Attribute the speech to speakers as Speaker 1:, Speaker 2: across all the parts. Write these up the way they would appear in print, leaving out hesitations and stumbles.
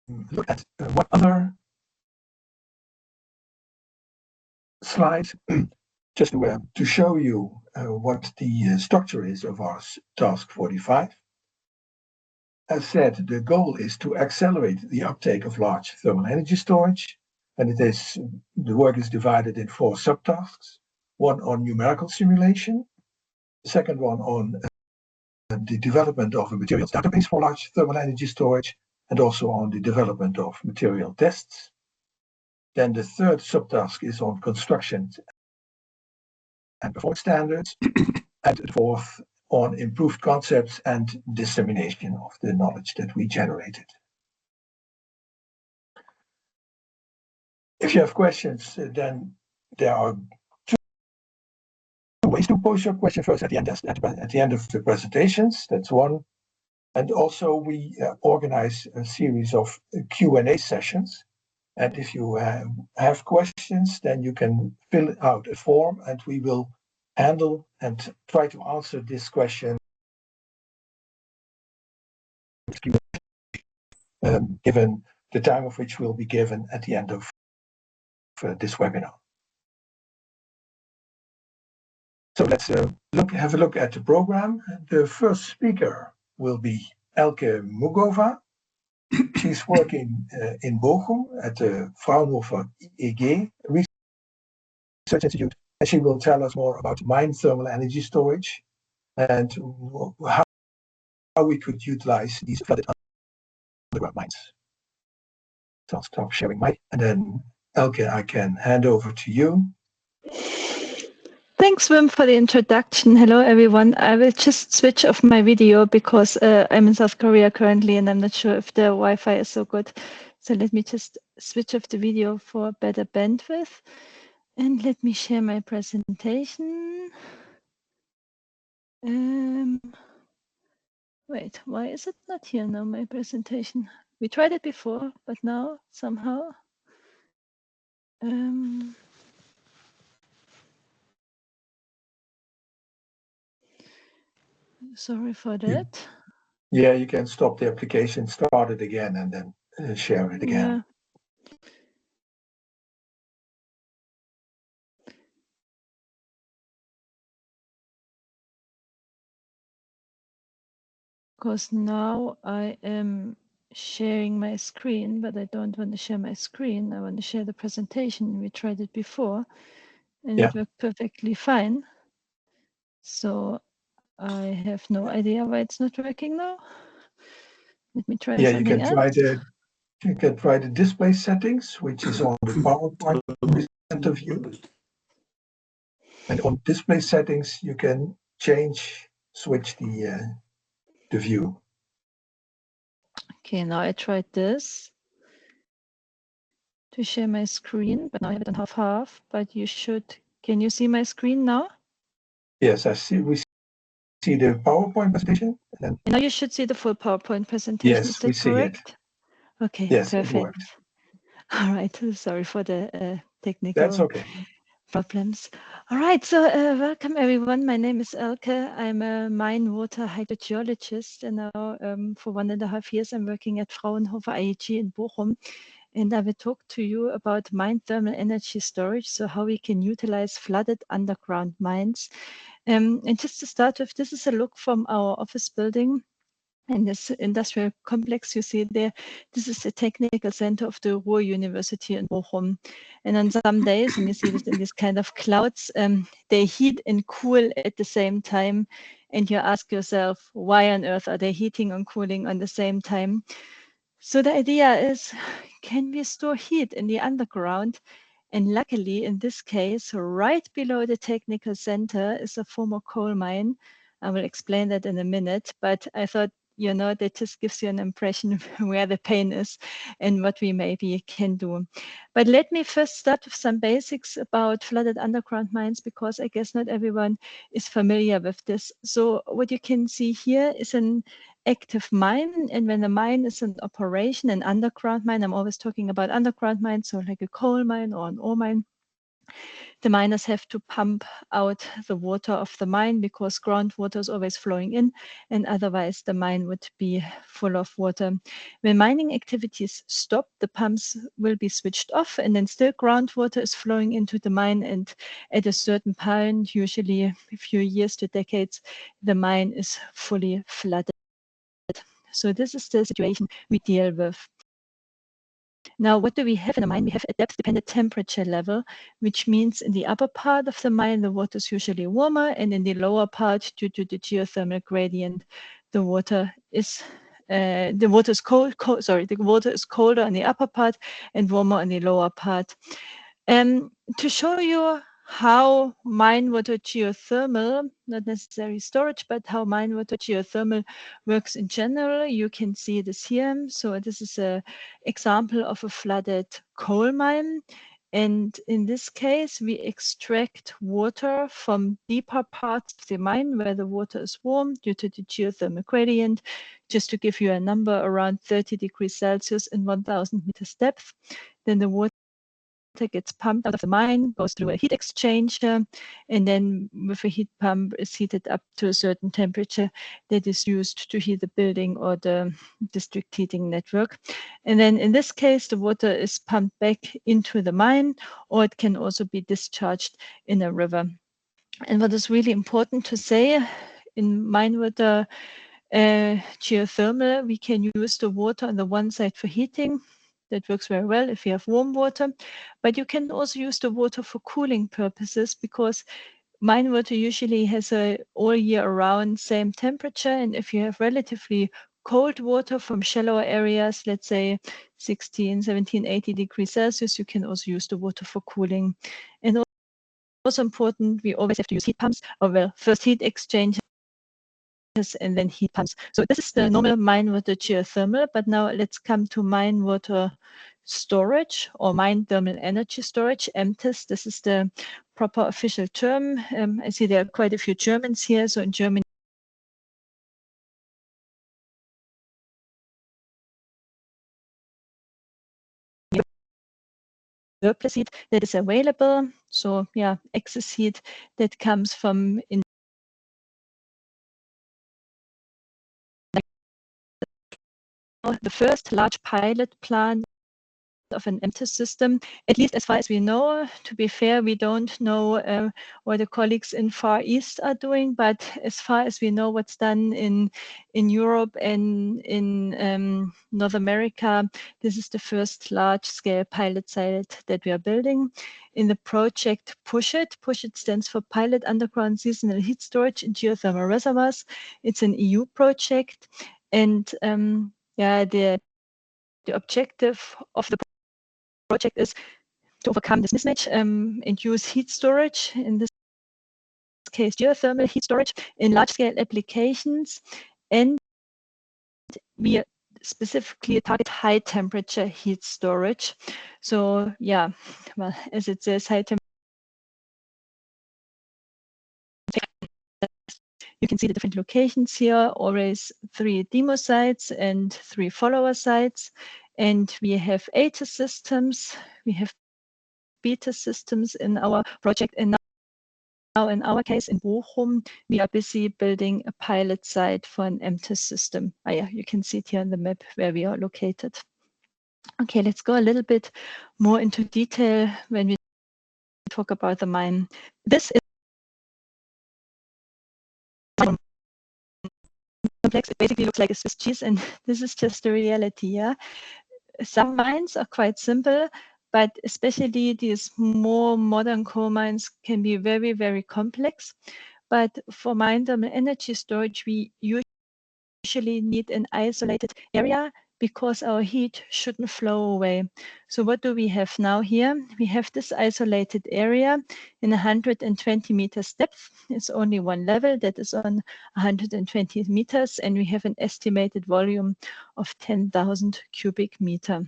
Speaker 1: look at one other slide just to show you what the structure is of our task 45. As said, the goal is to accelerate the uptake of large thermal energy storage, and the work is divided in 4 subtasks. One on numerical simulation, the second one on the development of a materials database for large thermal energy storage, and also on the development of material tests. Then the third subtask is on construction and performance standards, and the fourth on improved concepts and dissemination of the knowledge that we generated. If you have questions, then there are two ways to pose your question. First, at the end of the presentations, that's one. And also we organize a series of Q&A sessions. And if you have questions, then you can fill out a form and we will handle and try to answer this question given the time of which will be given at the end of this webinar. So let's have a look at the program. The first speaker will be Elke Mugova. She's working in Bochum at the Fraunhofer IEG Research Institute, and she will tell us more about mine thermal energy storage and how we could utilize these flooded underground mines. So I'll stop sharing and then Elke, I can hand over to you.
Speaker 2: Thanks, Wim, for the introduction. Hello, everyone. I will just switch off my video because I'm in South Korea currently and I'm not sure if the Wi-Fi is so good. So let me just switch off the video for better bandwidth. And let me share my presentation. Wait, why is it not here now, my presentation? We tried it before, but now somehow. Sorry for that.
Speaker 1: Yeah, you can stop the application, start it again, and then share it again.
Speaker 2: Yeah. Because now I am sharing my screen, but I don't want to share my screen. I want to share the presentation. We tried it before, and it worked perfectly fine. So I have no idea why it's not working now. Let me try something else.
Speaker 1: You can try the display settings, which is on the PowerPoint presenter view. And on display settings, you can switch the view.
Speaker 2: Okay, now I tried this to share my screen, but now I have it on half. But you should, can you see my screen now?
Speaker 1: Yes, I see. We see the PowerPoint presentation.
Speaker 2: And now you should see the full PowerPoint presentation.
Speaker 1: Yes, we see it.
Speaker 2: Okay,
Speaker 1: yes,
Speaker 2: perfect.
Speaker 1: It worked.
Speaker 2: All right, sorry for the technical
Speaker 1: That's okay.
Speaker 2: Problems. All right, so welcome everyone. My name is Elke. I'm a mine water hydrogeologist, and now for 1.5 years I'm working at Fraunhofer IEG in Bochum. And I will talk to you about mine thermal energy storage, so how we can utilize flooded underground mines. And just to start with, this is a look from our office building. And this industrial complex you see there, this is the technical center of the Ruhr University in Bochum. And on some days, and you see this in these kind of clouds, they heat and cool at the same time. And you ask yourself, why on earth are they heating and cooling on the same time? So the idea is, can we store heat in the underground? And luckily, in this case, right below the technical center is a former coal mine. I will explain that in a minute, but I thought, you know, that just gives you an impression of where the pain is and what we maybe can do. But let me first start with some basics about flooded underground mines, because I guess not everyone is familiar with this. So what you can see here is an active mine, and when a mine is in operation, an underground mine, I'm always talking about underground mines, so like a coal mine or an ore mine. The miners have to pump out the water of the mine because groundwater is always flowing in, and otherwise the mine would be full of water. When mining activities stop, the pumps will be switched off, and then still groundwater is flowing into the mine, and at a certain point, usually a few years to decades, the mine is fully flooded. So this is the situation we deal with. Now, what do we have in a mine? We have a depth-dependent temperature level, which means in the upper part of the mine, the water is usually warmer, and in the lower part, due to the geothermal gradient, the water is the water is colder on the upper part and warmer on the lower part. To show you how mine water geothermal, not necessarily storage, but how mine water geothermal works in general, you can see this here. So this is an example of a flooded coal mine. And in this case, we extract water from deeper parts of the mine where the water is warm due to the geothermal gradient. Just to give you a number, around 30 degrees Celsius in 1,000 meters depth. Then the water gets pumped out of the mine, goes through a heat exchanger, and then with a heat pump is heated up to a certain temperature that is used to heat the building or the district heating network. And then in this case, the water is pumped back into the mine, or it can also be discharged in a river. And what is really important to say, in mine water geothermal, we can use the water on the one side for heating. That works very well if you have warm water, but you can also use the water for cooling purposes because mine water usually has a all year around same temperature. And if you have relatively cold water from shallower areas, let's say 16, 17, 18 degrees Celsius, you can also use the water for cooling. And also important, we always have to use heat pumps, or well, first heat exchangers and then heat pumps. So this is the normal mine water geothermal, but now let's come to mine water storage or mine thermal energy storage, MTES. This is the proper official term. I see there are quite a few Germans here. So in Germany, surplus heat that is available. So yeah, excess heat that comes from the first large pilot plant of an MTES system, at least as far as we know. To be fair, we don't know what the colleagues in Far East are doing, but as far as we know what's done in Europe and in North America, this is the first large-scale pilot site that we are building. In the project PUSH-IT stands for Pilot Underground Seasonal Heat Storage in Geothermal Reservoirs. It's an EU project, and yeah, the objective of the project is to overcome this mismatch and use heat storage, in this case geothermal heat storage, in large-scale applications. And we specifically target high-temperature heat storage. So yeah, well, as it says, high temperature. You can see the different locations here, always 3 demo sites and 3 follower sites. And we have LTES systems, we have BTES systems in our project. And now in our case, in Bochum, we are busy building a pilot site for an MTES system. Oh, yeah, you can see it here on the map where we are located. Okay, let's go a little bit more into detail when we talk about the mine. This is complex. It basically looks like a Swiss cheese, and this is just the reality. Yeah, some mines are quite simple, but especially these more modern coal mines can be very, very complex. But for mine thermal energy storage, we usually need an isolated area because our heat shouldn't flow away. So what do we have now here? We have this isolated area in 120 meters depth. It's only one level that is on 120 meters, and we have an estimated volume of 10,000 cubic meter.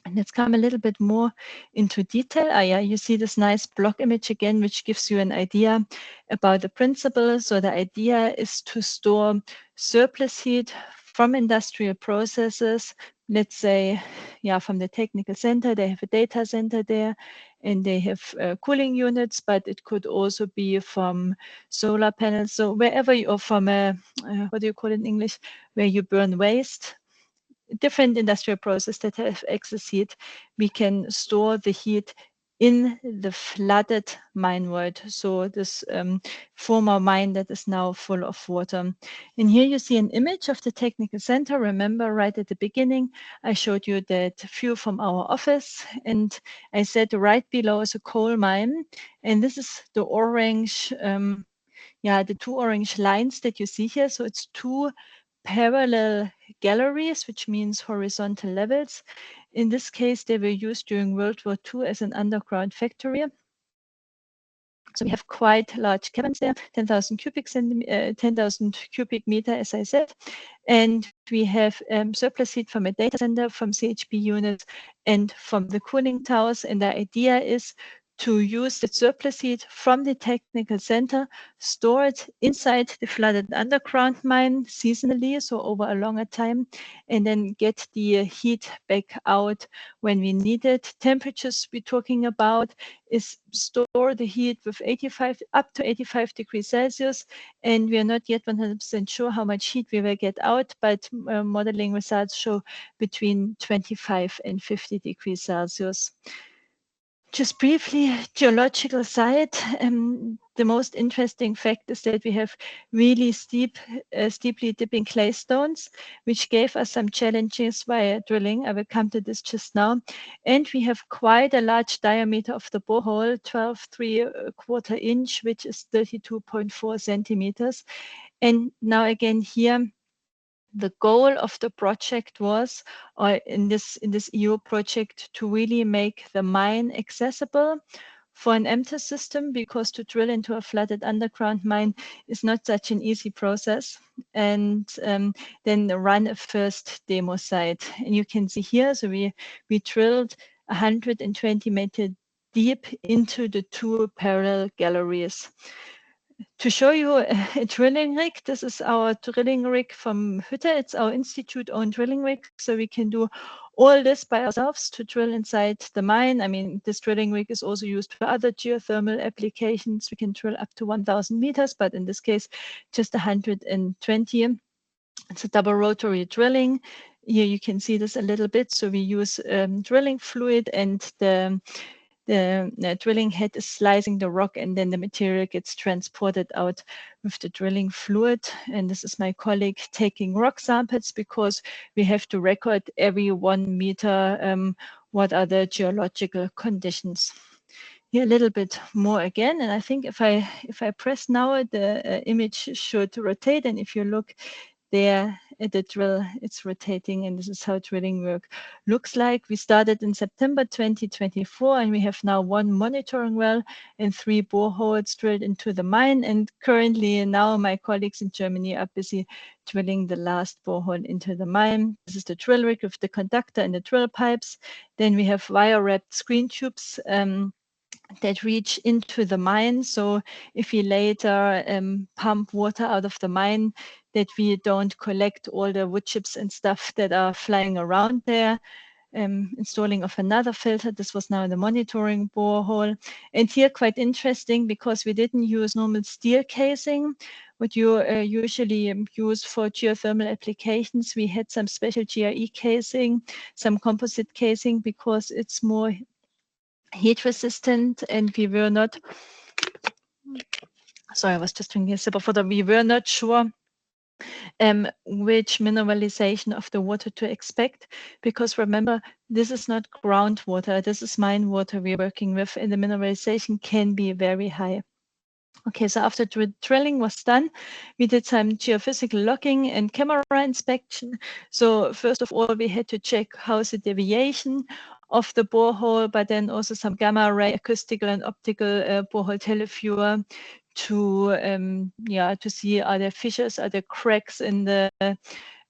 Speaker 2: And let's come a little bit more into detail. Yeah, you see this nice block image again, which gives you an idea about the principle. So the idea is to store surplus heat from industrial processes. Let's say, yeah, from the technical center, they have a data center there, and they have cooling units, but it could also be from solar panels. So wherever you, or from a, what do you call it in English, where you burn waste, different industrial processes that have excess heat, we can store the heat in the flooded mine void. So this former mine that is now full of water. And here you see an image of the technical center. Remember, right at the beginning, I showed you that view from our office, and I said right below is a coal mine, and this is the orange, the two orange lines that you see here. So it's two parallel galleries, which means horizontal levels. In this case, they were used during World War II as an underground factory. So we have quite large caverns there, 10,000 cubic meter, as I said. And we have surplus heat from a data center, from CHP units, and from the cooling towers. And the idea is to use the surplus heat from the technical center, store it inside the flooded underground mine seasonally, so over a longer time, and then get the heat back out when we need it. Temperatures we're talking about is store the heat with 85 up to 85 degrees Celsius, and we are not yet 100% sure how much heat we will get out, but modeling results show between 25 and 50 degrees Celsius. Just briefly, geological site. The most interesting fact is that we have really steeply dipping clay stones, which gave us some challenges via drilling. I will come to this just now. And we have quite a large diameter of the borehole, 12.75 inch, which is 32.4 centimeters. And now again here, the goal of the project was, or in this EU project, to really make the mine accessible for an MTES system, because to drill into a flooded underground mine is not such an easy process. And then run a first demo site. And you can see here, so we drilled 120 meters deep into the two parallel galleries. To show you a drilling rig, this is our drilling rig from Hütte. It's our institute-owned drilling rig, so we can do all this by ourselves to drill inside the mine. I mean, this drilling rig is also used for other geothermal applications. We can drill up to 1,000 meters, but in this case, just 120. It's a double rotary drilling. Here you can see this a little bit. So we use drilling fluid, and the drilling head is slicing the rock, and then the material gets transported out with the drilling fluid. And this is my colleague taking rock samples, because we have to record every 1 meter what are the geological conditions. Here a little bit more again, and I think if I press now, the image should rotate, and if you look there at the drill, it's rotating, and this is how drilling work looks like. We started in September 2024, and we have now 1 monitoring well and 3 boreholes drilled into the mine. And currently now my colleagues in Germany are busy drilling the last borehole into the mine. This is the drill rig with the conductor and the drill pipes. Then we have wire-wrapped screen tubes that reach into the mine. So if we later pump water out of the mine, that we don't collect all the wood chips and stuff that are flying around there. Installing of another filter. This was now the monitoring borehole. And here quite interesting, because we didn't use normal steel casing, what you usually use for geothermal applications. We had some special GRE casing, some composite casing, because it's more heat resistant, and we were not, sorry, I was just drinking a sip of water. We were not sure which mineralization of the water to expect, because remember, this is not groundwater, this is mine water we're working with, and the mineralization can be very high. Okay, so after drilling was done, we did some geophysical logging and camera inspection. So first of all, we had to check how's the deviation of the borehole, but then also some gamma ray acoustical and optical borehole televiewer to see, are there fissures, are there cracks in the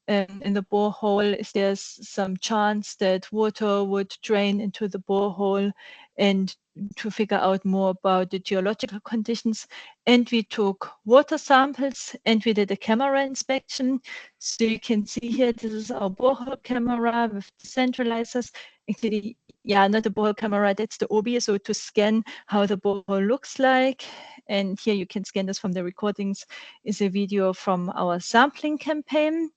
Speaker 2: borehole? Is there some chance that water would drain into the borehole and to figure out more about the geological conditions. And we took water samples and we did a camera inspection. So you can see here, this is our borehole camera with the centralizers. Actually, yeah, not the borehole camera, that's the OBI, so to scan how the borehole looks like. And here you can scan this from the recordings, is a video from our sampling campaign.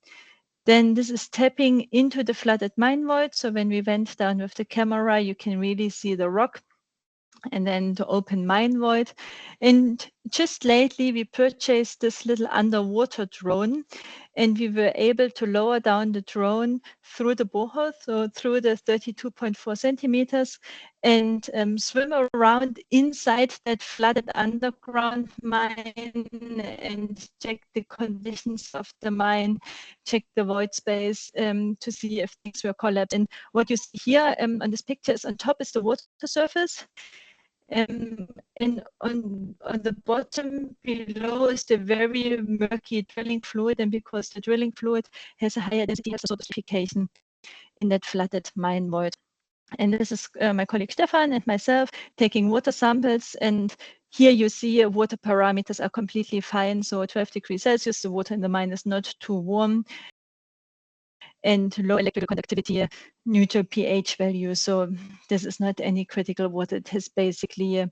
Speaker 2: Then this is tapping into the flooded mine void. So when we went down with the camera, you can really see the rock and then the open mine void. And just lately, we purchased this little underwater drone, and we were able to lower down the drone through the borehole, so through the 32.4 centimeters, and swim around inside that flooded underground mine and check the conditions of the mine, check the void space to see if things were collapsed. And what you see here on this picture is on top is the water surface. And on the bottom below is the very murky drilling fluid, and because the drilling fluid has a higher density, has a solidification in that flooded mine void. And this is my colleague Stefan and myself taking water samples, and here you see water parameters are completely fine. So 12 degrees Celsius, the water in the mine is not too warm, and low electrical conductivity, neutral pH value. So this is not any critical water. It has basically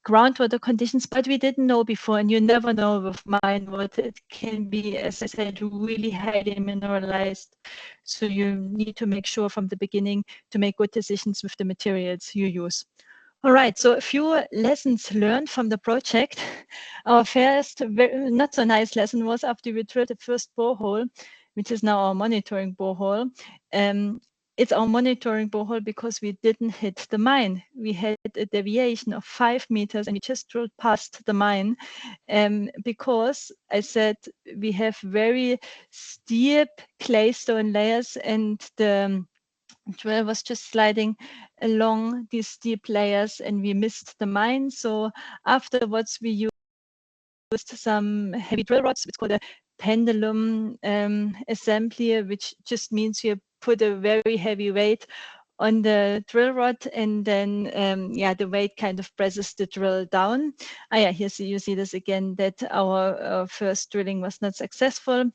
Speaker 2: groundwater conditions, but we didn't know before, and you never know with mine water. It can be, as I said, really highly mineralized. So you need to make sure from the beginning to make good decisions with the materials you use. All right, so a few lessons learned from the project. Our first not so nice lesson was after we drilled the first borehole, which is now our monitoring borehole. It's our monitoring borehole because we didn't hit the mine. We had a deviation of 5 meters and we just drilled past the mine because I said we have very steep claystone layers, and the drill was just sliding along these steep layers and we missed the mine. So afterwards we used some heavy drill rods. It's called a pendulum assembly, which just means you put a very heavy weight on the drill rod, and then the weight kind of presses the drill down. Here you see this again, that our first drilling was not successful.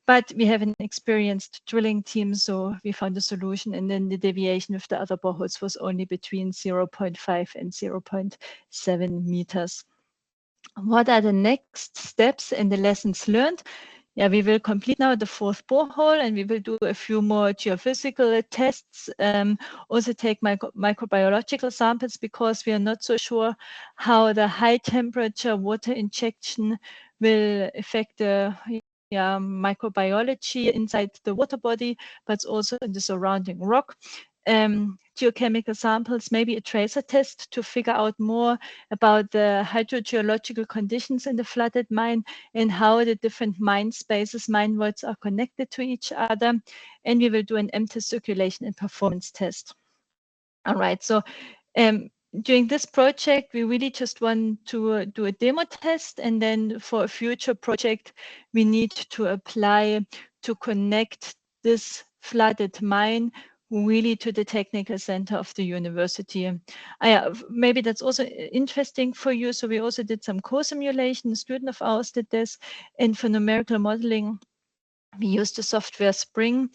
Speaker 2: But we have an experienced drilling team, so we found a solution, and then the deviation with the other boreholes was only between 0.5 and 0.7 meters. What are the next steps and the lessons learned? Yeah, we will complete now the fourth borehole, and we will do a few more geophysical tests. Also take microbiological samples, because we are not so sure how the high temperature water injection will affect the microbiology inside the water body, but also in the surrounding rock. Geochemical samples, maybe a tracer test to figure out more about the hydrogeological conditions in the flooded mine and how the different mine spaces, mine voids are connected to each other. And we will do an MTES circulation and performance test. All right, so during this project, we really just want to do a demo test, and then for a future project, we need to apply to connect this flooded mine really to the technical center of the university. Maybe that's also interesting for you. So we also did some co-simulation. A student of ours did this, and for numerical modeling, we used the software Spring.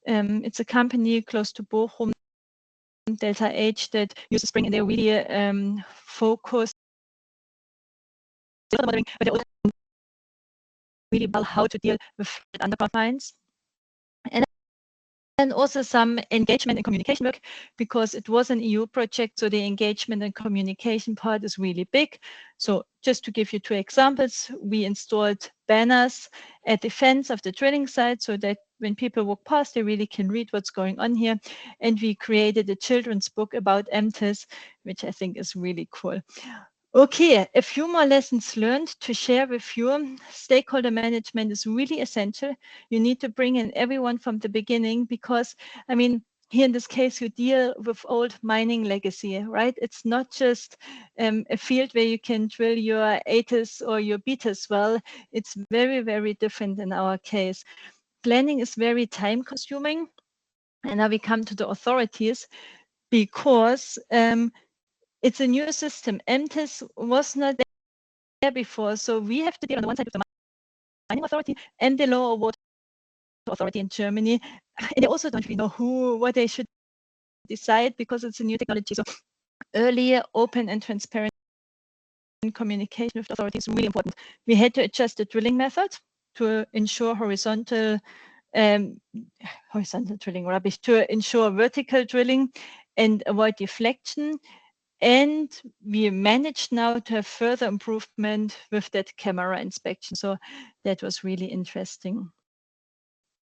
Speaker 2: It's a company close to Bochum, Delta H, that uses Spring, and they're really focused on modeling, but they also really well how to deal with underground mines. And also some engagement and communication work, because it was an EU project, so the engagement and communication part is really big. So just to give you two examples, we installed banners at the fence of the drilling site so that when people walk past, they really can read what's going on here. And we created a children's book about MTES, which I think is really cool. Okay, a few more lessons learned to share with you. Stakeholder management is really essential. You need to bring in everyone from the beginning, because, I mean, here in this case, you deal with old mining legacy, right? It's not just a field where you can drill your ATES or your BTES well. It's very, very different in our case. Planning is very time consuming. And now we come to the authorities, because it's a new system. MTES was not there before, so we have to deal on the one side with the mining authority and the lower water authority in Germany. And they also don't really know what they should decide because it's a new technology. So early, open, and transparent communication with the authority is really important. We had to adjust the drilling method to ensure horizontal drilling rubbish, to ensure vertical drilling and avoid deflection. And we managed now to have further improvement with that camera inspection. So that was really interesting.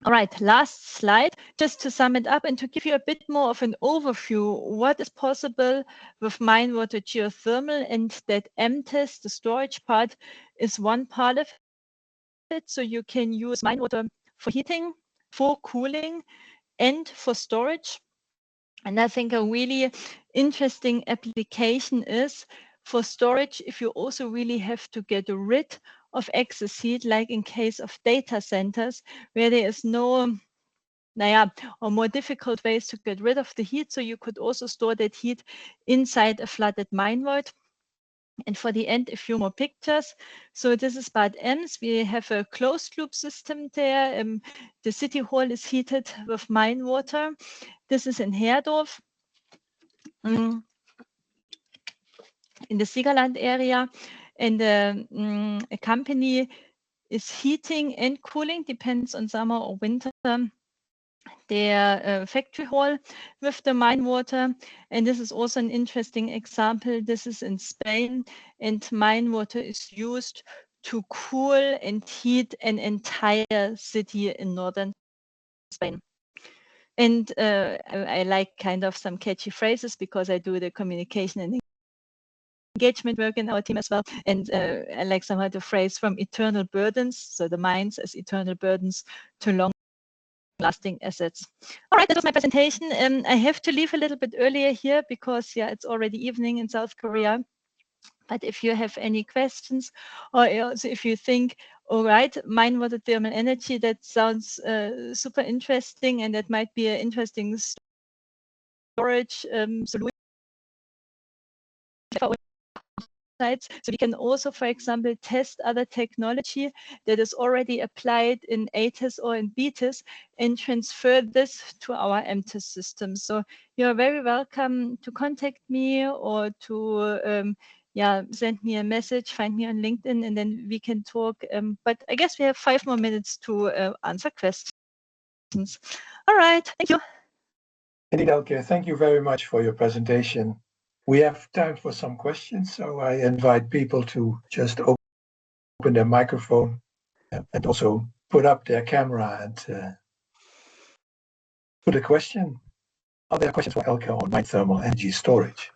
Speaker 2: All right, last slide, just to sum it up and to give you a bit more of an overview, what is possible with mine water geothermal, and that MTES, the storage part, is one part of it. So you can use mine water for heating, for cooling, and for storage. And I think a really interesting application is for storage, if you also really have to get rid of excess heat, like in case of data centers, where there is no or more difficult ways to get rid of the heat. So you could also store that heat inside a flooded mine void. And for the end, a few more pictures. So this is Bad Ems. We have a closed loop system there. The city hall is heated with mine water. This is in Herdorf, in the Siegerland area. And a company is heating and cooling, depends on summer or winter, their factory hall with the mine water. And this is also an interesting example. This is in Spain, and mine water is used to cool and heat an entire city in northern Spain. And I like kind of some catchy phrases because I do the communication and engagement work in our team as well. And I like somehow the phrase from eternal burdens, so the mines as eternal burdens, to long-lasting assets. All right, that was my presentation. I have to leave a little bit earlier here because, yeah, it's already evening in South Korea. But if you have any questions, or also if you think, all right, mine water thermal energy, that sounds super interesting, and that might be an interesting storage solution. So we can also, for example, test other technology that is already applied in ATES or in BTES and transfer this to our MTES system. So you're very welcome to contact me or to send me a message, find me on LinkedIn, and then we can talk. But I guess we have 5 more minutes to answer questions. All right, thank you.
Speaker 1: Indeed, Elke, thank you very much for your presentation. We have time for some questions, so I invite people to just open their microphone and also put up their camera and put a question. Are there questions for Elke on mine thermal energy storage?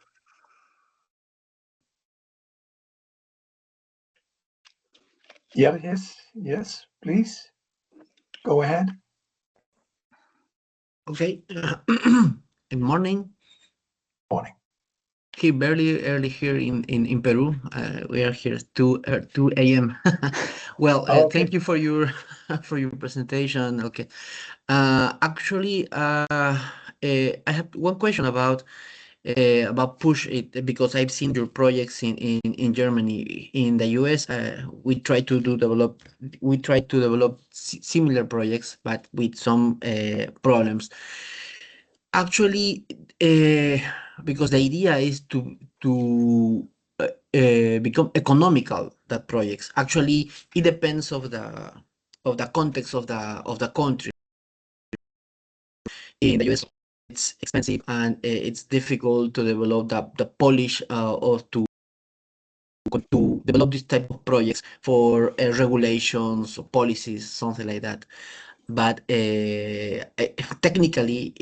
Speaker 1: Yeah, yes, please. Go ahead.
Speaker 3: Okay. Good morning.
Speaker 1: Morning.
Speaker 3: Okay, very early here in Peru. We are here at 2 a.m. Well,
Speaker 1: Okay.
Speaker 3: Thank you for your presentation. Okay. Actually, I have one question about Push-IT, because I've seen your projects in Germany. In the US, we try to develop similar projects, but with some problems. Actually, because the idea is to become economical, that projects. Actually, it depends of the context of the country. In the US, it's expensive and it's difficult to develop the polish or to develop this type of projects for regulations or policies, something like that. But technically,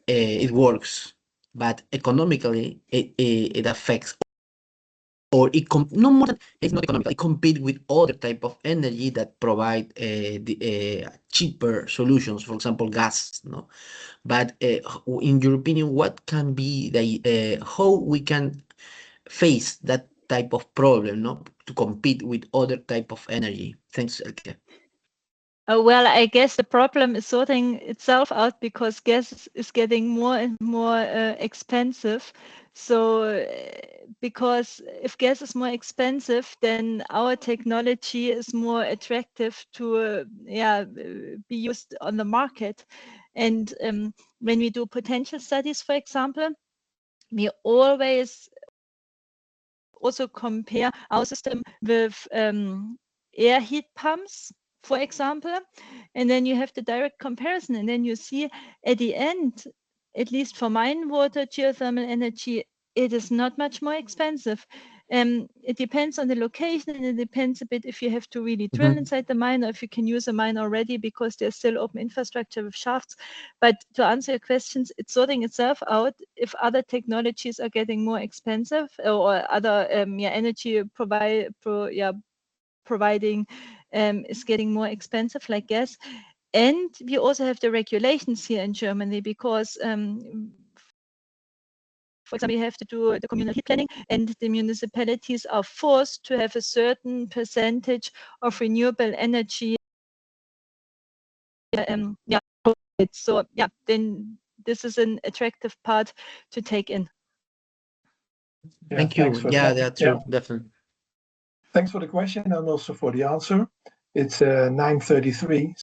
Speaker 3: it works, but economically, it affects, or no more than it's not economical. It compete with other type of energy that provide cheaper solutions, for example, gas. No, but in your opinion, what can be the how we can face that type of problem, no, to compete with other type of energy? Thanks, Elke.
Speaker 2: Well, I guess the problem is sorting itself out because gas is getting more and more expensive. So because if gas is more expensive, then our technology is more attractive to be used on the market. And when we do potential studies, for example, we always also compare our system with air heat pumps, for example, and then you have the direct comparison, and then you see at the end, at least for mine water geothermal energy, it is not much more expensive. It depends on the location, and it depends a bit if you have to really drill inside the mine or if you can use a mine already because there's still open infrastructure with shafts. But to answer your questions, it's sorting itself out. If other technologies are getting more expensive or other energy providing is getting more expensive, like gas. And we also have the regulations here in Germany because for example, we have to do the communal heat planning, and the municipalities are forced to have a certain percentage of renewable energy. So then this is an attractive part to take in.
Speaker 3: Thank you. Yeah, that's true, definitely.
Speaker 1: Thanks for the question and also for the answer. It's 9:33,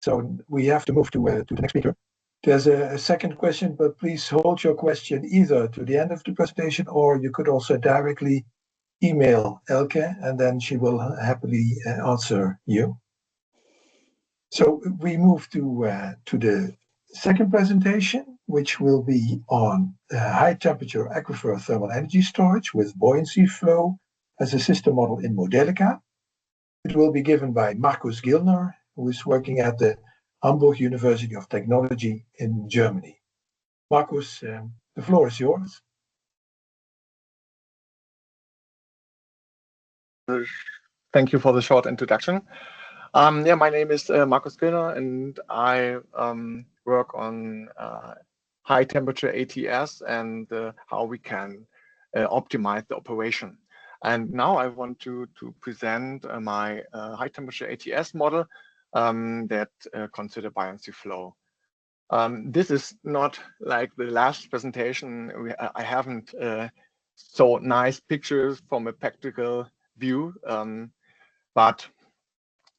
Speaker 1: so we have to move to the next speaker. There's a second question, but please hold your question either to the end of the presentation, or you could also directly email Elke, and then she will happily answer you. So we move to the second presentation, which will be on high temperature aquifer thermal energy storage with buoyancy flow as a system model in Modelica. It will be given by Markus Gillner, who is working at the Hamburg University of Technology in Germany. Markus, the floor is yours.
Speaker 4: Thank you for the short introduction. My name is Markus Gillner, and I work on high temperature ATES and how we can optimize the operation. And now I want to present my high temperature ATES model that consider buoyancy flow. This is not like the last presentation. I haven't so nice pictures from a practical view, but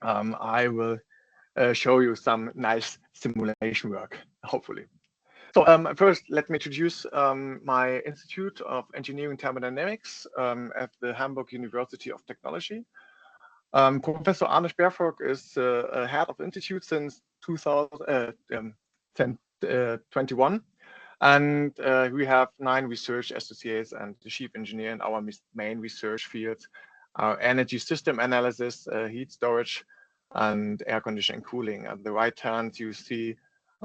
Speaker 4: I will show you some nice simulation work, hopefully. So first, let me introduce my Institute of Engineering Thermodynamics at the Hamburg University of Technology. Professor Arne Sperrvogt is head of the Institute since 2021. And we have 9 research associates and the chief engineer in our main research fields are energy system analysis, heat storage, and air conditioning and cooling. At the right hand, you see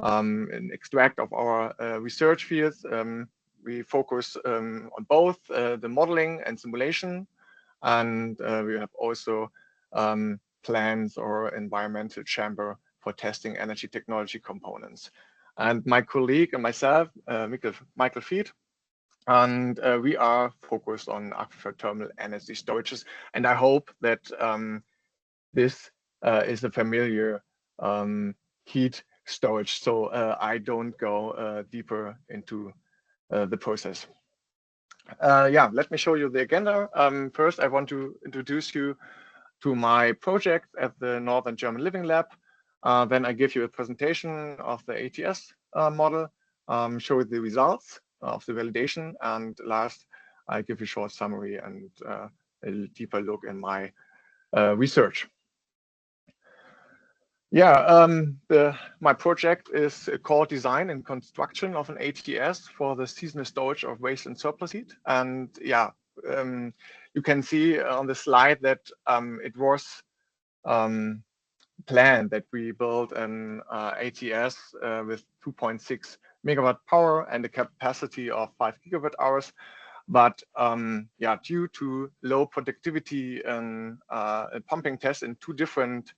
Speaker 4: an extract of our research fields. We focus on both the modeling and simulation, and we have also plans or environmental chamber for testing energy technology components. And my colleague and myself, Michael Fied, and we are focused on aquifer thermal energy storages. And I hope that this is a familiar heat storage, so I don't go deeper into the process. Let me show you the agenda. First, I want to introduce you to my project at the Northern German Living Lab. Then I give you a presentation of the ATES model, show you the results of the validation, and last, I give you a short summary and a deeper look in my research. My project is called Design and Construction of an ATES for the seasonal storage of waste and surplus heat. And you can see on the slide that it was planned that we build an ATES with 2.6 megawatt power and a capacity of 5 gigawatt hours. But due to low productivity and pumping tests in 2 different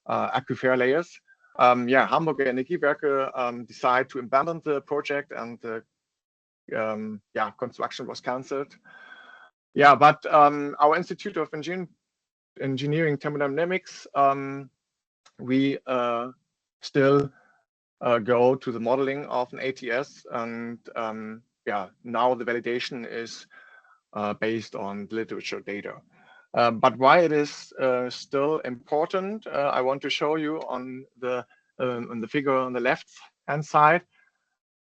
Speaker 4: aquifer layers, Hamburg Energiewerke decided to abandon the project, and the construction was cancelled. But our Institute of Engineering Thermodynamics, we still go to the modeling of an ATES, and yeah, now the validation is based on literature data. But why it is still important, I want to show you on the figure on the left hand side.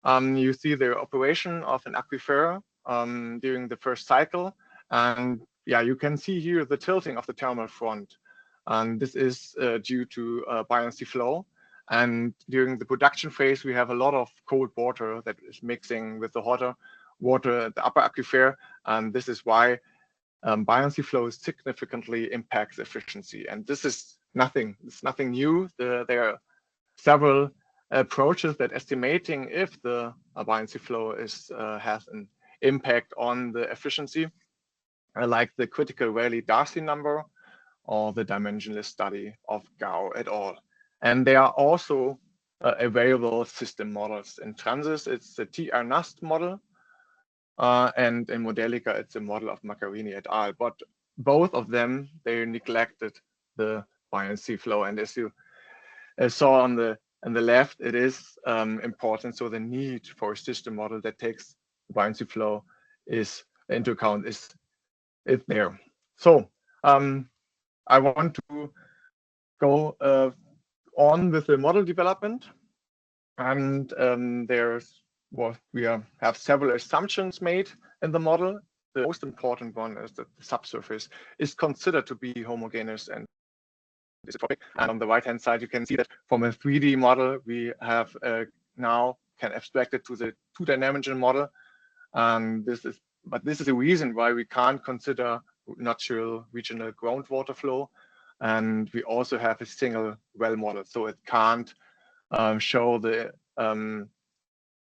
Speaker 4: You see the operation of an aquifer during the first cycle, and yeah, you can see here the tilting of the thermal front, and this is due to buoyancy flow. And during the production phase, we have a lot of cold water that is mixing with the hotter water at the upper aquifer, and this is why buoyancy flow significantly impacts efficiency. And this is nothing. It's nothing new. There are several approaches that estimating if the buoyancy flow is has an impact on the efficiency, like the critical Rayleigh-Darcy number or the dimensionless study of Gao et al. And there are also available system models. In Transis, it's the TR-NAST model, and in Modelica, it's a model of Maccarini et al. But both of them, they neglected the buoyancy flow. And as you saw on the left, it is important. So the need for a system model that takes the buoyancy flow is into account is there. So I want to go on with the model development, and we have several assumptions made in the model. The most important one is that the subsurface is considered to be homogeneous and isotropic. And on the right hand side, you can see that from a 3D model, we have now can abstract it to the two-dimensional model. And this is the reason why we can't consider natural regional groundwater flow. And we also have a single well model, so it can't show the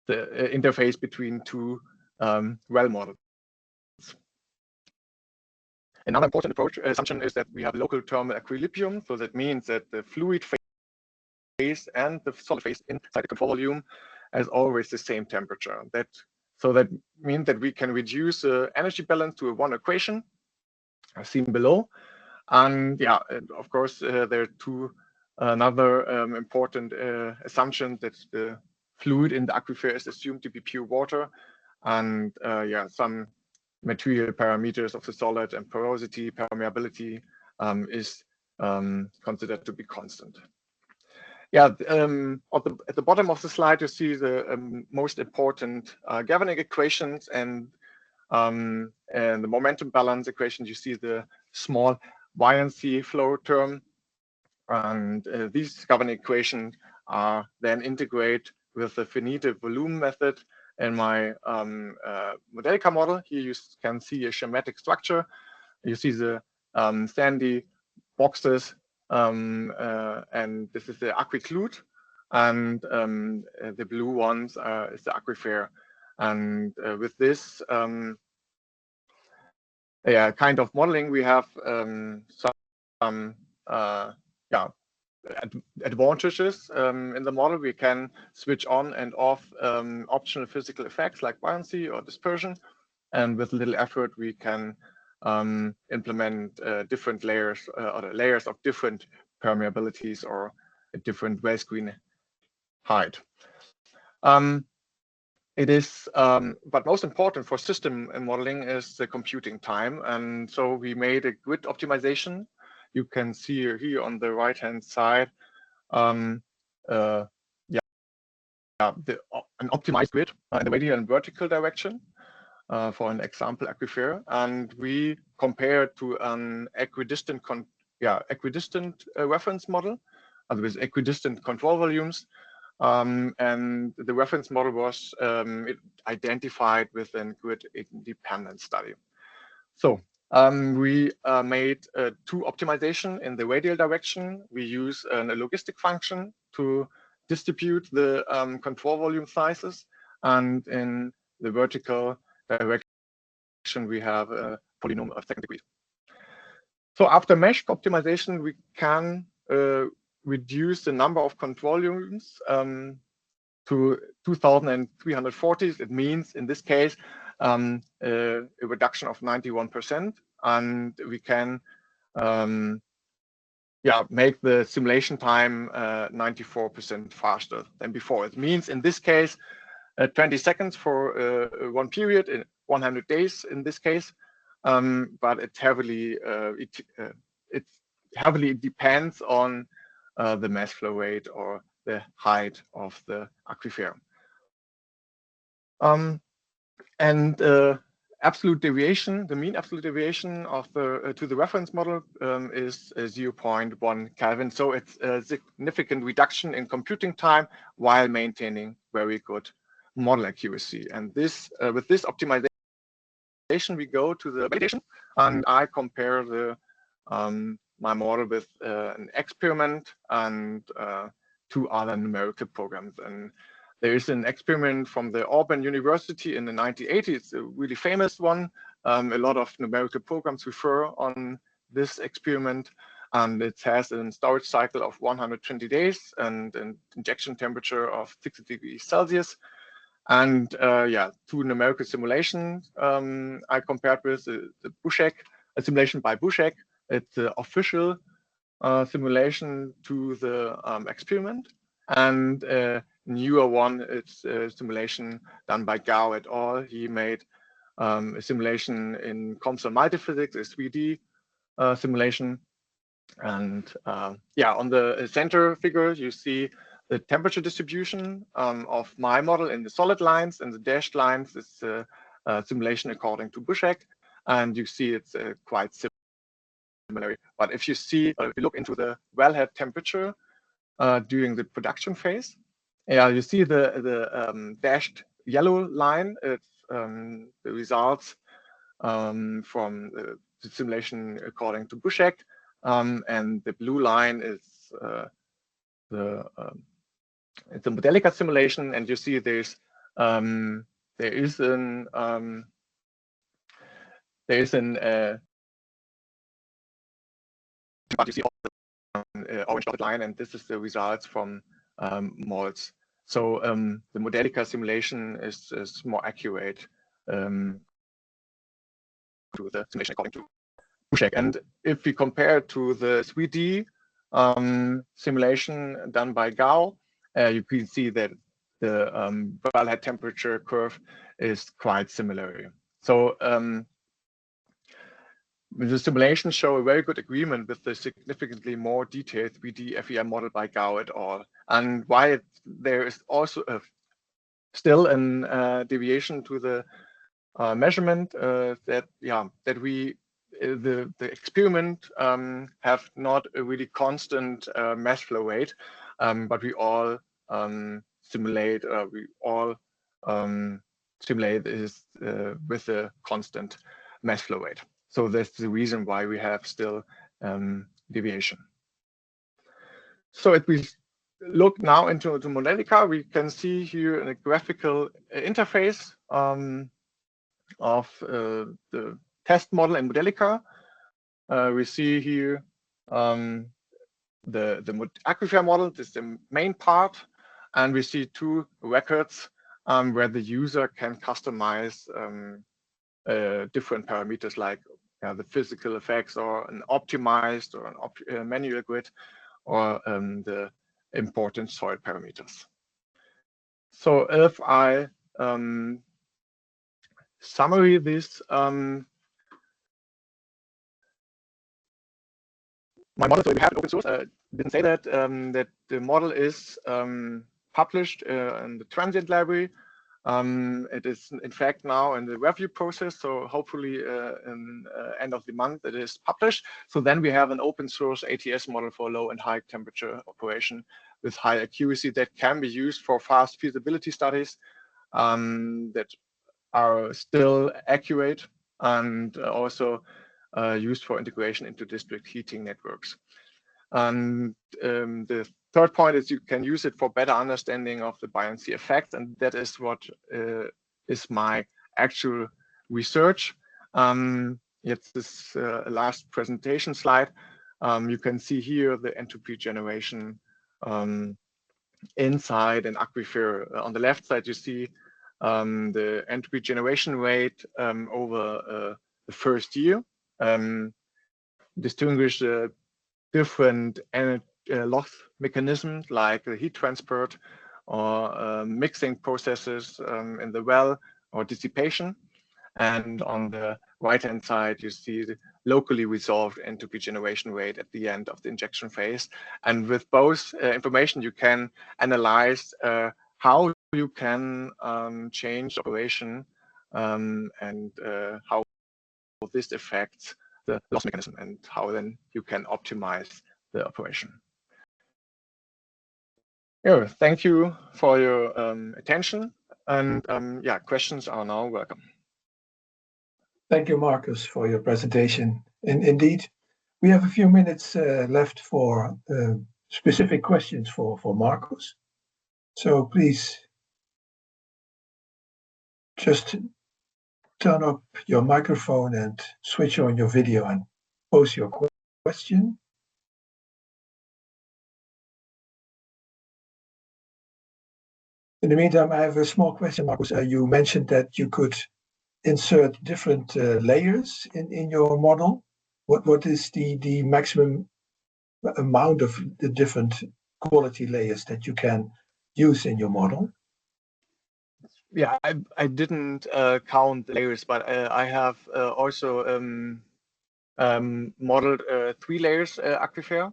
Speaker 4: interface between two well models. Another important assumption is that we have local thermal equilibrium. So that means that the fluid phase and the solid phase inside the control volume has always the same temperature. So that means that we can reduce the energy balance to one equation, as seen below. And yeah, of course, there are another important assumption that the fluid in the aquifer is assumed to be pure water, and yeah, some material parameters of the solid and porosity, permeability is considered to be constant. Yeah, at the bottom of the slide, you see the most important governing equations, and the momentum balance equation. You see the small buoyancy flow term, and these governing equations are then integrated with the finite volume method in my Modelica model. Here you can see a schematic structure. You see the sandy boxes, and this is the aquiclude, and the blue ones is the aquifer. And with this yeah, kind of modeling, we have some yeah, advantages in the model. We can switch on and off optional physical effects like buoyancy or dispersion, and with little effort we can implement different layers or layers of different permeabilities or a different well screen height. It is, but most important for system modeling is the computing time, and so we made a grid optimization. You can see here on the right-hand side, an optimized grid in the radial and vertical direction for an example aquifer, and we compare to an equidistant reference model with equidistant control volumes. And the reference model was identified with a grid independent study. So we made two optimization in the radial direction. We use a logistic function to distribute the control volume sizes, and in the vertical direction we have a polynomial of second degree. So after mesh optimization, we can reduce the number of control volumes to 2,340. It means in this case a reduction of 91%, and we can make the simulation time 94% faster than before. It means in this case 20 seconds for one period in 100 days in this case, but it heavily depends on the mass flow rate or the height of the aquifer. And absolute deviation, the mean absolute deviation of the to the reference model is 0.1 Kelvin. So it's a significant reduction in computing time while maintaining very good model accuracy. And this with this optimization, we go to the validation, and I compare the my model with an experiment and two other numerical programs. And there is an experiment from the Auburn University in the 1980s. It's a really famous one. A lot of numerical programs refer on this experiment, and it has a storage cycle of 120 days and an injection temperature of 60 degrees Celsius. And yeah, two numerical simulations I compared with the Buschek, a simulation by Buschek. It's the official simulation to the experiment, and newer one, it's a simulation done by Gao et al. He made a simulation in COMSOL multiphysics, a 3D simulation. And yeah, on the center figure, you see the temperature distribution of my model in the solid lines, and the dashed lines is a simulation according to Buschek. And you see it's quite similar. But if you see, if you look into the wellhead temperature during the production phase, yeah, you see the dashed yellow line. It's the results from the simulation according to Buschek, and the blue line is it's a Modelica simulation, and you see there is an but you see orange dotted line, and this is the results from moles. So the Modelica simulation is more accurate to the simulation according to Buschek. And if we compare to the 3D simulation done by Gao, you can see that the wellhead temperature curve is quite similar. So the simulations show a very good agreement with the significantly more detailed 3D FEM model by Gao et al. And why there is also still a deviation to the measurement that the experiment have not a really constant mass flow rate, but we all simulate this with a constant mass flow rate. So that's the reason why we have still deviation. So if we look now into Modelica, we can see here a graphical interface of the test model in Modelica. We see here the aquifer model. This is the main part, and we see two records where the user can customize different parameters like the physical effects, or an optimized or an manual grid, or the important soil parameters. So if I summary this, my model, so we have open source. I didn't say that that the model is published in the transient library. It is in fact now in the review process, so hopefully in end of the month it is published. So then we have an open source ATS model for low and high temperature operation with high accuracy that can be used for fast feasibility studies that are still accurate, and also used for integration into district heating networks. And the third point is you can use it for better understanding of the buoyancy effect, and that is what is my actual research. It's this last presentation slide. You can see here the entropy generation inside an aquifer. On the left side, you see the entropy generation rate over the first year. Distinguish different loss mechanisms like the heat transport or mixing processes in the well or dissipation. And on the right-hand side, you see the locally resolved entropy generation rate at the end of the injection phase. And with both information, you can analyze how you can change operation and how this affects the loss mechanism and how then you can optimize the operation. Yeah, thank you for your attention. And yeah, questions are now welcome.
Speaker 1: Thank you, Marcus, for your presentation. And indeed, we have a few minutes left for specific questions for Marcus. So please just turn up your microphone and switch on your video and pose your question. In the meantime, I have a small question, Marcus. You mentioned that you could insert different layers in your model. What is the maximum amount of the different quality layers that you can use in your model?
Speaker 4: Yeah, I didn't count layers, but I have also modeled 3 layers aquifer.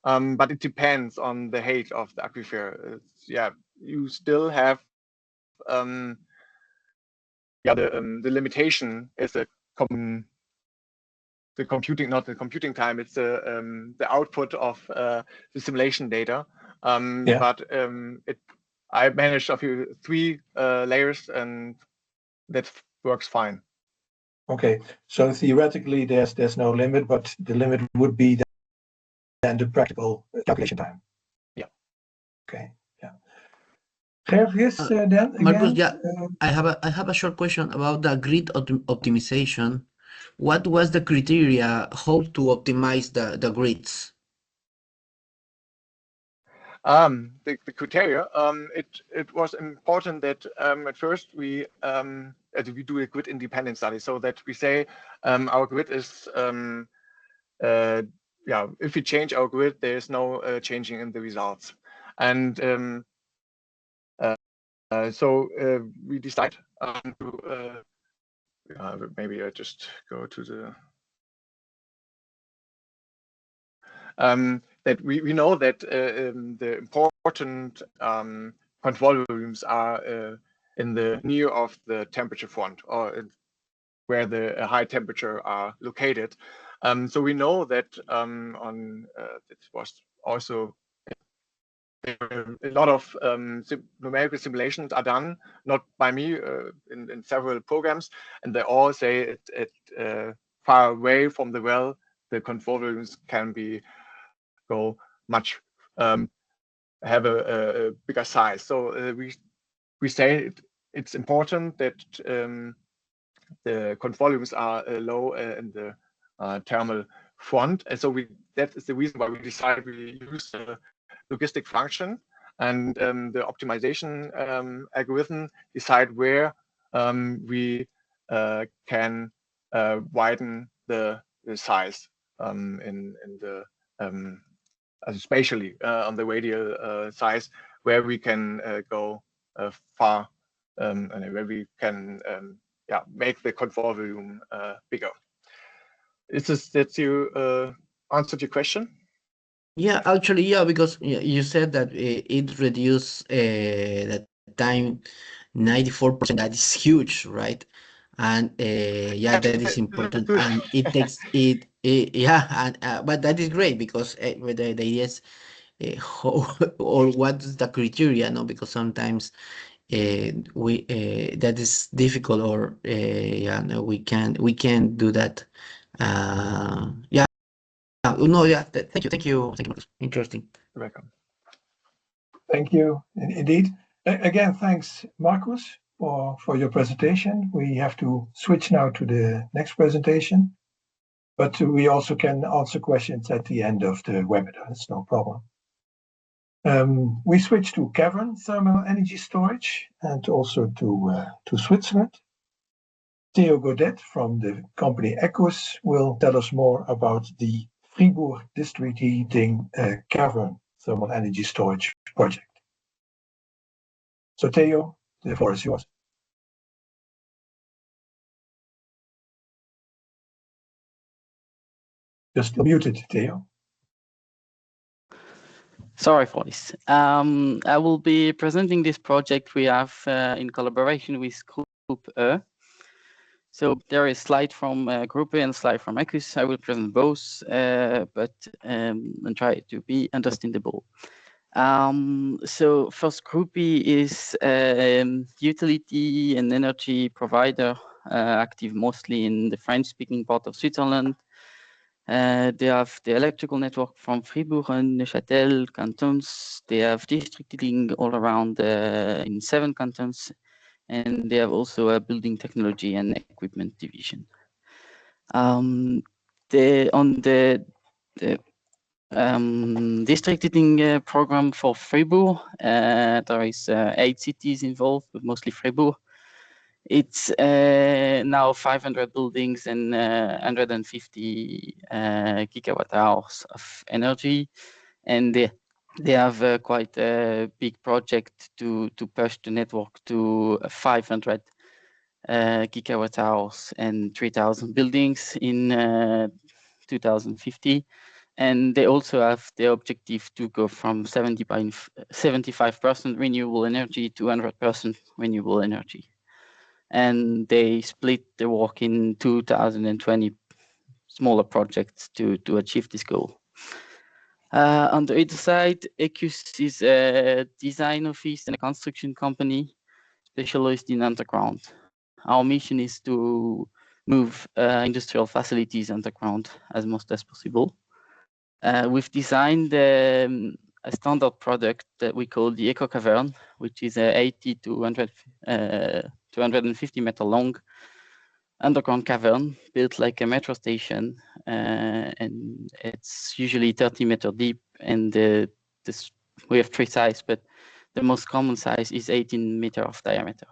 Speaker 4: But it depends on the height of the aquifer. Yeah, you still have the limitation is the computing, not the computing time. It's the output of the simulation data. But I managed a few 3 layers, and that works fine.
Speaker 1: Okay, so theoretically there's no limit, but the limit would be then the practical calculation time.
Speaker 4: Yeah.
Speaker 1: Okay. Yeah. Gervius, then
Speaker 3: Marcus,
Speaker 1: again,
Speaker 3: yeah, I have a short question about the grid optimization. What was the criteria how to optimize the grids?
Speaker 4: The criteria, it was important that at first we do a grid independent study, so that we say our grid is yeah, if we change our grid, there is no changing in the results. And so we decide to maybe I just go to the that we know that the important control volumes are in the near of the temperature front, or where the high temperature are located. So we know that it was also a lot of numerical simulations are done, not by me, in several programs, and they all say it far away from the well, the control volumes can go much, have a bigger size. So we say it's important that the control volumes are low in the thermal front, and so that is the reason why we decided we use the logistic function, and the optimization algorithm decide where we can widen the size in the spatially on the radial size, where we can go far and where we can yeah, make the control volume bigger. That you answered your question?
Speaker 3: Yeah, actually, yeah, because you said that it reduced the time 94%. That is huge, right? And yeah, that is important, and it takes yeah, and but that is great because the idea is how or what's the criteria, no? Because sometimes we that is difficult, or yeah, no, we can't do that. Yeah. No, yeah. Thank you, Marcus. Interesting.
Speaker 4: You're welcome.
Speaker 1: thank you. Indeed. Again, thanks, Marcus, for your presentation. We have to switch now to the next presentation, but we also can answer questions at the end of the webinar. That's no problem. We switch to cavern thermal energy storage and also to Switzerland. Theo Godet from the company Ecos will tell us more about the Fribourg district heating cavern thermal energy storage project. So Theo, the floor is yours. Just muted, Theo.
Speaker 5: Sorry for this. I will be presenting this project we have in collaboration with Group E. So there is a slide from Group E and a slide from Ecus. I will present both, but and try to be understandable. So first, Group E is utility and energy provider, active mostly in the French-speaking part of Switzerland. They have the electrical network from Fribourg and Neuchâtel cantons. They have district heating all around in 7 cantons, and they have also a building technology and equipment division. On the district heating program for Fribourg, there is 8 cities involved, but mostly Fribourg. It's now 500 buildings and 150 gigawatt hours of energy, and they have quite a big project to push the network to 500 gigawatt hours and 3,000 buildings in 2050. And they also have the objective to go from 75% renewable energy to 100% renewable energy. And they split the work in 2020 smaller projects to achieve this goal. On the other side, Ecus is a design office and a construction company specialized in underground. Our mission is to move industrial facilities underground as much as possible. We've designed a standard product that we call the Eco-Cavern, which is a 80 to 250 meter long underground cavern built like a metro station, and it's usually 30 meter deep, and we have 3 sizes, but the most common size is 18 meter of diameter.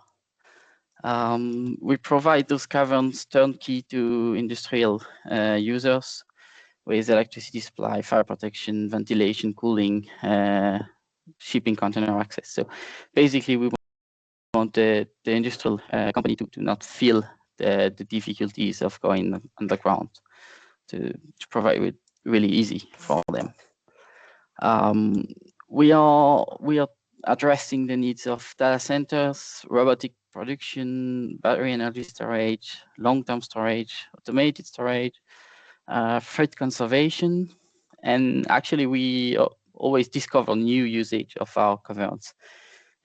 Speaker 5: We provide those caverns turnkey to industrial users with electricity supply, fire protection, ventilation, cooling, shipping container access. So basically we want the industrial company to not feel the difficulties of going underground, to provide it really easy for them. We are addressing the needs of data centers, robotic production, battery energy storage, long-term storage, automated storage, freight conservation, and actually we always discover new usage of our caverns.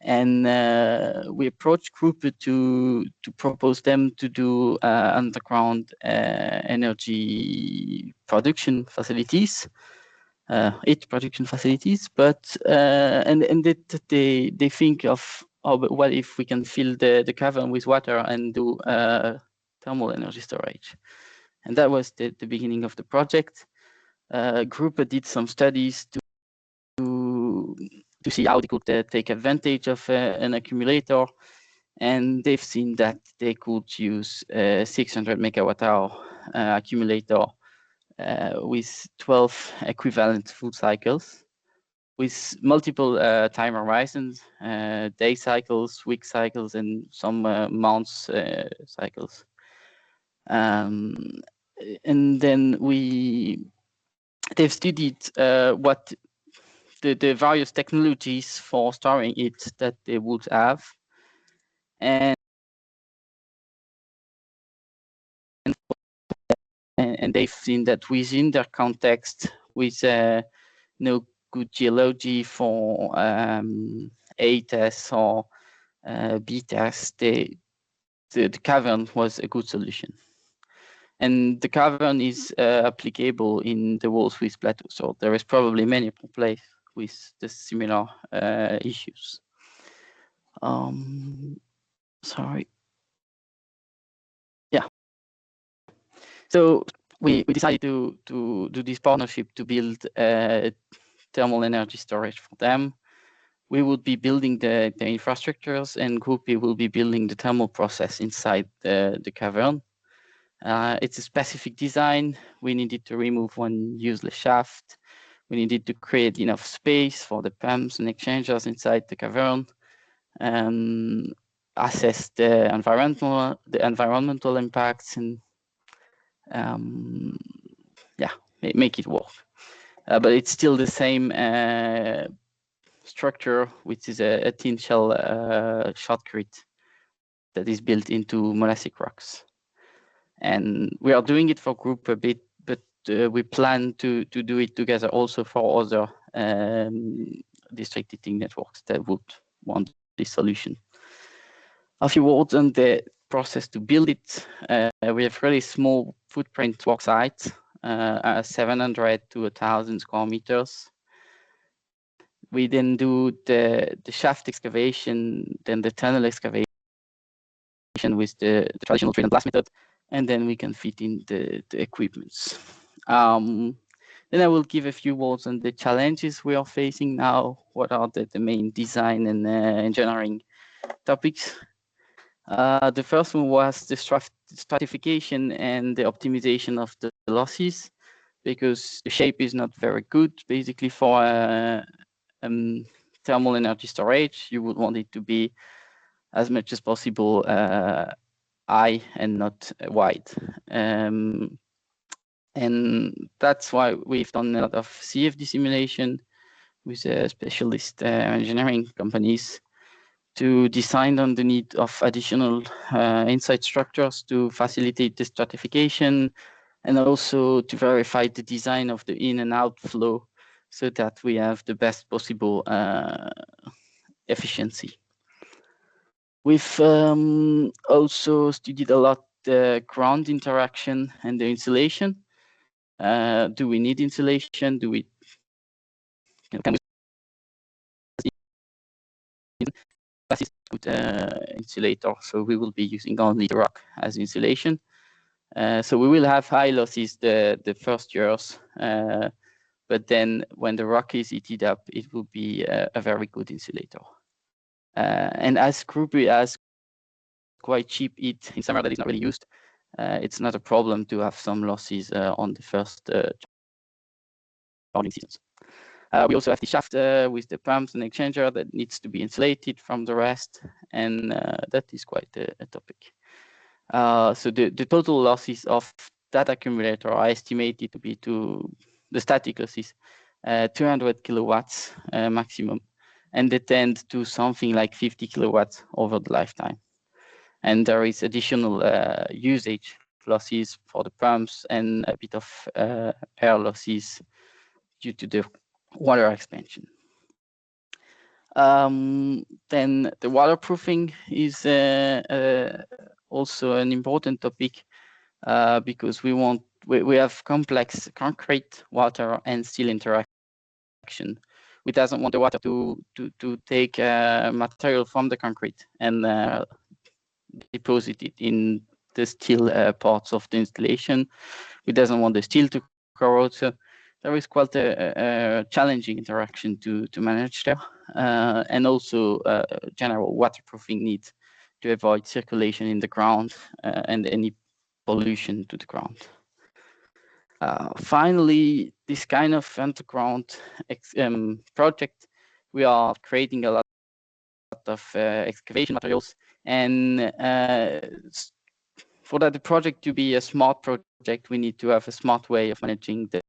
Speaker 5: And we approached Group to propose them to do underground energy production facilities, heat production facilities, but and they think of, oh, but what if we can fill the cavern with water and do thermal energy storage? And that was the beginning of the project. Group did some studies to see how they could take advantage of an accumulator, and they've seen that they could use a 600 megawatt hour accumulator with 12 equivalent full cycles, with multiple time horizons, day cycles, week cycles, and some months cycles. And then they've studied what the various technologies for storing it that they would have, and they've seen that within their context, with no good geology for LTES or BTES, the cavern was a good solution. And the cavern is applicable in the Wall-Swiss Plateau, so there is probably many places with the similar issues. Sorry. Yeah. So we decided to do this partnership to build thermal energy storage for them. We would be building the infrastructures, and Group E will be building the thermal process inside the cavern. It's a specific design. We needed to remove one useless shaft. We needed to create enough space for the pumps and exchangers inside the cavern. assess the environmental impacts, and yeah, make it work. But it's still the same structure, which is a thin shell shotcrete that is built into monazite rocks. And we are doing it for group a bit, but we plan to do it together also for other district heating networks that would want this solution. A few words on the process to build it. We have really small footprint work sites, 700 to 1,000 square meters. We then do the shaft excavation, then the tunnel excavation with the traditional drill and blast method, and then we can fit in the equipments. Then I will give a few words on the challenges we are facing now. What are the main design and engineering topics? The first one was the stratification and the optimization of the losses, because the shape is not very good. Basically, for thermal energy storage, you would want it to be as much as possible high and not wide. And that's why we've done a lot of CFD simulation with specialist engineering companies to design on the need of additional inside structures to facilitate the stratification, and also to verify the design of the in and out flow so that we have the best possible efficiency. We've also studied a lot the ground interaction and the insulation. Do we need insulation? Do we can we this is good insulator, so we will be using only the rock as insulation. So we will have high losses the first years, but then when the rock is heated up, it will be a very good insulator. And as Groupie has quite cheap heat in summer that is not really used, it's not a problem to have some losses on the first charging seasons. We also have the shaft with the pumps and exchanger that needs to be insulated from the rest, and that is quite a topic. So the total losses of that accumulator are estimated to be the static losses 200 kilowatts maximum, and they tend to something like 50 kilowatts over the lifetime. And there is additional usage losses for the pumps and a bit of air losses due to the water expansion. Then the waterproofing is also an important topic because we have complex concrete, water, and steel interaction. We doesn't want the water to take material from the concrete and deposit it in the steel parts of the installation. We doesn't want the steel to corrode. So there is quite a challenging interaction to manage there, and also general waterproofing needs to avoid circulation in the ground and any pollution to the ground. Finally, this kind of underground project, we are creating a lot of excavation materials, and for that the project to be a smart project, we need to have a smart way of managing the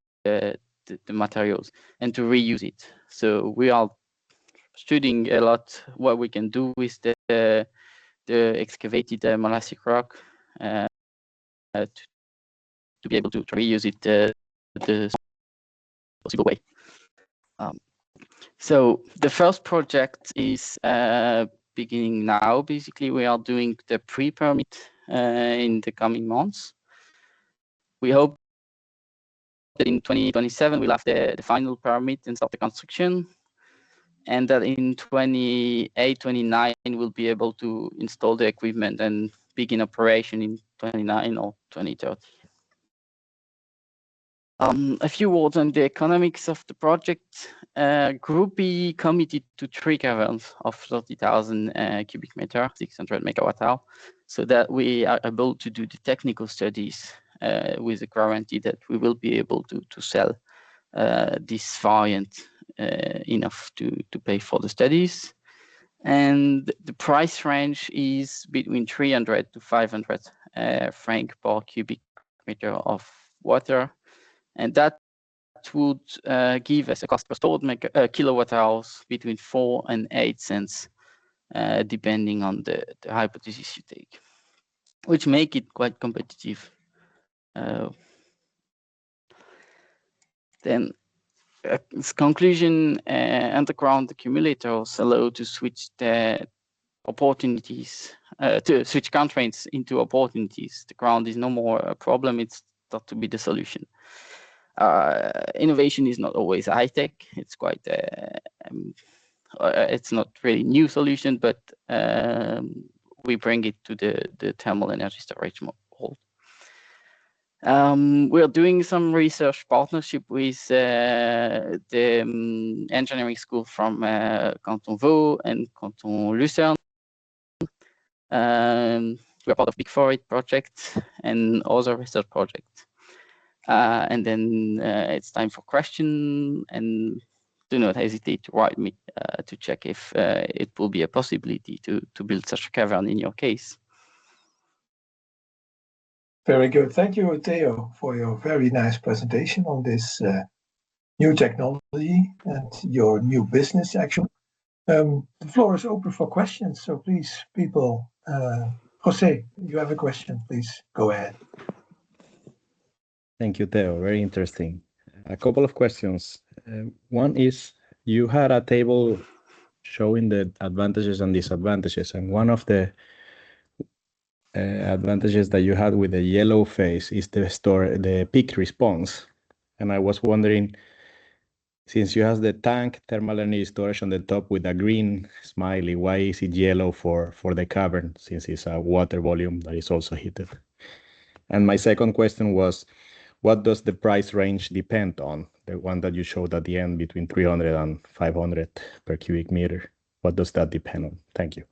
Speaker 5: materials and to reuse it. So we are studying a lot what we can do with the excavated monazite rock to be able to reuse it the possible way. So the first project is beginning now. Basically, we are doing the pre-permit in the coming months. We hope that in 2027 we'll have the final permit and start the construction, and that in 28, 29 we'll be able to install the equipment and begin operation in 29 or 2030. A few words on the economics of the project. Group B committed to 3 caverns of 30,000 cubic meter, 600 megawatt hour, so that we are able to do the technical studies with a guarantee that we will be able to sell this variant enough to pay for the studies. And the price range is between 300 to 500 franc per cubic meter of water, and that would give us a cost per stored kilowatt hours between 4 and 8 cents, depending on the hypothesis you take, which make it quite competitive. Then its conclusion, underground accumulators allow to switch the opportunities, to switch constraints into opportunities. The ground is no more a problem, it's thought to be the solution. Innovation is not always high tech. It's quite, it's not really new solution, but we bring it to the thermal energy storage world. We're doing some research partnership with the engineering school from Canton Vaud and Canton Lucerne. We're part of Big 4 project and other research projects. And then it's time for question, and do not hesitate to write me to check if it will be a possibility to build such a cavern in your case.
Speaker 1: Very good. Thank you, Theo, for your very nice presentation on this new technology and your new business, actually. The floor is open for questions, so please, people, Jose, you have a question, please go ahead.
Speaker 6: Thank you, Theo. Very interesting. A couple of questions. One is, you had a table showing the advantages and disadvantages, and one of the advantages that you had with the yellow phase is the peak response. And I was wondering, since you have the tank thermal energy storage on the top with a green smiley, why is it yellow for the cavern, since it's a water volume that is also heated? And my second question was, what does the price range depend on? The one that you showed at the end, between 300 and 500 per cubic meter. What does that depend on? Thank you.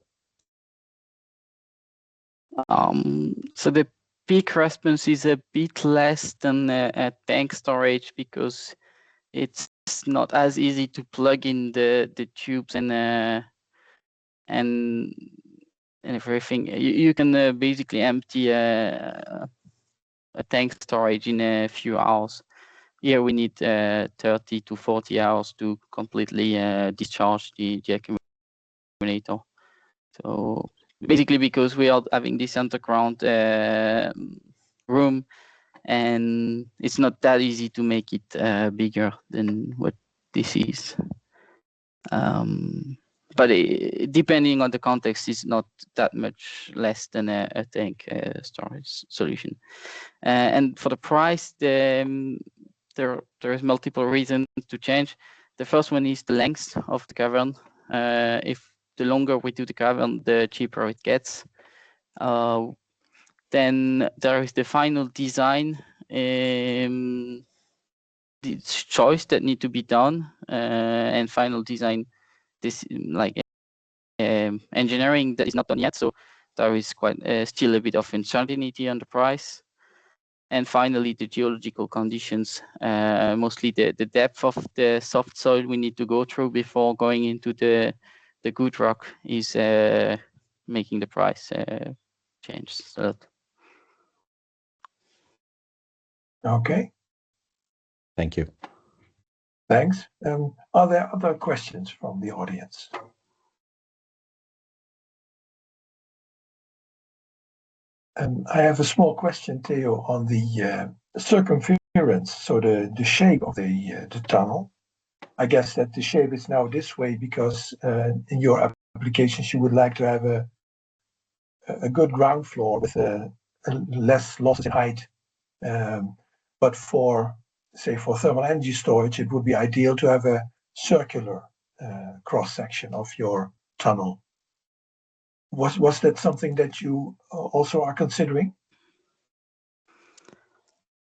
Speaker 5: So the peak response is a bit less than a tank storage, because it's not as easy to plug in the tubes and everything. You can basically empty a tank storage in a few hours. Here we need 30 to 40 hours to completely discharge the accumulator. So basically, because we are having this underground room, and it's not that easy to make it bigger than what this is. But depending on the context, it's not that much less than a tank storage solution. And for the price, there is multiple reasons to change. The first one is the length of the cavern. If the longer we do the cavern, the cheaper it gets. Then there is the final design, the choice that need to be done, and final design, this like engineering that is not done yet. So there is quite still a bit of uncertainty on the price. And finally, the geological conditions, mostly the depth of the soft soil we need to go through before going into the good rock is making the price change a lot.
Speaker 1: Okay.
Speaker 6: Thank you.
Speaker 1: Thanks. Are there other questions from the audience? I have a small question, Theo, on the circumference, so the shape of the tunnel. I guess that the shape is now this way because in your applications you would like to have a good ground floor with less losses in height. But for, say, for thermal energy storage, it would be ideal to have a circular cross-section of your tunnel. Was that something that you also are considering?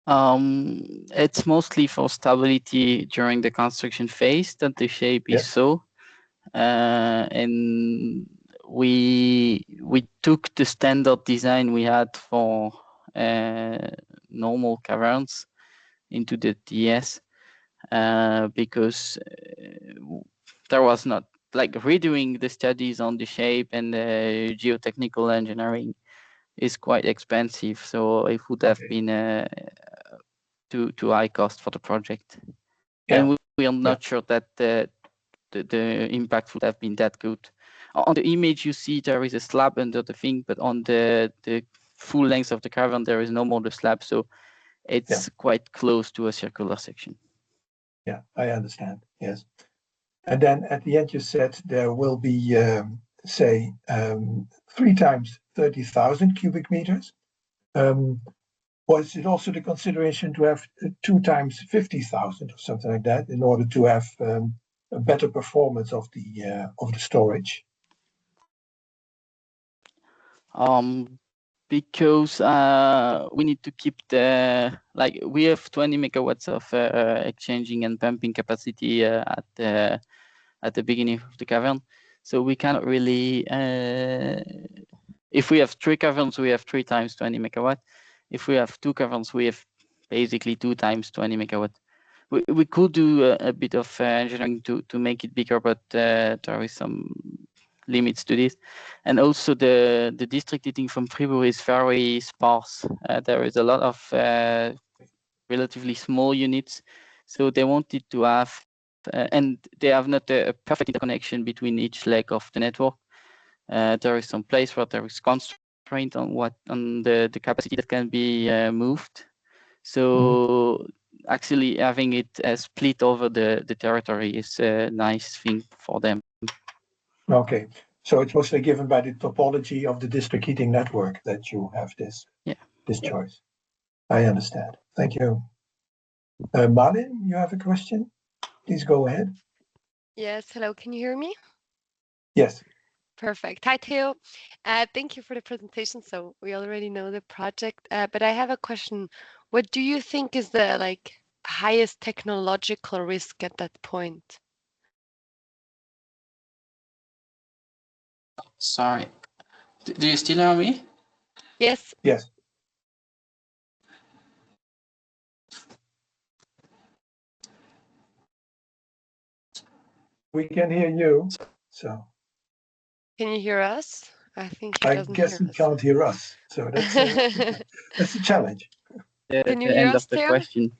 Speaker 5: It's mostly for stability during the construction phase that the shape is so. And we took the standard design we had for normal caverns into the TES because there was not like redoing the studies on the shape and the geotechnical engineering is quite expensive. So it would have been too high cost for the project.
Speaker 1: Yeah.
Speaker 5: And we are not sure that the impact would have been that good. On the image, you see there is a slab under the thing, but on the full length of the cavern, there is no more the slab. So it's quite close to a circular section.
Speaker 1: Yeah, I understand. Yes. And then at the end, you said there will be, say, 3 times 30,000 cubic meters. Was it also the consideration to have 2 times 50,000 or something like that in order to have a better performance of the storage?
Speaker 5: Because we need to keep we have 20 megawatts of exchanging and pumping capacity at the beginning of the cavern. So we cannot really, if we have 3 caverns, we have 3 times 20 megawatt. If we have 2 caverns, we have basically 2 times 20 megawatt. We could do a bit of engineering to make it bigger, but there is some limits to this. And also the district heating from Fribourg is very sparse. There is a lot of relatively small units. So they wanted to have, and they have not a perfect interconnection between each leg of the network. There is some place where there is constraint on the capacity that can be moved. So actually having it split over the territory is a nice thing for them.
Speaker 1: Okay, so it's mostly given by the topology of the district heating network that you have this choice. I understand. Thank you. Malin, you have a question? Please go ahead.
Speaker 7: Yes, hello, can you hear me?
Speaker 1: Yes.
Speaker 7: Perfect. Hi, Theo. Thank you for the presentation. So we already know the project, but I have a question. What do you think is the highest technological risk at that point?
Speaker 5: Sorry. Do you still hear me?
Speaker 7: Yes.
Speaker 1: Yes. We can hear you. So.
Speaker 7: Can you hear us? I think he
Speaker 1: I
Speaker 7: doesn't
Speaker 1: guess
Speaker 7: hear
Speaker 1: he
Speaker 7: us.
Speaker 1: can't hear us. So that's that's a challenge.
Speaker 7: Can you
Speaker 5: The
Speaker 7: hear
Speaker 5: end
Speaker 7: us,
Speaker 5: of the
Speaker 7: Theo?
Speaker 5: question.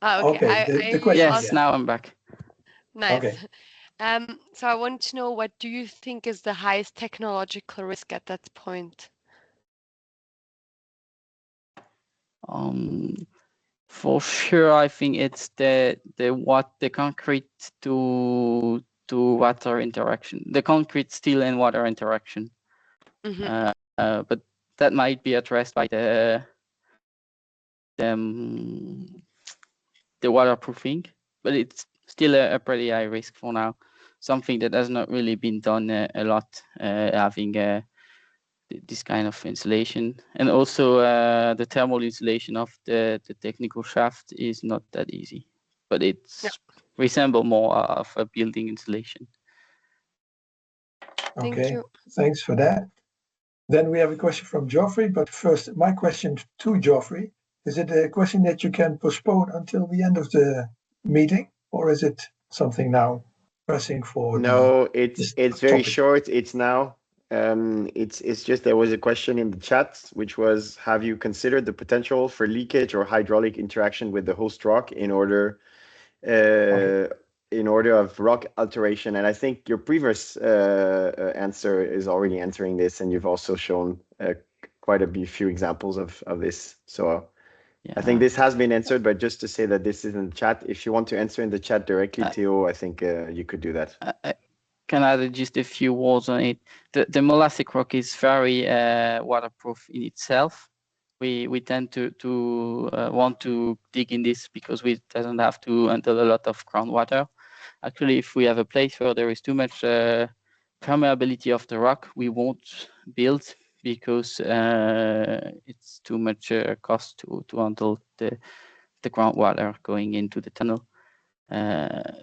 Speaker 7: Okay.
Speaker 1: The question.
Speaker 5: Yes, now I'm back.
Speaker 7: Nice.
Speaker 1: Okay.
Speaker 7: So I want to know, what do you think is the highest technological risk at that point?
Speaker 5: For sure, I think it's the concrete to water interaction, the concrete, steel, and water interaction. But that might be addressed by the waterproofing, but it's still a pretty high risk for now. Something that has not really been done a lot, having this kind of insulation, and also the thermal insulation of the technical shaft is not that easy, but it's resemble more of a building insulation.
Speaker 1: Okay, thanks for that. Then we have a question from Geoffrey, but first my question to Geoffrey, is it a question that you can postpone until the end of the meeting, or is it something now pressing for?
Speaker 8: No, it's very short. It's now. It's just there was a question in the chat, which was, have you considered the potential for leakage or hydraulic interaction with the host rock in order of rock alteration? And I think your previous answer is already answering this, and you've also shown quite a few examples of this. So I think this has been answered, but just to say that this is in the chat. If you want to answer in the chat directly, Theo, I think you could do that.
Speaker 5: Can I add just a few words on it? The molassic rock is very waterproof in itself. We tend to want to dig in this because we doesn't have to handle a lot of groundwater. Actually, if we have a place where there is too much permeability of the rock, we won't build because it's too much cost to handle the groundwater going into the tunnel.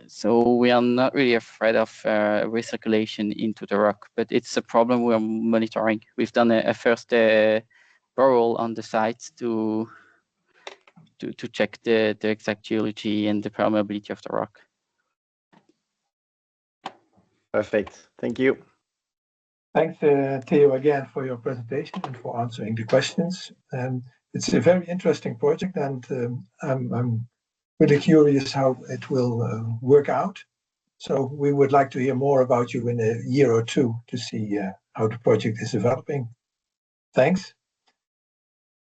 Speaker 5: So we are not really afraid of recirculation into the rock, but it's a problem we're monitoring. We've done a first borehole on the site to check the exact geology and the permeability of the rock.
Speaker 8: Perfect. Thank you.
Speaker 1: Thanks, Theo, again for your presentation and for answering the questions. It's a very interesting project, and I'm really curious how it will work out. So we would like to hear more about you in a year or two to see how the project is developing. Thanks.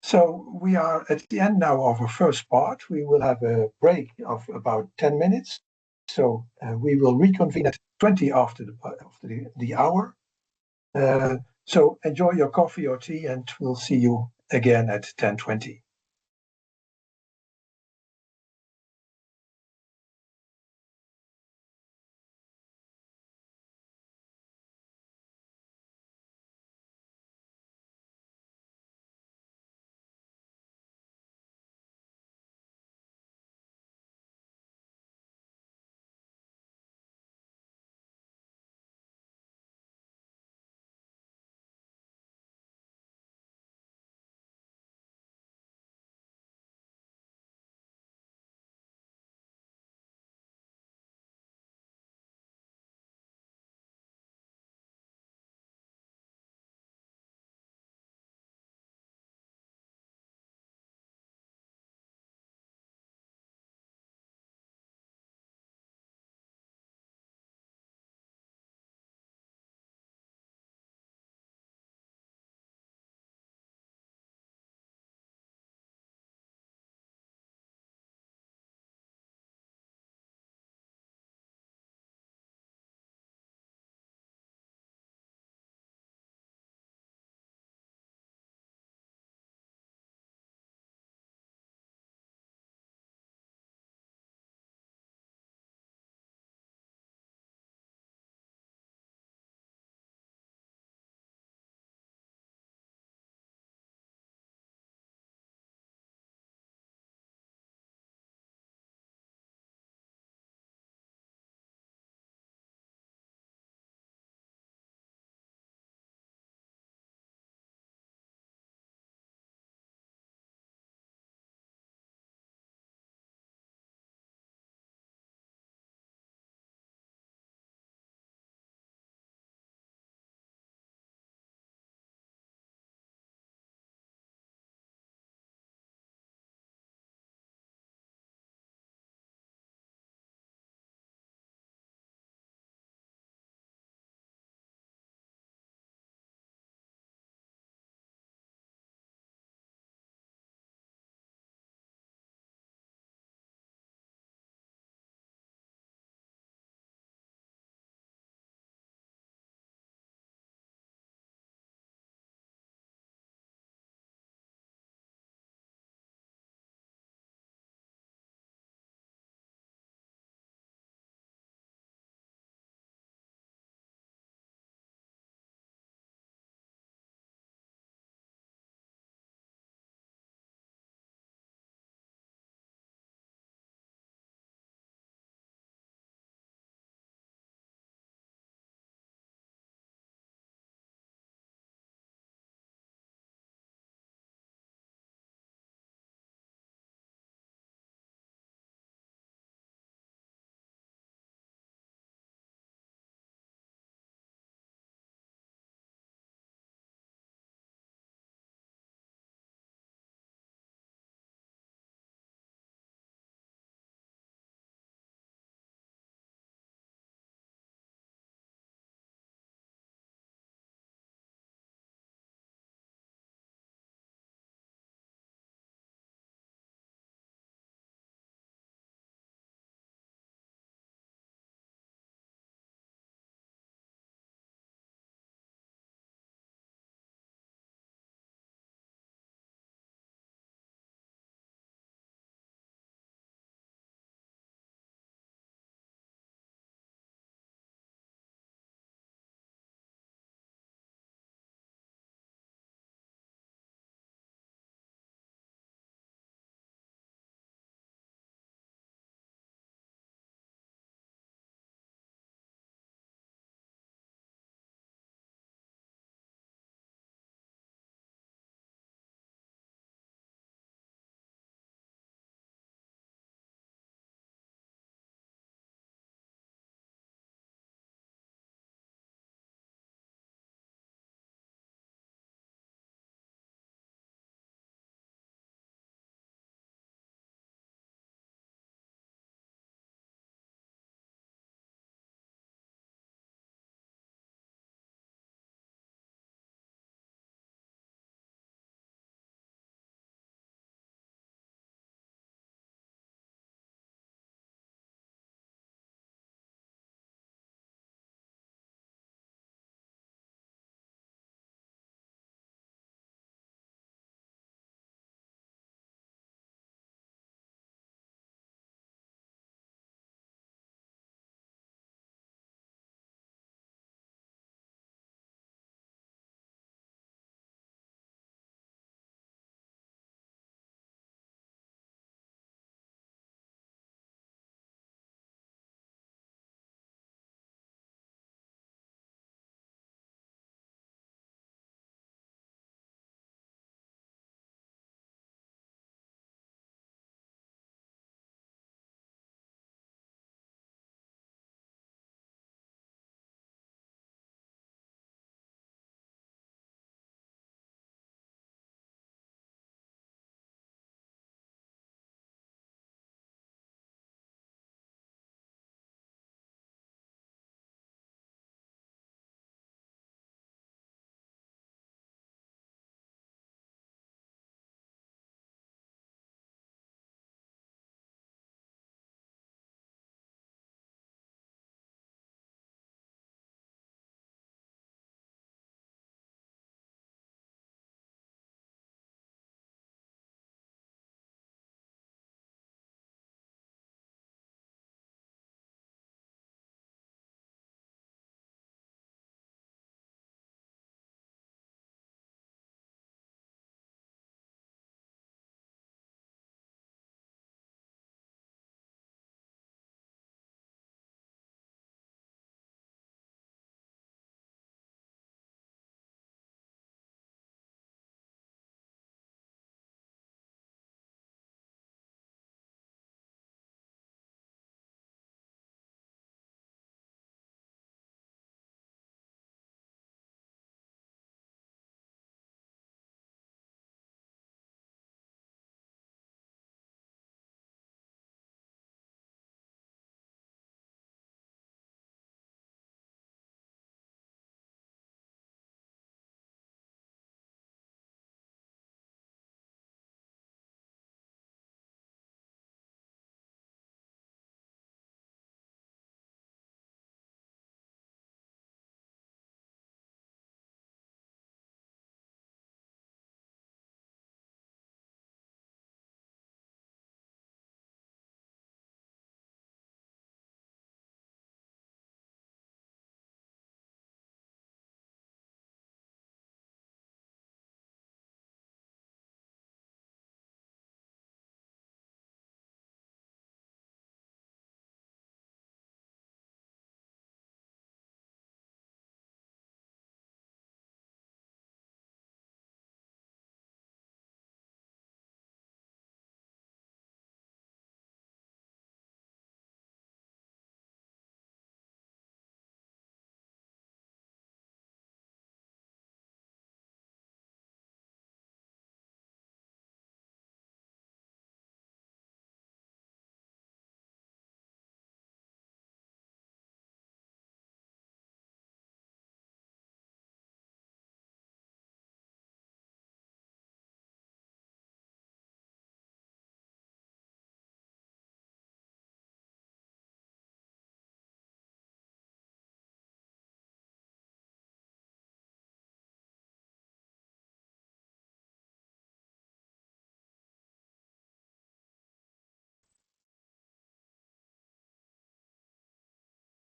Speaker 1: So we are at the end now of our first part. We will have a break of about 10 minutes. So we will reconvene at 20 after the hour. So enjoy your coffee or tea, and we'll see you again at 10:20.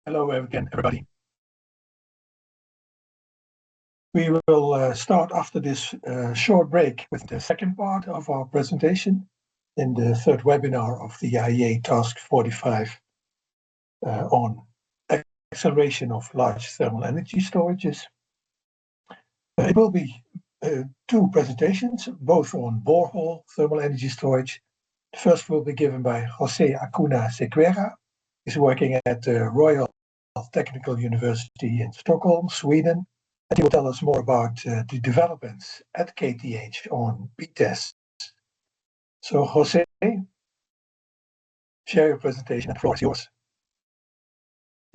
Speaker 1: Hello again, everybody. We will start after this short break with the second part of our presentation in the third webinar of the IEA Task 45 on acceleration of large thermal energy storages. It will be two presentations, both on borehole thermal energy storage. The first will be given by José Acuna Sequeira. He's working at the Royal Technical University in Stockholm, Sweden. And he will tell us more about the developments at KTH on BTES. So, José, share your presentation. The floor is yours.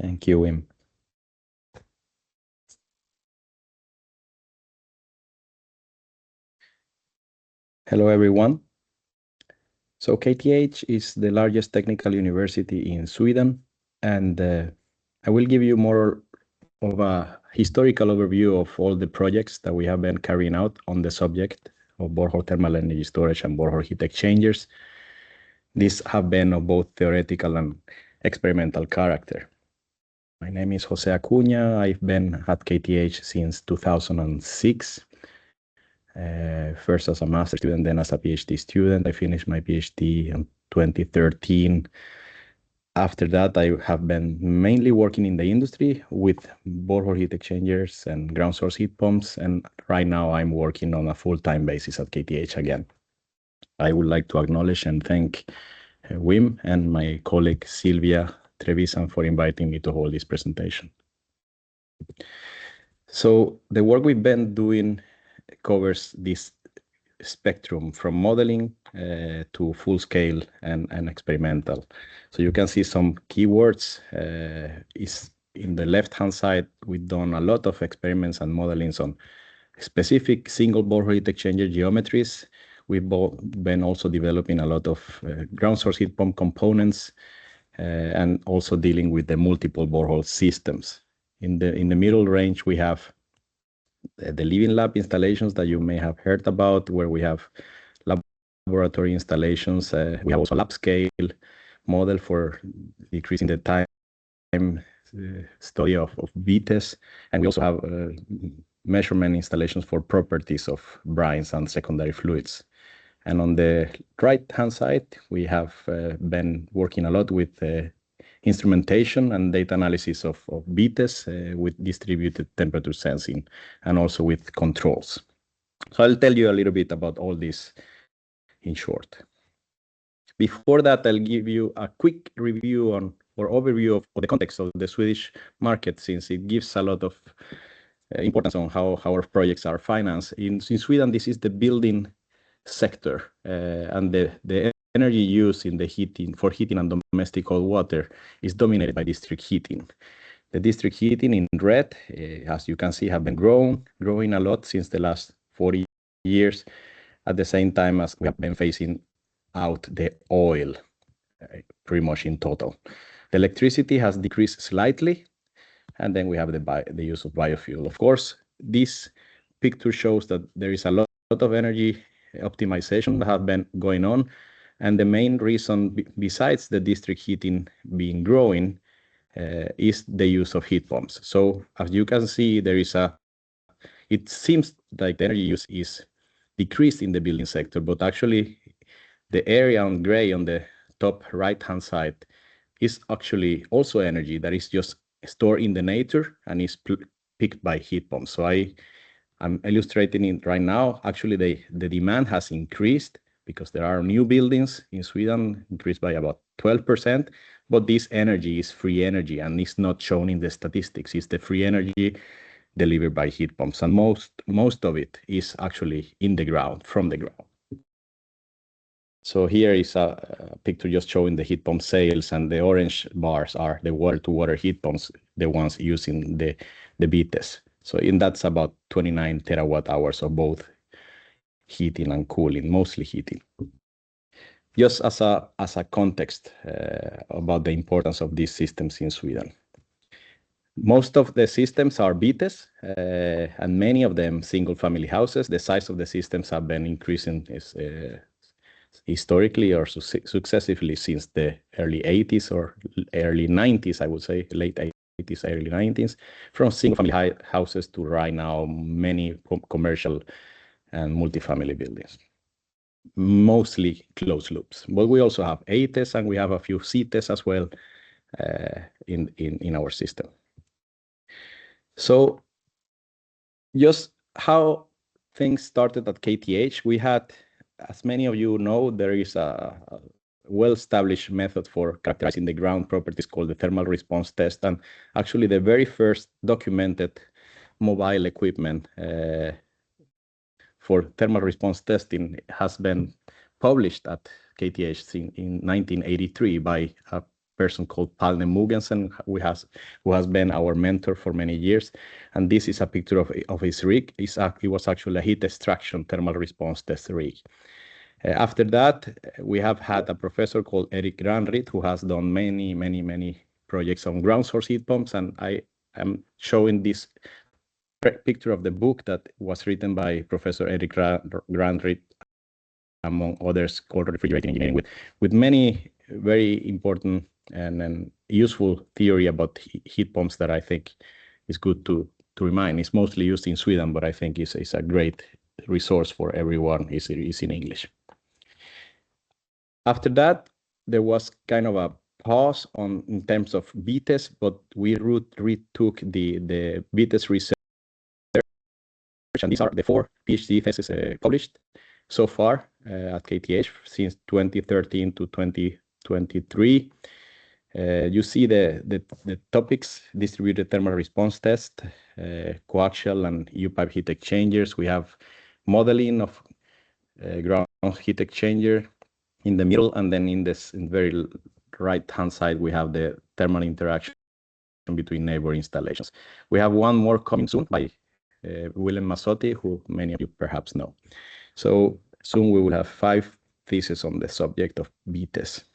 Speaker 6: Thank you, Wim. Hello, everyone. So KTH is the largest technical university in Sweden, and I will give you more of a historical overview of all the projects that we have been carrying out on the subject of borehole thermal energy storage and borehole heat exchangers. These have been of both theoretical and experimental character. My name is José Acuña. I've been at KTH since 2006. First as a master student, then as a PhD student. I finished my PhD in 2013. After that, I have been mainly working in the industry with borehole heat exchangers and ground source heat pumps. And right now I'm working on a full-time basis at KTH again. I would like to acknowledge and thank Wim and my colleague Silvia Trevisan for inviting me to hold this presentation. So the work we've been doing covers this spectrum from modeling to full scale and experimental. So you can see some keywords is in the left hand side. We've done a lot of experiments and modelings on specific single borehole heat exchanger geometries. We've been also developing a lot of ground source heat pump components and also dealing with the multiple borehole systems. In the middle range, we have the living lab installations that you may have heard about, where we have laboratory installations. We have also lab scale model for decreasing the time study of BTES. And we also have measurement installations for properties of brines and secondary fluids. And on the right-hand side, we have been working a lot with instrumentation and data analysis of BTES with distributed temperature sensing and also with controls. So I'll tell you a little bit about all this in short. Before that, I'll give you a quick review on or overview of the context of the Swedish market, since it gives a lot of importance on how our projects are financed. In Sweden, this is the building sector, and the energy used in the heating for heating and domestic cold water is dominated by district heating. The district heating in red, as you can see, have been growing a lot since the last 40 years, at the same time as we have been phasing out the oil, pretty much in total. The electricity has decreased slightly, and then we have the use of biofuel. Of course, this picture shows that there is a lot of energy optimization that have been going on, and the main reason besides the district heating being growing is the use of heat pumps. So as you can see, it seems like the energy use is decreased in the building sector, but actually the area on gray on the top right hand side is actually also energy that is just stored in the nature and is picked by heat pumps. So I'm illustrating it right now. Actually, the demand has increased because there are new buildings in Sweden, increased by about 12%, but this energy is free energy and it's not shown in the statistics. It's the free energy delivered by heat pumps, and most of it is actually in the ground, from the ground. So here is a picture just showing the heat pump sales, and the orange bars are the water-to-water heat pumps, the ones using the BTES. So that's about 29 terawatt hours of both heating and cooling, mostly heating. Just as a context about the importance of these systems in Sweden. Most of the systems are BTES, and many of them single-family houses. The size of the systems have been increasing historically or successively since the early 80s or early 90s, I would say, late 80s, early 90s, from single-family houses to right now many commercial and multifamily buildings, mostly closed loops. But we also have ATES and we have a few CTES as well in our system. So just how things started at KTH, we had, as many of you know, there is a well-established method for characterizing the ground properties called the thermal response test. And actually the very first documented mobile equipment for thermal response testing has been published at KTH in 1983 by a person called Palne Mugensen, who has been our mentor for many years. And this is a picture of his rig. It was actually a heat extraction thermal response test rig. After that, we have had a professor called Erik Granrit, who has done many projects on ground source heat pumps. And I am showing this picture of the book that was written by Professor Erik Granrit, among others, called Refrigerating Engineering, with many very important and useful theory about heat pumps that I think is good to remind. It's mostly used in Sweden, but I think it's a great resource for everyone. It's in English. After that, there was kind of a pause in terms of BTES, but we retook the BTES research, and these are the 4 PhD theses published so far at KTH since 2013 to 2023. You see the topics: distributed thermal response test, coaxial and U-pipe heat exchangers. We have modeling of ground heat exchanger in the middle, and then in very right-hand side, we have the thermal interaction between neighbor installations. We have one more coming soon by Willem Mazzotti, who many of you perhaps know. So soon we will have 5 theses on the subject of BTES.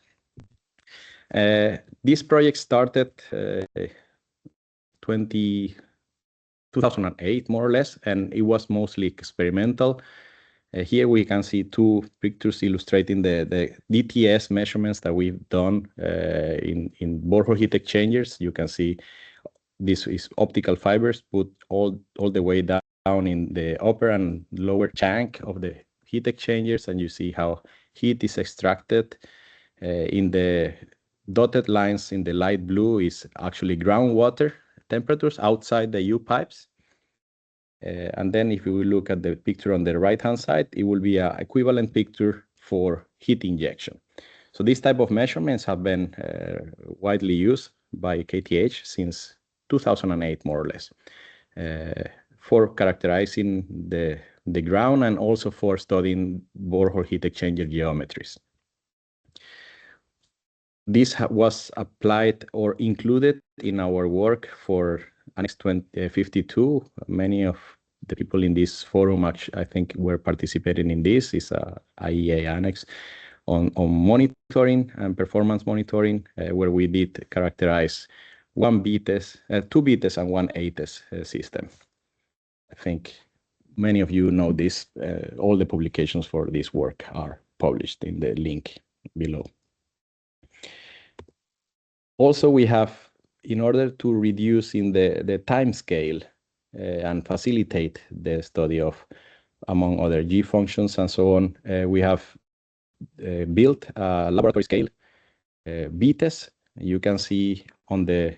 Speaker 6: This project started 2008, more or less, and it was mostly experimental. Here we can see 2 pictures illustrating the DTES measurements that we've done in borehole heat exchangers. You can see this is optical fibers put all the way down in the upper and lower tank of the heat exchangers, and you see how heat is extracted. In the dotted lines in the light blue is actually groundwater temperatures outside the U-pipes. And then if we look at the picture on the right-hand side, it will be an equivalent picture for heat injection. So these type of measurements have been widely used by KTH since 2008, more or less, for characterizing the ground and also for studying borehole heat exchanger geometries. This was applied or included in our work for Annex 52. Many of the people in this forum, I think, were participating in this. It's a IEA annex on monitoring and performance monitoring, where we did characterize 1 BTES, 2 BTES and 1 ATES system. I think many of you know this. All the publications for this work are published in the link below. Also, we have, in order to reduce in the time scale and facilitate the study of, among other G functions and so on, we have built a laboratory scale BTES. You can see on the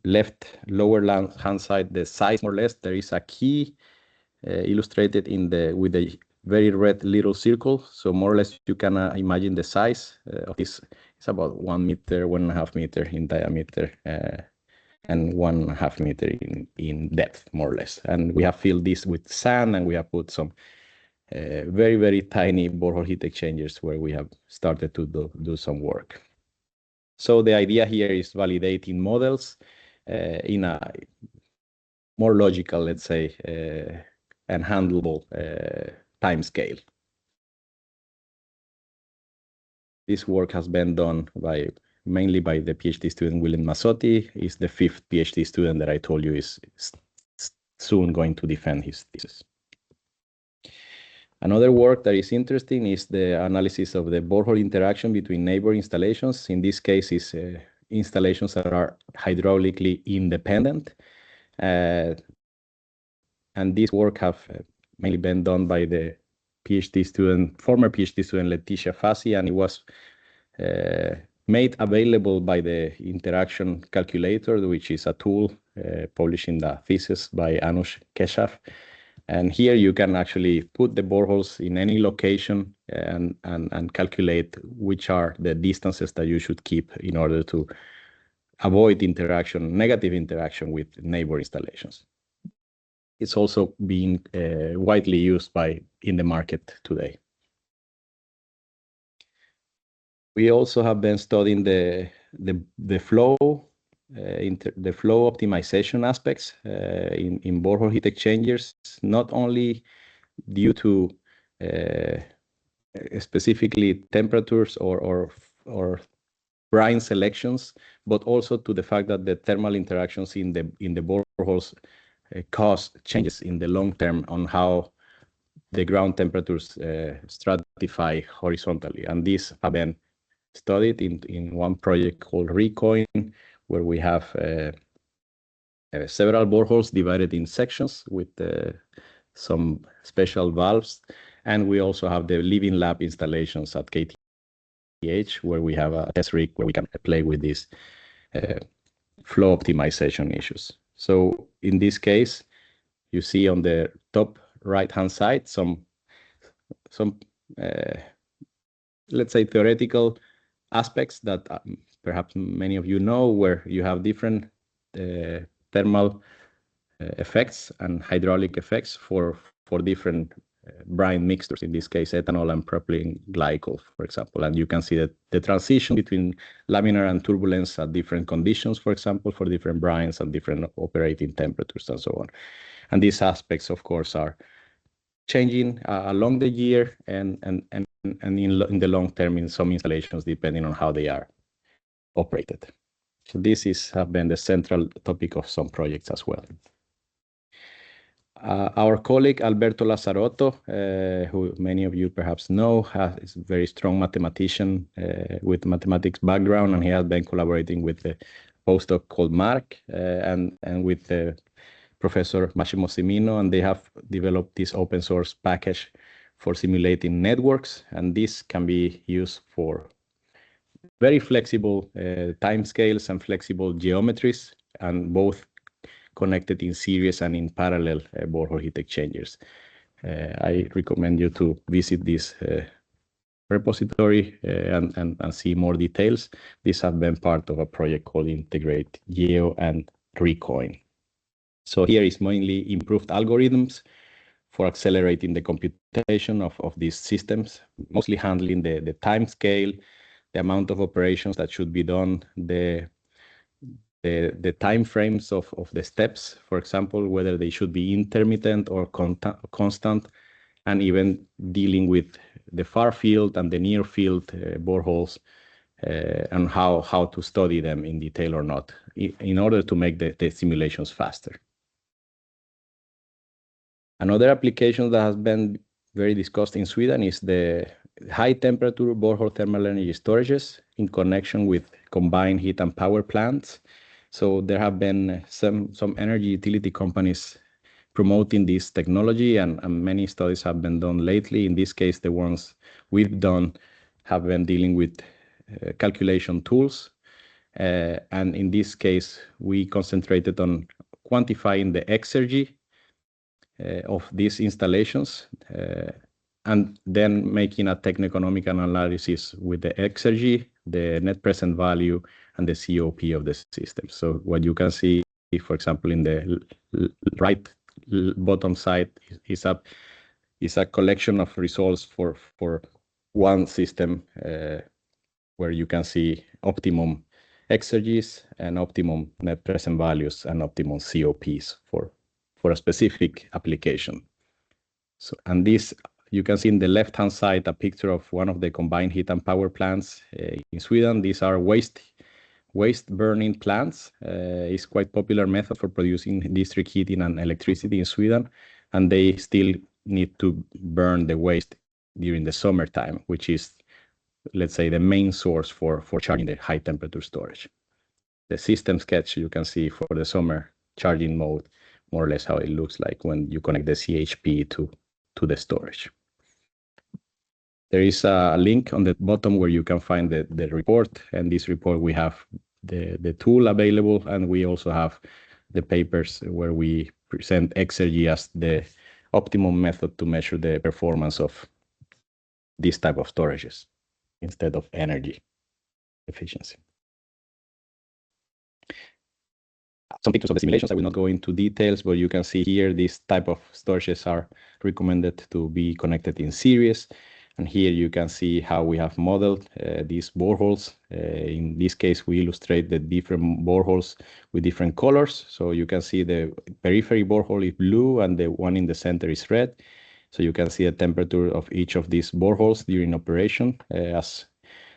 Speaker 6: left lower hand side the size, more or less. There is a key illustrated with a very red little circle. So more or less you can imagine the size of this. It's about 1 meter, 1.5 meter in diameter, and 1.5 meter in depth, more or less. And we have filled this with sand, and we have put some very tiny borehole heat exchangers where we have started to do some work. So the idea here is validating models in a more logical, let's say, and handleable time scale. This work has been done mainly by the PhD student Willem Mazzotti. He's the 5th PhD student that I told you is soon going to defend his thesis. Another work that is interesting is the analysis of the borehole interaction between neighbor installations. In this case, is installations that are hydraulically independent. And this work have mainly been done by the former PhD student Leticia Fassi, and it was made available by the Interaction Calculator, which is a tool published in the thesis by Anush Keshav. And here you can actually put the boreholes in any location and calculate which are the distances that you should keep in order to avoid negative interaction with neighbor installations. It's also being widely used in the market today. We also have been studying the flow optimization aspects in borehole heat exchangers, not only due to specifically temperatures or brine selections, but also to the fact that the thermal interactions in the boreholes cause changes in the long term on how the ground temperatures stratify horizontally. And these have been studied in one project called Recoin, where we have several boreholes divided in sections with some special valves. And we also have the living lab installations at KTH, where we have a test rig where we can play with these flow optimization issues. So in this case, you see on the top right-hand side some let's say theoretical aspects that perhaps many of you know, where you have different thermal effects and hydraulic effects for different brine mixtures, in this case ethanol and propylene glycol, for example. And you can see that the transition between laminar and turbulence at different conditions, for example, for different brines and different operating temperatures and so on. And these aspects, of course, are changing along the year and in the long term in some installations, depending on how they are operated. So this have been the central topic of some projects as well. Our colleague Alberto Lazzarotto, who many of you perhaps know, is a very strong mathematician with mathematics background, and he has been collaborating with a postdoc called Mark and with Professor Massimo Cimino, and they have developed this open source package for simulating networks, and this can be used for very flexible timescales and flexible geometries, and both connected in series and in parallel borehole heat exchangers. I recommend you to visit this repository and see more details. These have been part of a project called Integrate Geo and Recoin. So here is mainly improved algorithms for accelerating the computation of these systems, mostly handling the time scale, the amount of operations that should be done, the time frames of the steps, for example, whether they should be intermittent or constant, and even dealing with the far field and the near field boreholes and how to study them in detail or not, in order to make the simulations faster. Another application that has been very discussed in Sweden is the high temperature borehole thermal energy storages in connection with combined heat and power plants. So there have been some energy utility companies promoting this technology, and many studies have been done lately. In this case, the ones we've done have been dealing with calculation tools. And in this case, we concentrated on quantifying the exergy of these installations, and then making a techno-economic analysis with the exergy, the net present value, and the COP of the system. So what you can see, for example, in the right bottom side is a collection of results for one system where you can see optimum exergies and optimum net present values and optimum COPs for a specific application. So, and this, you can see in the left-hand side a picture of one of the combined heat and power plants in Sweden. These are waste burning plants. It's quite popular method for producing district heating and electricity in Sweden, and they still need to burn the waste during the summertime, which is, let's say, the main source for charging the high temperature storage. the system sketch, you can see for the summer charging mode, more or less how it looks like when you connect the CHP to the storage. There is a link on the bottom where you can find the report, and this report we have the tool available, and we also have the papers where we present Exergy as the optimum method to measure the performance of this type of storages instead of energy efficiency. Some pictures of the simulations. I will not go into details, but you can see here this type of storages are recommended to be connected in series. And here you can see how we have modeled these boreholes. In this case, we illustrate the different boreholes with different colors. So you can see the periphery borehole is blue and the one in the center is red. So you can see the temperature of each of these boreholes during operation, as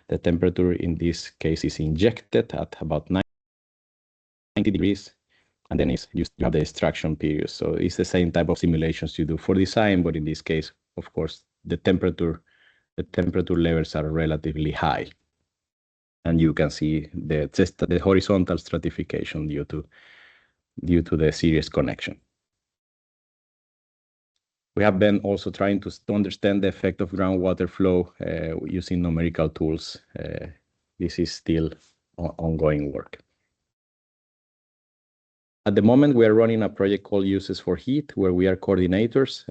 Speaker 6: the temperature in this case is injected at about 90 degrees. And then you have the extraction period. So it's the same type of simulations you do for design, but in this case, of course, the temperature levels are relatively high. And you can see the horizontal stratification due to the series connection. We have been also trying to understand the effect of groundwater flow using numerical tools. This is still ongoing work. At the moment, we are running a project called Uses for Heat, where we are coordinators.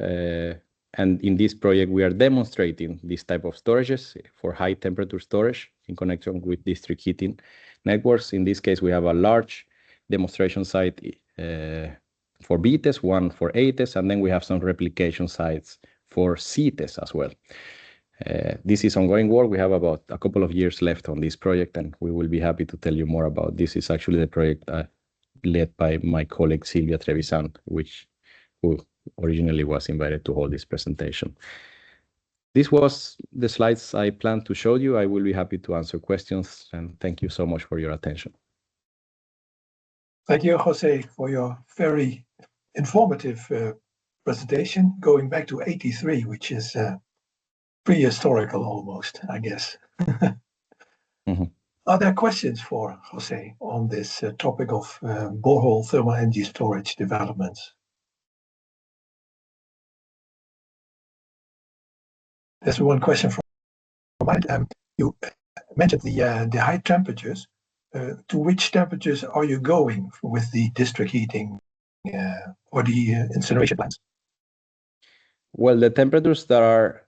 Speaker 6: And in this project, we are demonstrating this type of storages for high temperature storage in connection with district heating networks. In this case, we have a large demonstration site for BTES, one for ATES, and then we have some replication sites for CTES as well. This is ongoing work. We have about a couple of years left on this project, and we will be happy to tell you more about this. Is actually the project led by my colleague Silvia Trevisan, who originally was invited to hold this presentation. This was the slides I planned to show you. I will be happy to answer questions, and thank you so much for your attention.
Speaker 1: Thank you, Jose, for your very informative presentation, going back to 83, which is prehistorical almost, I guess.
Speaker 6: Mm-hmm.
Speaker 1: Are there questions for Jose on this topic of borehole thermal energy storage developments? There's one question from mine. You mentioned the high temperatures. To which temperatures are you going with the district heating or the incineration plants?
Speaker 6: Well, the temperatures that are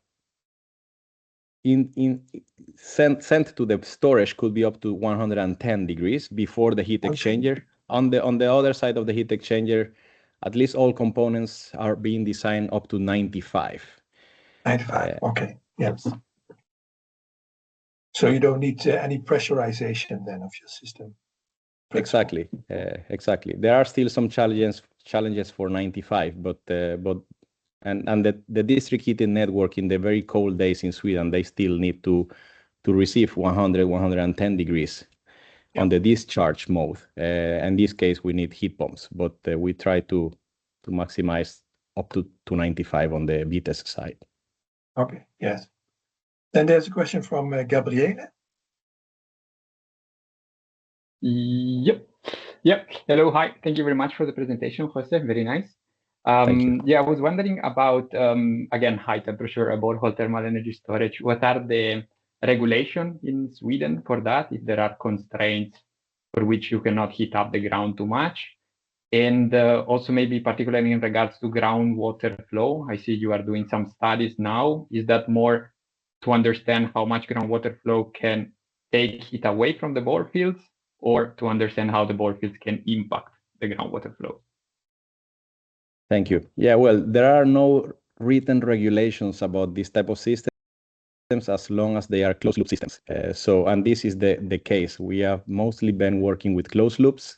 Speaker 6: sent to the storage could be up to 110 degrees before the heat exchanger. On the other side of the heat exchanger, at least all components are being designed up to 95.
Speaker 1: 95, okay, yes. So you don't need any pressurization then of your system.
Speaker 6: Exactly, exactly. There are still some challenges for 95, but the district heating network in the very cold days in Sweden, they still need to receive 110 degrees on the discharge mode. In this case, we need heat pumps, but we try to maximize up to 95 on the BTES side.
Speaker 1: Okay, yes. Then there's a question from Gabriele.
Speaker 9: Yep. Hello, hi. Thank you very much for the presentation, Jose. Very nice.
Speaker 6: Thank you.
Speaker 9: Yeah, I was wondering about, again, high temperature borehole thermal energy storage. What are the regulations in Sweden for that, if there are constraints for which you cannot heat up the ground too much? And also maybe particularly in regards to groundwater flow. I see you are doing some studies now. Is that more to understand how much groundwater flow can take heat away from the bore fields, or to understand how the bore fields can impact the groundwater flow?
Speaker 6: Thank you. Yeah, well, there are no written regulations about this type of systems as long as they are closed loop systems. And this is the case. We have mostly been working with closed loops,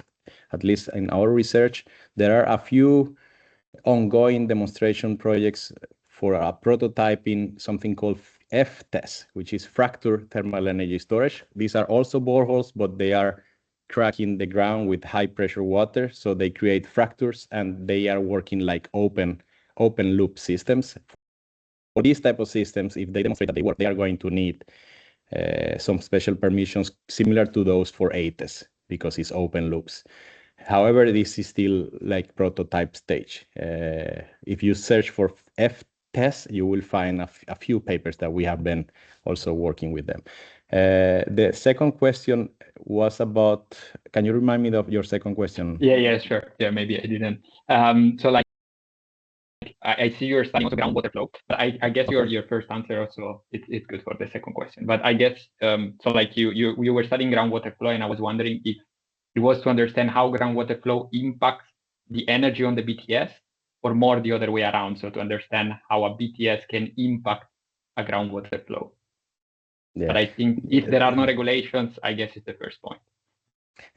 Speaker 6: at least in our research. There are a few ongoing demonstration projects for a prototyping something called FTES, which is fracture thermal energy storage. These are also boreholes, but they are cracking the ground with high pressure water. So they create fractures, and they are working like open loop systems. For these type of systems, if they demonstrate that they work, they are going to need some special permissions similar to those for ATES. because it's open loops. However, this is still like prototype stage. If you search for F-TES, you will find a few papers that we have been also working with them. The second question was about, can you remind me of your second question?
Speaker 9: Yeah, sure. Yeah, maybe I didn't. So like, I see you're studying also groundwater flow, but I guess
Speaker 6: Okay.
Speaker 9: your first answer also it's good for the second question. But I guess so like you were studying groundwater flow, and I was wondering if it was to understand how groundwater flow impacts the energy on the BTS, or more the other way around. So to understand how a BTS can impact a groundwater flow.
Speaker 6: Yeah.
Speaker 9: But I think if there are no regulations, I guess it's the first point.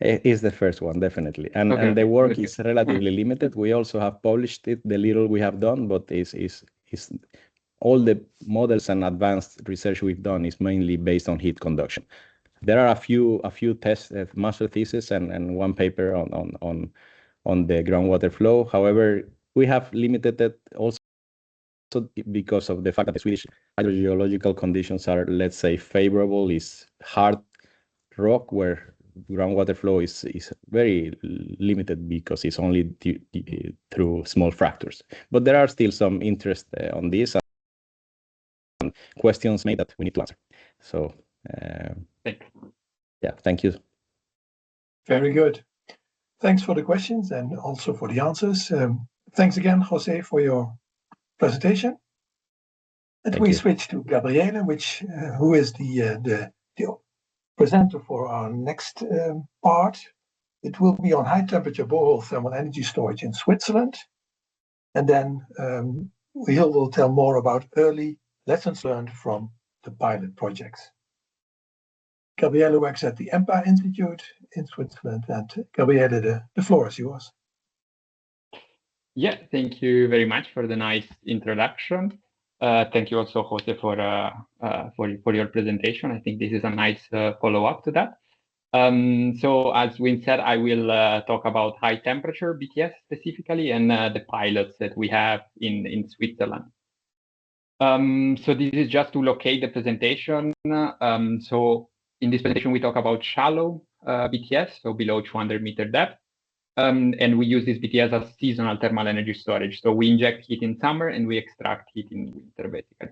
Speaker 6: It is the first one, definitely. And
Speaker 9: Okay,
Speaker 6: the work
Speaker 9: okay.
Speaker 6: is relatively limited. We also have published it, the little we have done, but is all the models and advanced research we've done is mainly based on heat conduction. There are a few tests, master thesis and one paper on the groundwater flow. However, we have limited it also because of the fact that the Swedish hydrogeological conditions are, let's say, favorable. Is hard rock where groundwater flow is very limited because it's only through small fractures. But there are still some interest on this and questions made that we need to answer. So yeah, thank you.
Speaker 1: Very good. Thanks for the questions and also for the answers. Thanks again, Jose, for your presentation. And we switch to Gabriele, who is the presenter for our next part. It will be on high temperature borehole thermal energy storage in Switzerland. And then we will tell more about early lessons learned from the pilot projects. Gabriele works at the EMPA Institute in Switzerland. And Gabriele, the floor is yours.
Speaker 9: Yeah, thank you very much for the nice introduction. Thank you also, Jose, for your presentation. I think this is a nice follow-up to that. So as Wim said, I will talk about high temperature BTS specifically and the pilots that we have in Switzerland. So this is just to locate the presentation. So in this presentation, we talk about shallow BTS, so below 200 meter depth. And we use this BTS as seasonal thermal energy storage. So we inject heat in summer and we extract heat in winter, basically.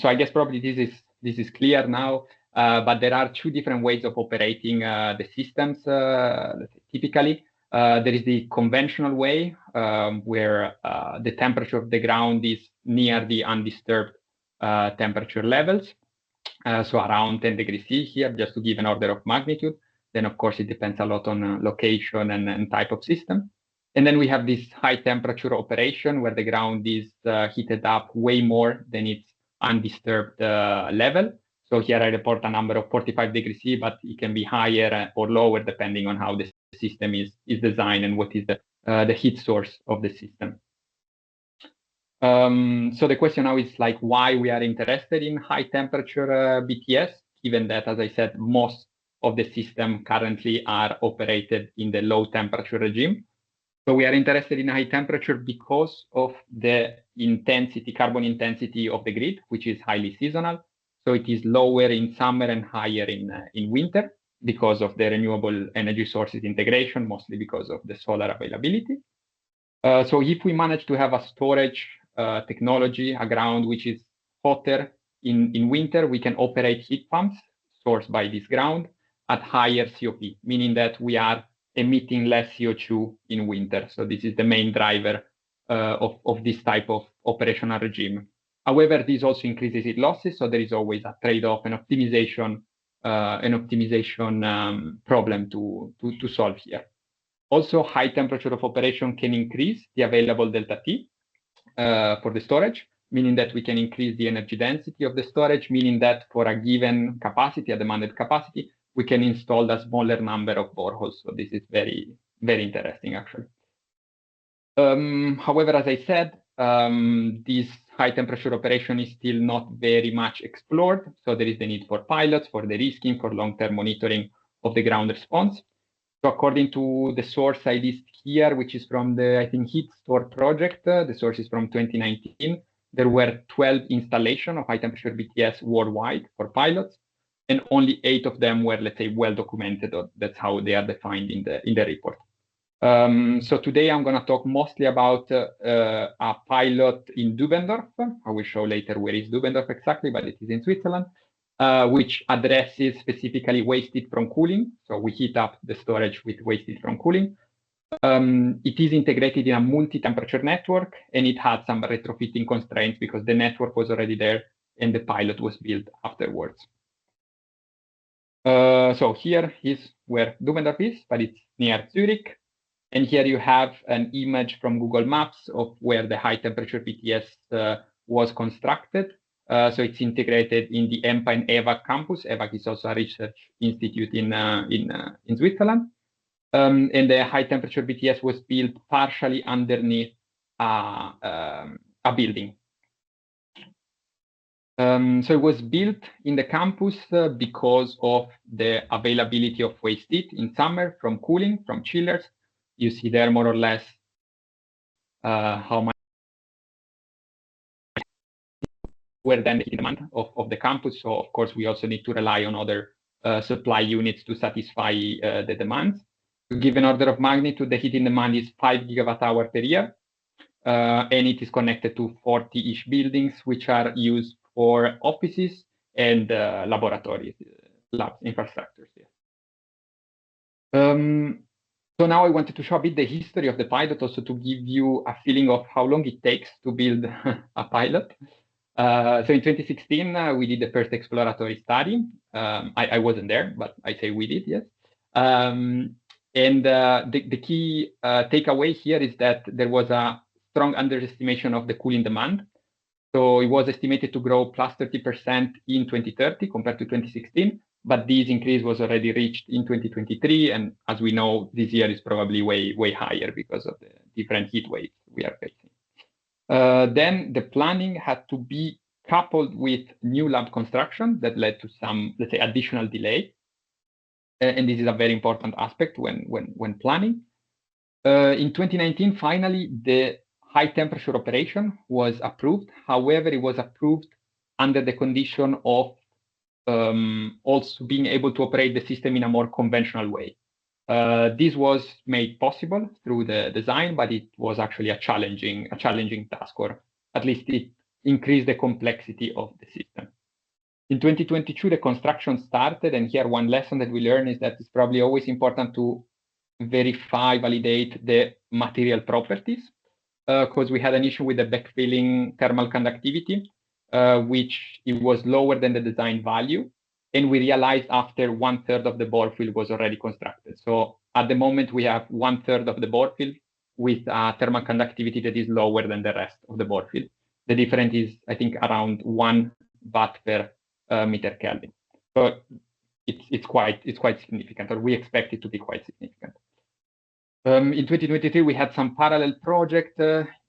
Speaker 9: So I guess probably this is clear now, but there are two different ways of operating the systems. Typically, there is the conventional way where the temperature of the ground is near the undisturbed temperature levels. So around 10 degrees C here, just to give an order of magnitude. Then, of course, it depends a lot on location and type of system. And then we have this high temperature operation where the ground is heated up way more than its undisturbed level. So here I report a number of 45 degrees C, but it can be higher or lower depending on how the system is designed and what is the heat source of the system. So the question now is like why we are interested in high temperature BTS, given that, as I said, most of the system currently are operated in the low temperature regime. So we are interested in high temperature because of the carbon intensity of the grid, which is highly seasonal. So it is lower in summer and higher in winter because of the renewable energy sources integration, mostly because of the solar availability. So if we manage to have a storage technology, a ground which is hotter in winter, we can operate heat pumps sourced by this ground at higher COP, meaning that we are emitting less CO2 in winter. So this is the main driver of this type of operational regime. However, this also increases heat losses, so there is always a trade-off and optimization problem to solve here. Also, high temperature of operation can increase the available delta T for the storage, meaning that we can increase the energy density of the storage, meaning that for a given capacity, a demanded capacity, we can install a smaller number of boreholes. So this is very, very interesting, actually. However, as I said, this high temperature operation is still not very much explored. So there is the need for pilots, for de-risking, for long-term monitoring of the ground response. So according to the source I list here, which is from the, I think, Heat Store project, the source is from 2019, there were 12 installations of high temperature BTS worldwide for pilots. and only 8 of them were, let's say, well documented, or that's how they are defined in the report. So today I'm going to talk mostly about a pilot in Dubendorf. I will show later where is Dubendorf exactly, but it is in Switzerland, which addresses specifically waste heat from cooling. So we heat up the storage with waste heat from cooling. It is integrated in a multi-temperature network, and it had some retrofitting constraints because the network was already there and the pilot was built afterwards. So here is where Dubendorf is, but it's near Zurich. And here you have an image from Google Maps of where the high temperature PTES was constructed. So it's integrated in the EMPA and EVAC campus. EVAC is also a research institute in Switzerland. And the high temperature BTES was built partially underneath a building. So it was built in the campus because of the availability of waste heat in summer from cooling, from chillers. You see there more or less how much were then the demand of the campus. So of course, we also need to rely on other supply units to satisfy the demands. To give an order of magnitude, the heating demand is 5 gigawatt-hour per year, and it is connected to 40-ish buildings, which are used for offices and laboratories, labs, infrastructures. So now I wanted to show a bit the history of the pilot, also to give you a feeling of how long it takes to build a pilot. So in 2016, we did the first exploratory study. I wasn't there, but I say we did, yes. And the key takeaway here is that there was a strong underestimation of the cooling demand. So it was estimated to grow plus 30% in 2030 compared to 2016, but this increase was already reached in 2023. And as we know, this year is probably way higher because of the different heat waves we are facing. Then the planning had to be coupled with new lab construction that led to some, let's say, additional delay. And this is a very important aspect when planning. In 2019, finally, the high temperature operation was approved. However, it was approved under the condition of also being able to operate the system in a more conventional way. This was made possible through the design, but it was actually a challenging task, or at least it increased the complexity of the system. In 2022, the construction started, and here one lesson that we learned is that it's probably always important to verify, validate the material properties, because we had an issue with the backfilling thermal conductivity, which it was lower than the design value. And we realized after 1/3 of the bore field was already constructed. So at the moment, we have 1/3 of the bore field with a thermal conductivity that is lower than the rest of the bore field. The difference is, I think, around 1 watt per meter Kelvin. So it's quite significant, or we expect it to be quite significant. In 2023, we had some parallel project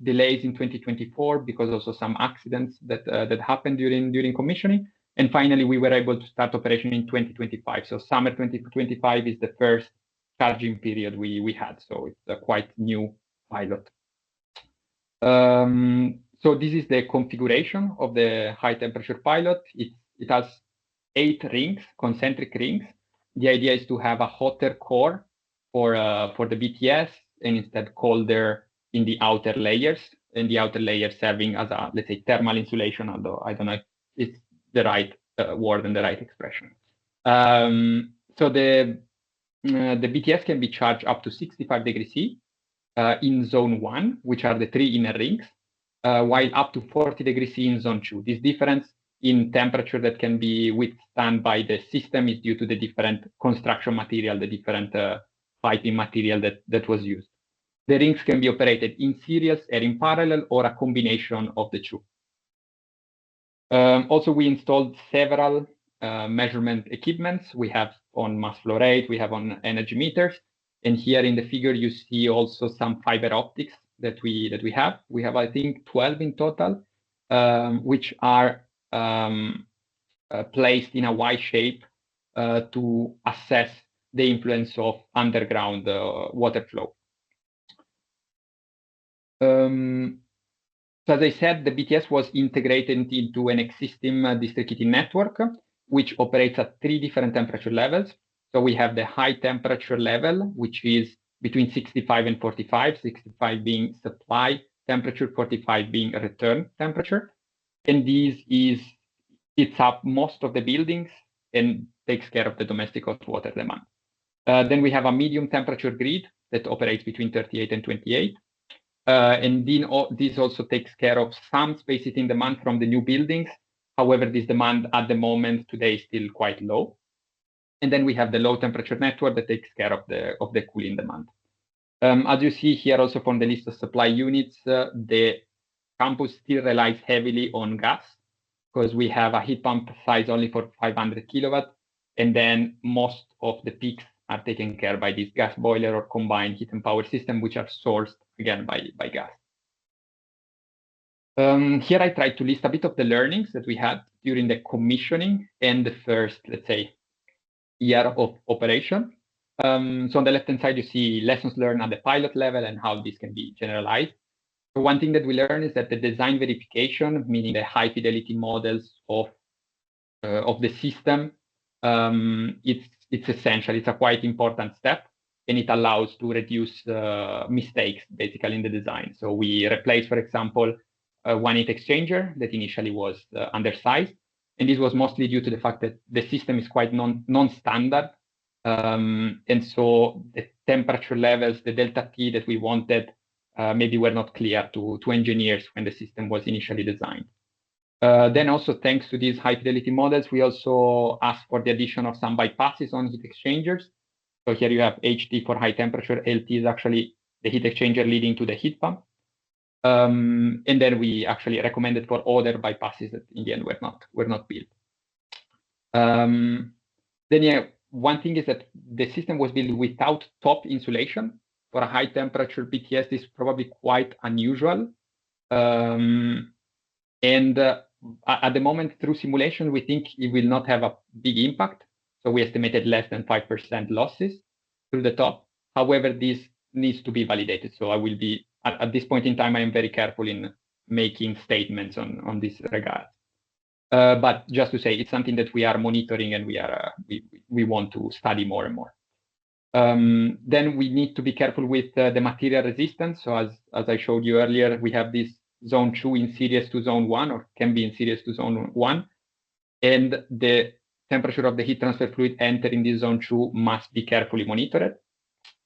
Speaker 9: delays in 2024 because also some accidents that happened during commissioning. And finally, we were able to start operation in 2025. So summer 2025 is the first charging period we had. So it's a quite new pilot. So this is the configuration of the high temperature pilot. It has 8 rings, concentric rings. The idea is to have a hotter core for the BTES and instead colder in the outer layers, and the outer layers serving as a, let's say, thermal insulation, although I don't know if it's the right word and the right expression. So the BTES can be charged up to 65 degrees C in zone 1, which are the 3 inner rings, while up to 40 degrees C in zone 2. This difference in temperature that can be withstood by the system is due to the different construction material, the different piping material that was used. The rings can be operated in series or in parallel, or a combination of the two. Also, we installed several measurement equipments. We have on mass flow rate, we have on energy meters, and here in the figure you see also some fiber optics that we have. We have, I think, 12 in total, which are placed in a Y shape to assess the influence of underground water flow. So as I said, the BTES was integrated into an existing district heating network. which operates at 3 different temperature levels. So we have the high temperature level, which is between 65 and 45, 65 being supply temperature, 45 being return temperature. And this heats up most of the buildings and takes care of the domestic hot water demand. Then we have a medium temperature grid that operates between 38 and 28. And then this also takes care of some space heating demand from the new buildings. However, this demand at the moment today is still quite low. And then we have the low temperature network that takes care of the cooling demand. As you see here also from the list of supply units, the campus still relies heavily on gas because we have a heat pump size only for 500 kilowatt. And then most of the peaks are taken care by this gas boiler or combined heat and power system, which are sourced again by gas. Here I tried to list a bit of the learnings that we had during the commissioning and the first, let's say, year of operation. So on the left-hand side, you see lessons learned at the pilot level and how this can be generalized. So one thing that we learned is that the design verification, meaning the high fidelity models of the system, it's essential. It's a quite important step, and it allows to reduce mistakes basically in the design. So we replaced, for example, one heat exchanger that initially was undersized. And this was mostly due to the fact that the system is quite non-standard. And so the temperature levels, the delta T that we wanted, maybe were not clear to engineers when the system was initially designed. Then also thanks to these high fidelity models, we also asked for the addition of some bypasses on heat exchangers. So here you have HT for high temperature, LT is actually the heat exchanger leading to the heat pump. And then we actually recommended for other bypasses that in the end were not built. Then yeah, one thing is that the system was built without top insulation. For a high temperature BTS, this is probably quite unusual. And at the moment through simulation, we think it will not have a big impact. So we estimated less than 5% losses through the top. However, this needs to be validated. So I will be, at this point in time, I am very careful in making statements on this regard. But just to say, it's something that we are monitoring and we want to study more and more. Then we need to be careful with the material resistance. So as I showed you earlier, we have this zone 2 in series to zone 1, or can be in series to zone 1. And the temperature of the heat transfer fluid entering this zone 2 must be carefully monitored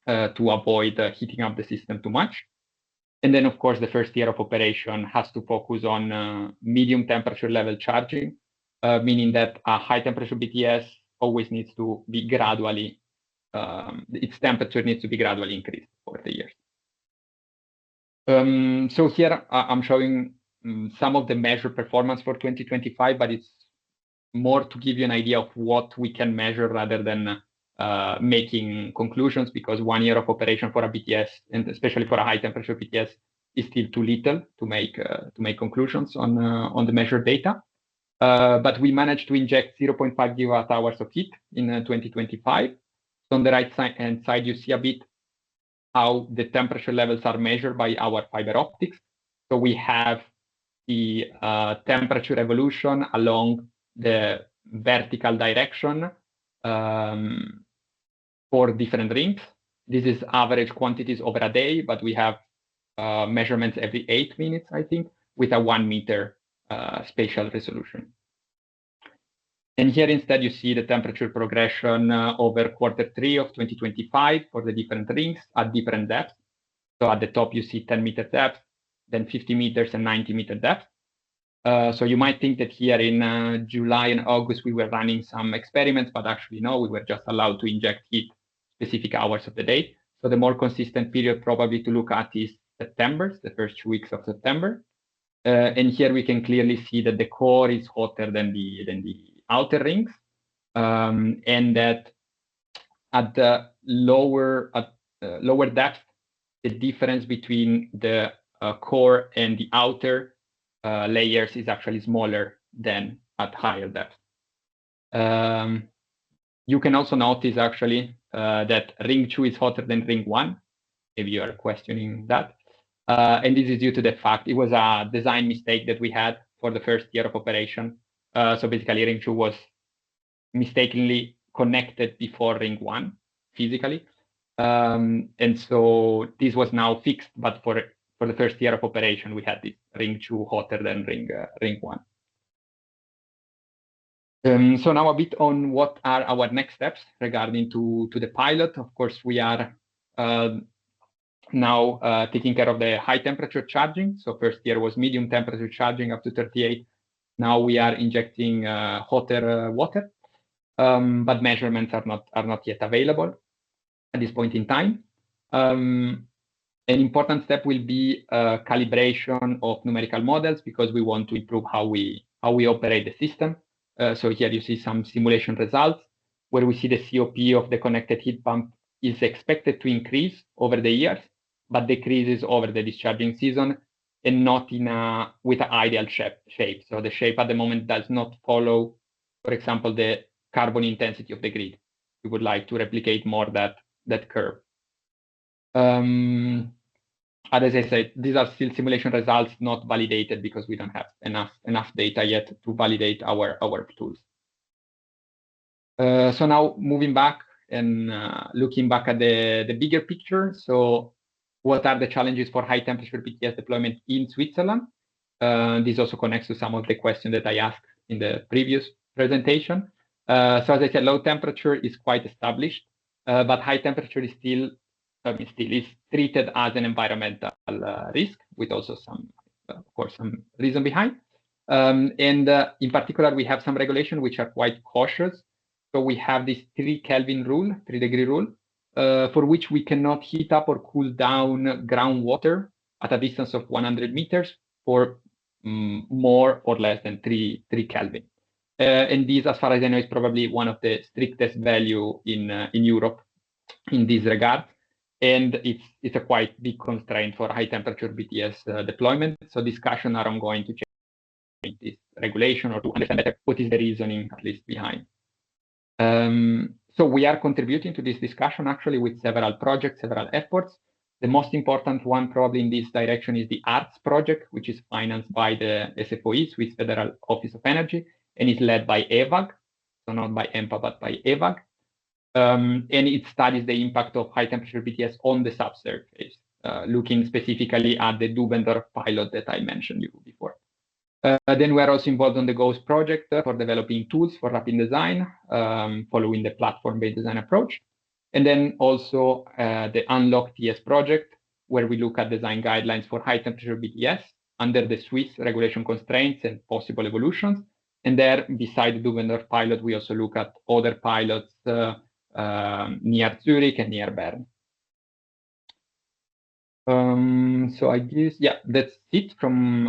Speaker 9: to avoid heating up the system too much. And then, of course, the first year of operation has to focus on medium temperature level charging, meaning that a high temperature BTS always needs to be gradually, its temperature needs to be gradually increased over the years. So here I'm showing some of the measured performance for 2025, but it's more to give you an idea of what we can measure rather than making conclusions, because 1 year of operation for a BTS, and especially for a high temperature BTS, is still too little to make conclusions on the measured data. But we managed to inject 0.5 gigawatt hours of heat in 2025. So on the right hand side, you see a bit how the temperature levels are measured by our fiber optics. So we have the temperature evolution along the vertical direction for different rings. This is average quantities over a day, but we have measurements every 8 minutes, I think, with a 1 meter spatial resolution. And here instead, you see the temperature progression over Q3 of 2025 for the different rings at different depths. So at the top, you see 10 meter depth, then 50 meters and 90 meter depth. So you might think that here in July and August, we were running some experiments, but actually no, we were just allowed to inject heat specific hours of the day. So the more consistent period probably to look at is September, the first 2 weeks of September. And here we can clearly see that the core is hotter than the outer rings, and that at the lower depth, the difference between the core and the outer layers is actually smaller than at higher depth. You can also notice actually that ring 2 is hotter than ring 1, if you are questioning that. And this is due to the fact it was a design mistake that we had for the first year of operation. So basically ring 2 was mistakenly connected before ring 1 physically. And so this was now fixed, but for the first year of operation, we had this ring 2 hotter than ring 1. So now a bit on what are our next steps regarding to the pilot. Of course, we are now taking care of the high temperature charging. So first year was medium temperature charging up to 38. Now we are injecting hotter water, but measurements are not yet available at this point in time. An important step will be calibration of numerical models, because we want to improve how we operate the system. So here you see some simulation results where we see the COP of the connected heat pump is expected to increase over the years, but decreases over the discharging season, and not with an ideal shape. So the shape at the moment does not follow, for example, the carbon intensity of the grid. We would like to replicate more that curve. As I said, these are still simulation results, not validated, because we don't have enough data yet to validate our tools. So now moving back and looking back at the bigger picture. So what are the challenges for high temperature BTES deployment in Switzerland? This also connects to some of the questions that I asked in the previous presentation. So as I said, low temperature is quite established, but high temperature is still is treated as an environmental risk, with also some, of course, some reason behind. And in particular, we have some regulation which are quite cautious. So we have this 3 Kelvin rule, 3-degree rule, for which we cannot heat up or cool down groundwater at a distance of 100 meters for more or less than 3 Kelvin. And this, as far as I know, is probably one of the strictest value in Europe in this regard. And it's a quite big constraint for high temperature BTES deployment. So discussions are ongoing to change this regulation, or to understand better what is the reasoning, at least, behind. So we are contributing to this discussion actually with several projects, several efforts. The most important one probably in this direction is the ARTS project, which is financed by the SFOE, Swiss Federal Office of Energy, and is led by EVAG, so not by EMPA, but by EVAG. And it studies the impact of high temperature BTES on the subsurface, looking specifically at the Dubendorf pilot that I mentioned you before. Then we are also involved on the GHOST project for developing tools for rapid design, following the platform-based design approach. And then also the Unlock-TES project, where we look at design guidelines for high temperature BTES under the Swiss regulation constraints and possible evolutions. And there, beside the Dubendorf pilot, we also look at other pilots near Zurich and near Bern. So I guess, yeah, that's it from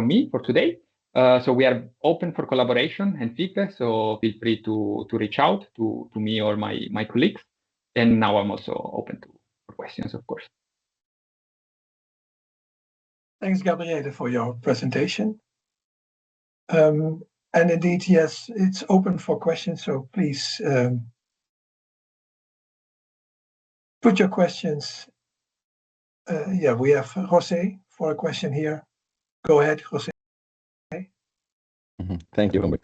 Speaker 9: me for today. So we are open for collaboration and feedback. So feel free to reach out to me or my colleagues. And now I'm also open for questions, of course.
Speaker 1: Thanks, Gabriele, for your presentation. And indeed, yes, it's open for questions. So please put your questions. Yeah, we have Jose for a question here. Go ahead, Jose.
Speaker 6: Thank you.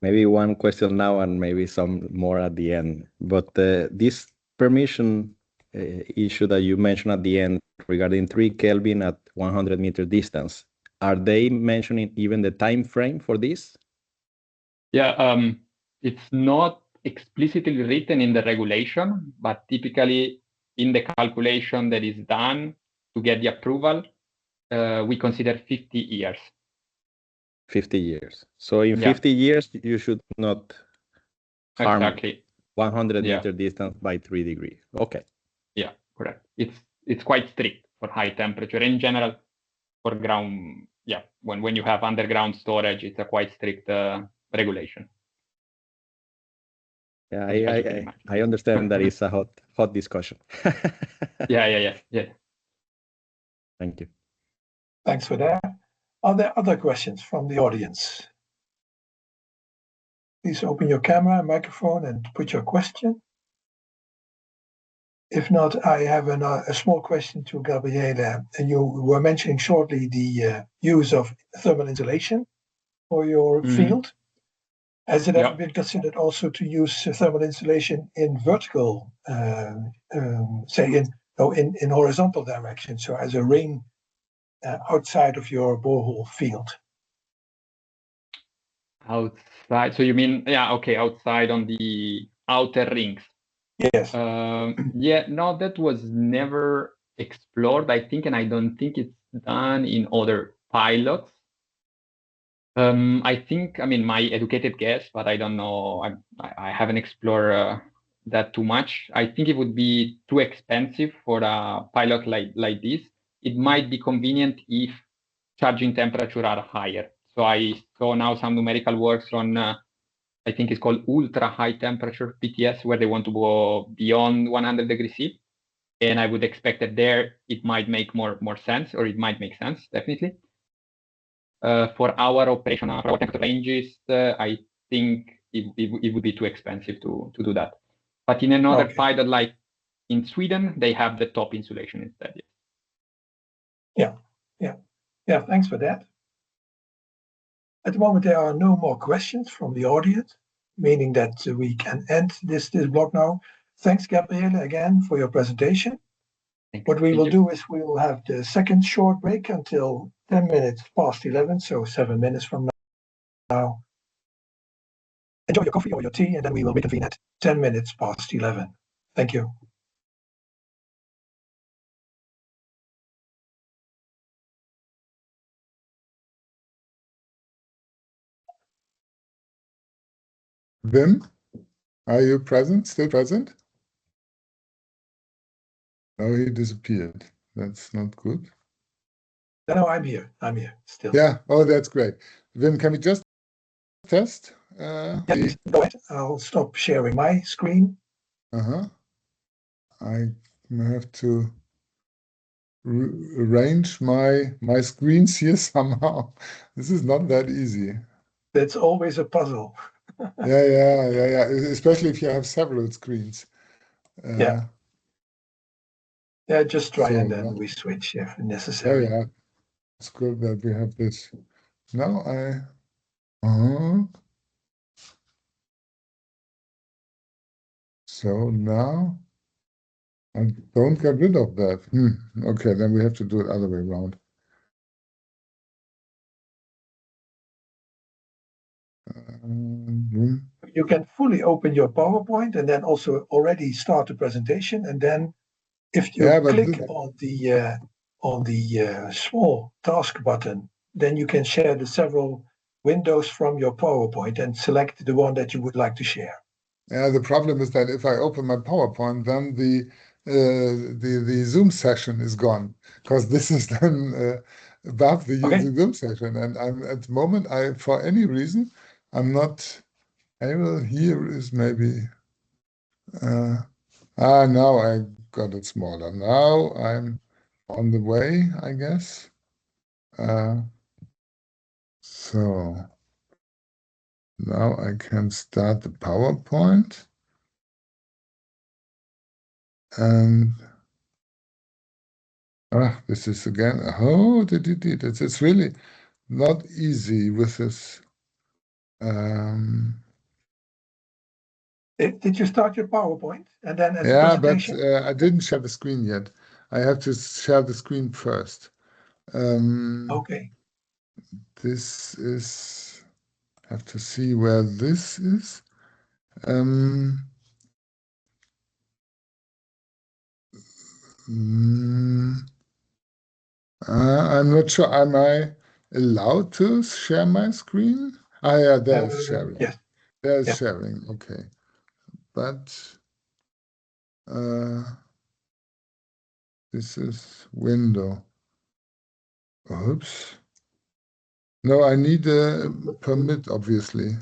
Speaker 6: Maybe one question now and maybe some more at the end. But this permission issue that you mentioned at the end regarding 3 Kelvin at 100-meter distance, are they mentioning even the time frame for this?
Speaker 9: Yeah, it's not explicitly written in the regulation, but typically in the calculation that is done to get the approval, we consider 50 years. 50
Speaker 6: years. So in 50 years, you should not harm 100-meter distance by 3 degrees. Okay.
Speaker 9: Yeah, correct. It's quite strict for high temperature in general. For ground, yeah, when you have underground storage, it's a quite strict regulation.
Speaker 6: Yeah, I understand that it's a hot discussion.
Speaker 9: Yeah.
Speaker 1: Thank you. Thanks for that. Are there other questions from the audience? Please open your camera and microphone and put your question. If not, I have a small question to Gabriele. And you were mentioning shortly the use of thermal insulation for your field. Has it ever been considered also to use thermal insulation in vertical, say in horizontal direction, so as a ring outside of your borehole field?
Speaker 9: Outside, so you mean, yeah, okay, outside on the outer rings.
Speaker 1: Yes.
Speaker 9: Yeah, no, that was never explored, I think, and I don't think it's done in other pilots. I think, I mean, my educated guess, but I don't know, I haven't explored that too much. I think it would be too expensive for a pilot like this. It might be convenient if charging temperature are higher. So I saw now some numerical works on, I think it's called ultra high temperature PTES, where they want to go beyond 100 degrees C. And I would expect that there it might make more sense, or it might make sense, definitely. For our operation, for our temperature ranges, I think it would be too expensive to do that. But in another pilot, like in Sweden, they have the top insulation instead.
Speaker 1: Yeah, thanks for that. At the moment, there are no more questions from the audience, meaning that we can end this block now. Thanks, Gabriele, again for your presentation. What we will do is we will have the second short break until 10 minutes past 11, so 7 minutes from now. Enjoy your coffee or your tea, and then we will reconvene at 10 minutes past 11. Thank you.
Speaker 10: Wim, are you present? Still present? Oh, he disappeared. That's not good.
Speaker 1: No, I'm here. I'm here still.
Speaker 10: Yeah. Oh, that's great. Wim, can we just test?
Speaker 1: Yes, go ahead. I'll stop sharing my screen.
Speaker 10: I have to arrange my screens here somehow. This is not that easy.
Speaker 1: That's always a puzzle.
Speaker 10: Yeah. Especially if you have several screens.
Speaker 1: Yeah, just try and then we switch if necessary.
Speaker 10: Yeah. It's good that we have this. Now so now I don't get rid of that. Okay, then we have to do it other way around.
Speaker 1: You can fully open your PowerPoint and then also already start the presentation. And then if you click on the small task button, then you can share the several windows from your PowerPoint and select the one that you would like to share.
Speaker 10: Yeah, the problem is that if I open my PowerPoint, then the Zoom session is gone, because this is then above the Zoom session. And I'm at the moment, for any reason, I'm not able. Here is maybe now I got it smaller. Now I'm on the way, I guess. So now I can start the PowerPoint. And this is again, it's really not easy with this.
Speaker 1: Did you start your PowerPoint and then as a presentation?
Speaker 10: But I didn't share the screen yet. I have to share the screen first.
Speaker 1: Okay.
Speaker 10: This is, have to see where this is. I'm not sure. Am I allowed to share my screen? Yeah, there's sharing.
Speaker 1: Yes.
Speaker 10: There's sharing. Okay. But this is window. Oops. No, I need a permit, obviously.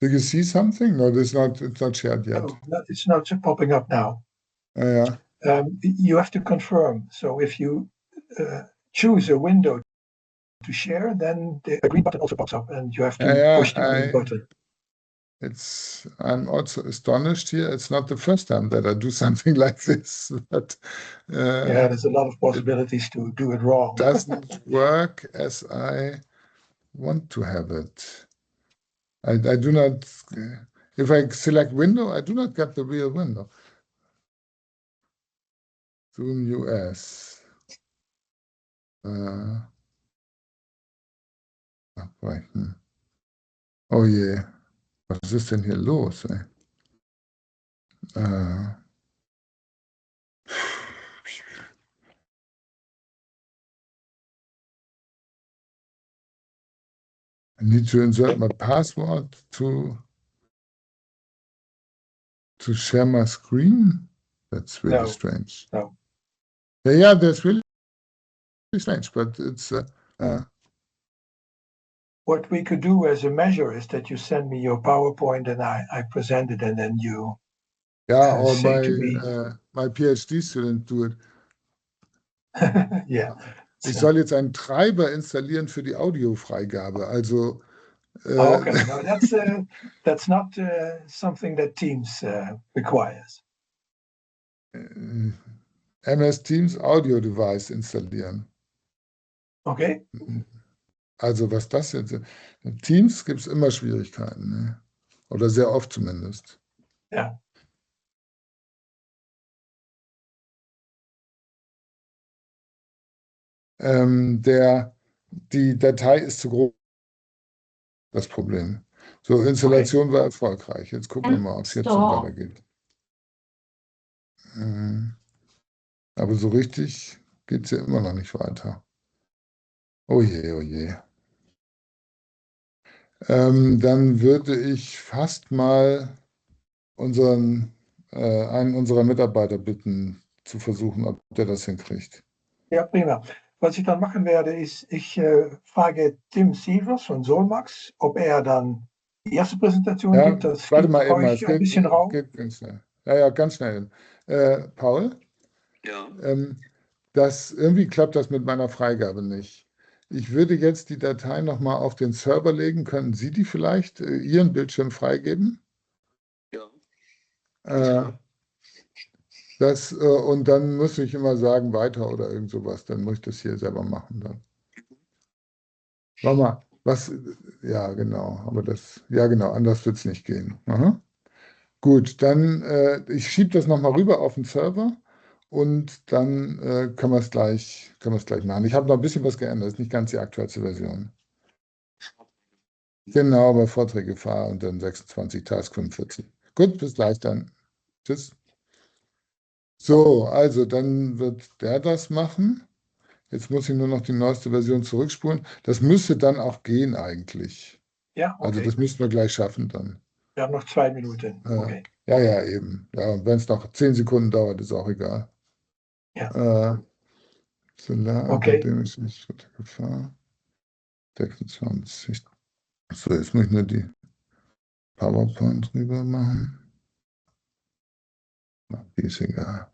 Speaker 10: Do you see something? No, it's not shared yet.
Speaker 1: No, it's not popping up now. You have to confirm. So if you choose a window to share, then the green button also pops up, and you have to push the green button.
Speaker 10: I'm also astonished here. It's not the first time that I do something like this, but
Speaker 1: there's a lot of possibilities to do it wrong.
Speaker 10: Doesn't work as I want to have it. I do not, if I select window, I do not get the real window. Zoom US. Oh boy. Oh yeah. Was ist denn hier los? Ey? I need to insert my password to share my screen. That's really strange.
Speaker 1: No.
Speaker 10: Yeah, that's really strange, but it's
Speaker 1: what we could do as a measure is that you send me your PowerPoint and I present it, and then you
Speaker 10: or
Speaker 1: say to me.
Speaker 10: my PhD student do it.
Speaker 1: Yeah.
Speaker 10: Ich soll jetzt einen Treiber installieren für die Audiofreigabe. Also
Speaker 1: okay, no, that's not something that Teams requires.
Speaker 10: MS Teams Audio Device installieren.
Speaker 1: Okay.
Speaker 10: Also was das jetzt in Teams gibt es immer Schwierigkeiten, ne? Oder sehr oft zumindest.
Speaker 1: Ja.
Speaker 10: Die Datei ist zu groß. Das Problem. So, Installation war erfolgreich. Jetzt gucken wir mal, ob es jetzt schon weitergeht. Aber so richtig geht es ja immer noch nicht weiter. Oh je, oh je. Dann würde ich fast mal einen unserer Mitarbeiter bitten, zu versuchen, ob der das hinkriegt.
Speaker 1: Ja, prima. Was ich dann machen werde, ist, ich frage Tim Sievers von Solmax, ob er dann die erste Präsentation gibt. Das
Speaker 10: warte mal eben,
Speaker 1: euch ein bisschen Raum.
Speaker 10: Geht ganz schnell. Ja, ganz schnell. Paul?
Speaker 11: Ja.
Speaker 10: Irgendwie klappt das mit meiner Freigabe nicht. Ich würde jetzt die Datei nochmal auf den Server legen. Können Sie die vielleicht Ihren Bildschirm freigeben?
Speaker 11: Ja.
Speaker 10: Und dann muss ich immer sagen, weiter oder irgend sowas. Dann muss ich das hier selber machen. Dann. Warte mal, ja genau, genau, anders wird es nicht gehen. Aha. Gut, dann ich schiebe das nochmal rüber auf den Server und dann können wir es gleich machen. Ich habe noch ein bisschen was geändert, das ist nicht ganz die aktuellste Version. Genau, bei Vorträge fahren und dann 26 Task 45. Gut, bis gleich dann. Tschüss. So, also dann wird der das machen. Jetzt muss ich nur noch die neueste Version zurückspulen. Das müsste dann auch gehen eigentlich.
Speaker 1: Ja, okay.
Speaker 10: Also das müssten wir gleich schaffen dann.
Speaker 1: Wir haben noch 2 Minuten. Okay.
Speaker 10: Ja, eben. Ja, wenn es noch 10 Sekunden dauert, ist auch egal.
Speaker 1: Ja.
Speaker 10: Solar,
Speaker 1: okay.
Speaker 10: akademische Gefahr. 26. So, jetzt muss ich nur die PowerPoint drüber machen. Na, die ist egal.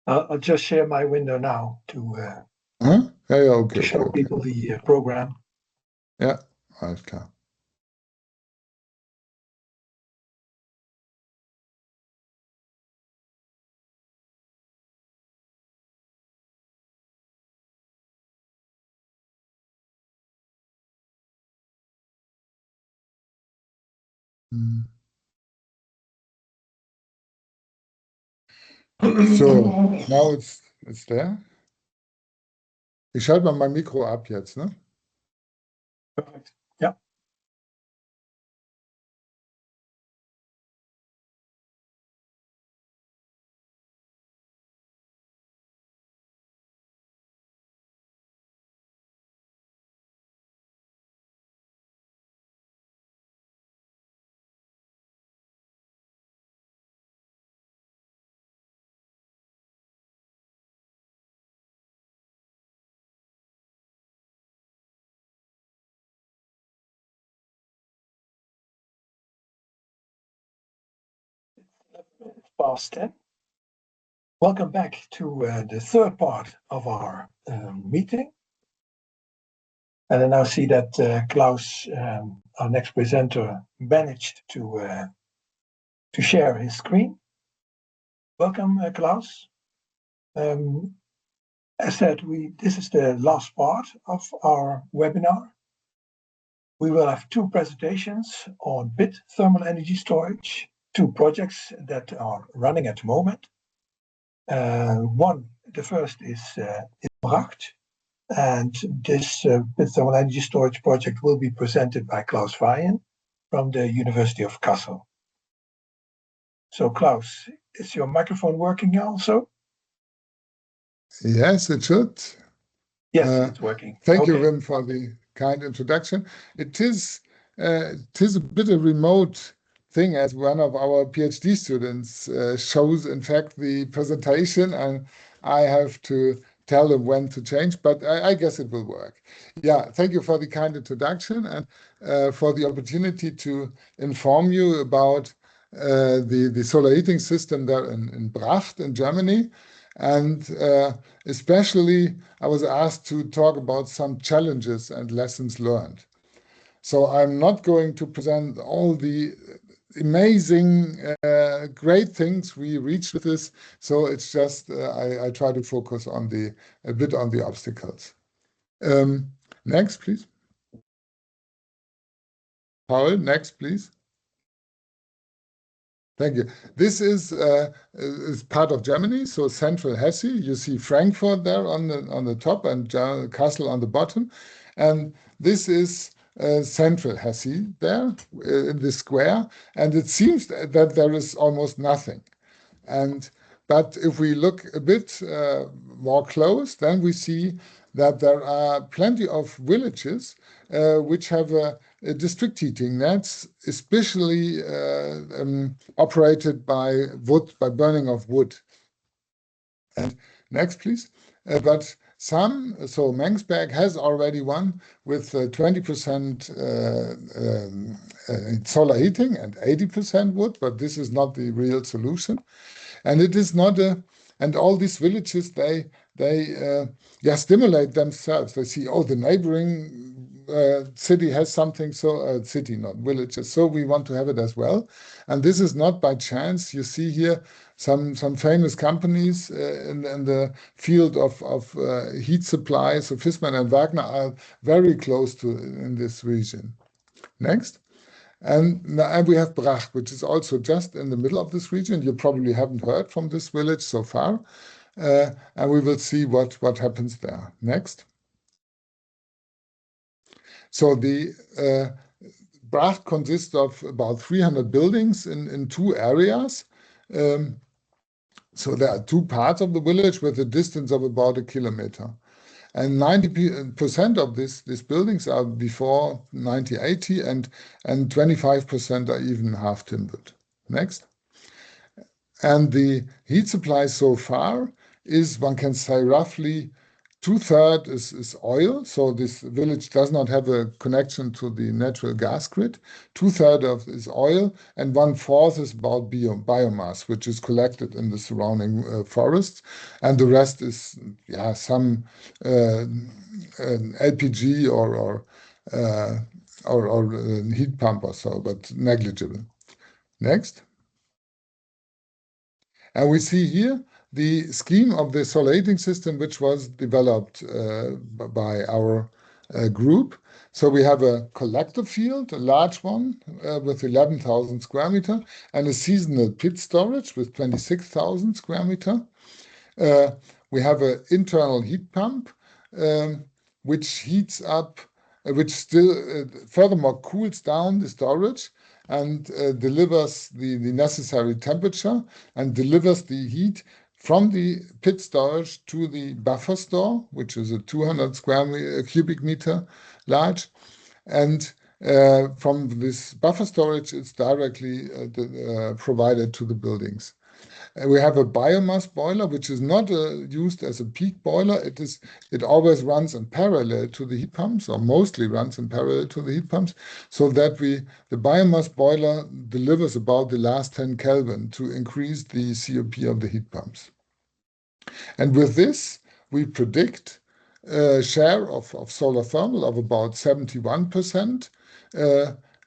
Speaker 1: I'll just share my window now to
Speaker 10: okay,
Speaker 1: to show people the program.
Speaker 10: Ja, alles klar. So, now it's there. Ich schalte mal mein Mikro ab jetzt, ne?
Speaker 1: Perfekt. Ja. Past 10. Welcome back to the third part of our meeting. And I now see that Klaus, our next presenter, managed to share his screen. Welcome, Klaus. As said, this is the last part of our webinar. We will have two presentations on pit thermal energy storage, two projects that are running at the moment. The first is Bracht, and this pit thermal energy storage project will be presented by Klaus Vayen from the University of Kassel. So Klaus, is your microphone working also?
Speaker 10: Yes, it should.
Speaker 1: Yes, it's working.
Speaker 10: Thank you, Wim, for the kind introduction. It is a bit a remote thing, as one of our PhD students shows, in fact, the presentation, and I have to tell them when to change, but I guess it will work. Yeah, thank you for the kind introduction and for the opportunity to inform you about the solar heating system there in Bracht in Germany. And especially, I was asked to talk about some challenges and lessons learned. So I'm not going to present all the amazing, great things we reached with this. So it's just I try to focus on a bit on the obstacles. Next, please. Paul, next, please. Thank you. This is part of Germany, so central Hesse. You see Frankfurt there on the top and Kassel on the bottom. And this is central Hesse there in the square. And it seems that there is almost nothing. But if we look a bit more close, then we see that there are plenty of villages which have district heating nets, especially operated by wood, by burning of wood. And next, please. But so Mengsberg has already one with 20% solar heating and 80% wood, but this is not the real solution. And it is not and all these villages, they stimulate themselves. They see, oh, the neighboring city has something, so city, not villages. So we want to have it as well. And this is not by chance. You see here some famous companies in the field of heat supply. So Fissmann and Wagner are very close to in this region. Next. And we have Bracht, which is also just in the middle of this region. You probably haven't heard from this village so far. And we will see what happens there. Next. So the Bracht consists of about 300 buildings in two areas. So there are two parts of the village with a distance of about 1 kilometer. And 90% of these buildings are before 1980, and 25% are even half timbered. Next. And the heat supply so far is, one can say, roughly 2/3 is oil. So this village does not have a connection to the natural gas grid. 2/3 of is oil, and 1/4 is about biomass, which is collected in the surrounding forests. And the rest is, some LPG or heat pump or so, but negligible. Next. And we see here the scheme of the solar heating system, which was developed by our group. So we have a collector field, a large one with 11,000 square meter, and a seasonal pit storage with 26,000 square meter. We have an internal heat pump, which heats up, which still furthermore cools down the storage and delivers the necessary temperature and delivers the heat from the pit storage to the buffer store, which is a 200 cubic meter large. And from this buffer storage, it's directly provided to the buildings. We have a biomass boiler, which is not used as a peak boiler. It always runs in parallel to the heat pumps, or mostly runs in parallel to the heat pumps, so that the biomass boiler delivers about the last 10 Kelvin to increase the COP of the heat pumps. And with this, we predict a share of solar thermal of about 71%,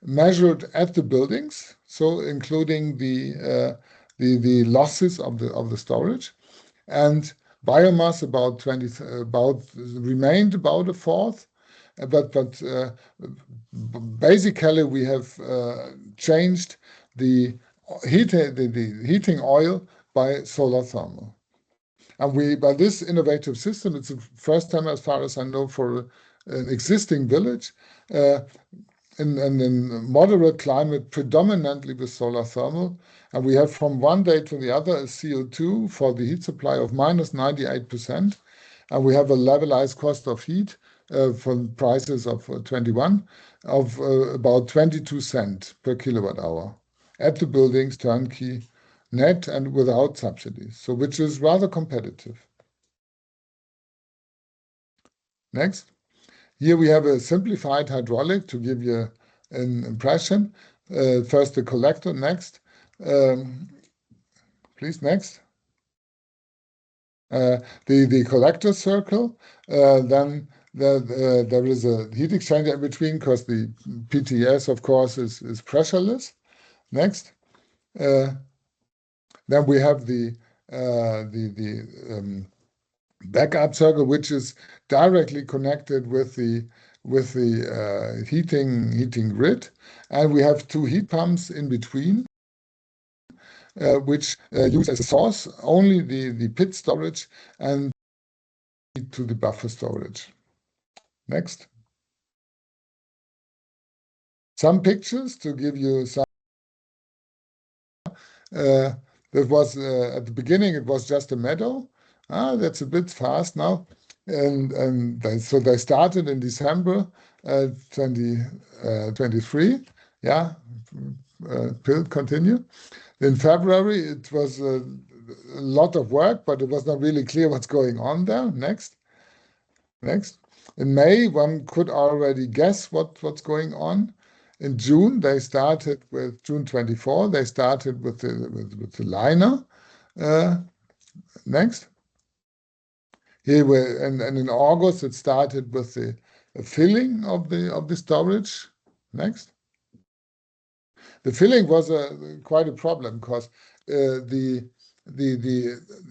Speaker 10: measured at the buildings, so including the the losses of the storage, and biomass remained about a fourth, but basically we have changed the heating oil by solar thermal. And by this innovative system, it's the first time, as far as I know, for an existing village in moderate climate, predominantly with solar thermal. And we have from one day to the other a CO2 for the heat supply of minus 98%. And we have a levelized cost of heat for prices of 21 of about 22 cents per kilowatt hour at the buildings, turnkey, net and without subsidies, so which is rather competitive. Next. Here we have a simplified hydraulic to give you an impression. First the collector, next. Please, next. The collector circle, then there is a heat exchanger in between because the PTES, of course, is pressureless. Next. Then we have the backup circle, which is directly connected with the heating grid, and we have two heat pumps in between, which use as a source only the pit storage and to the buffer storage. Next. Some pictures to give you some. That was at the beginning, it was just a meadow. That's a bit fast now. So they started in December 2023. Yeah, continue. In February, it was a lot of work, but it was not really clear what's going on there. Next. Next. In May, one could already guess what's going on. In June, they started with June 24. They started with the liner. Next. Here and in August, it started with the filling of the storage. Next. The filling was quite a problem because the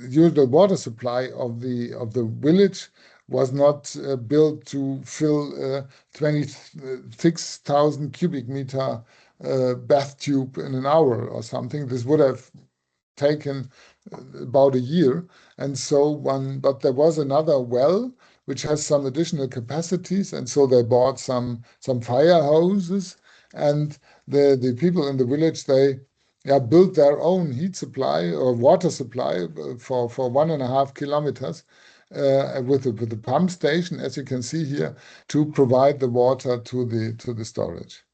Speaker 10: usual water supply of the village was not built to fill 26,000 cubic meter bath tube in an hour or something. This would have taken about a year. And so but there was another well which has some additional capacities, and so they bought some fire hoses, and the people in the village, they built their own heat supply or water supply for 1.5 kilometers with the pump station, as you can see here, to provide the water to the storage.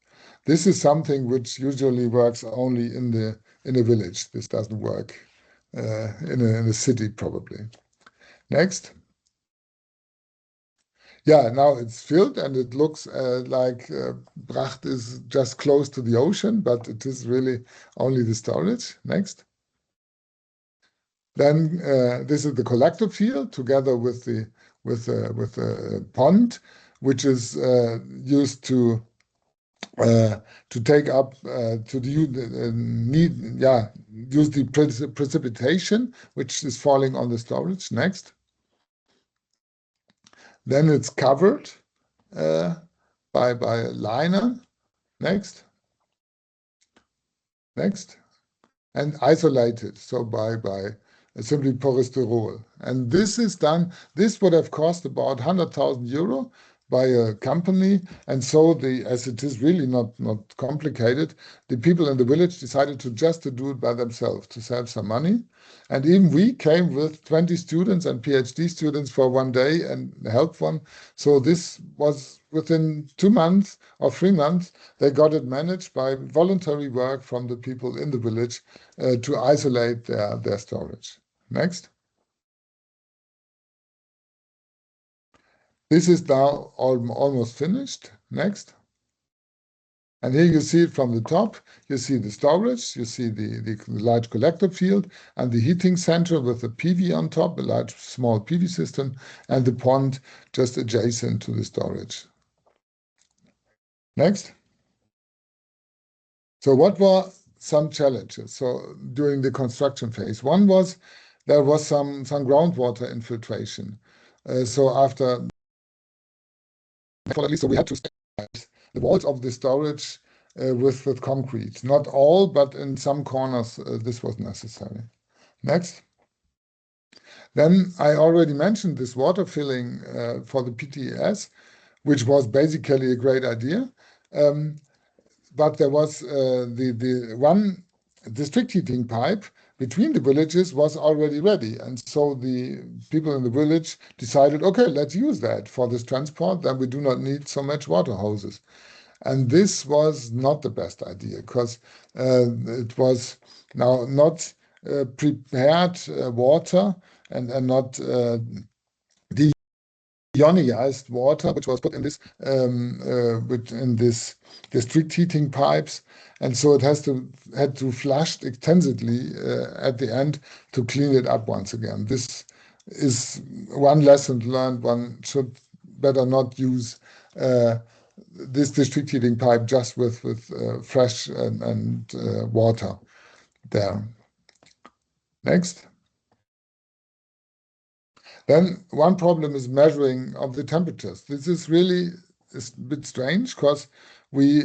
Speaker 10: This is something which usually works only in a village. This doesn't work in a city probably. Next. Yeah, now it's filled and it looks like Bracht is just close to the ocean, but it is really only the storage. Next. Then this is the collector field together with the pond, which is used to take up use the precipitation which is falling on the storage. Next. Then it's covered by a liner. Next. Next. And isolated, so by simply polystyrol. And this is done, this would have cost about 100,000 euro by a company. And so as it is really not complicated, the people in the village decided to do it by themselves to save some money. And even we came with 20 students and PhD students for one day and helped one. So this was within 2 months or 3 months, they got it managed by voluntary work from the people in the village to isolate their storage. Next. This is now almost finished. Next. And here you see it from the top. You see the storage, you see the large collector field and the heating center with the PV on top, a small PV system, and the pond just adjacent to the storage. Next. So what were some challenges. So during the construction phase, one was there was some groundwater infiltration. So after, so we had to stabilize the walls of the storage with concrete. Not all, but in some corners this was necessary. Next. Then I already mentioned this water filling for the PTES, which was basically a great idea. But there was the one district heating pipe between the villages was already ready. And so the people in the village decided, okay, let's use that for this transport, then we do not need so much water hoses. And this was not the best idea because it was now not prepared water and not deionized water, which was put in this district heating pipes, and so it had to flush extensively at the end to clean it up once again. This is one lesson learned. One should better not use this district heating pipe just with fresh and water there. Next. Then one problem is measuring of the temperatures. This is really a bit strange because we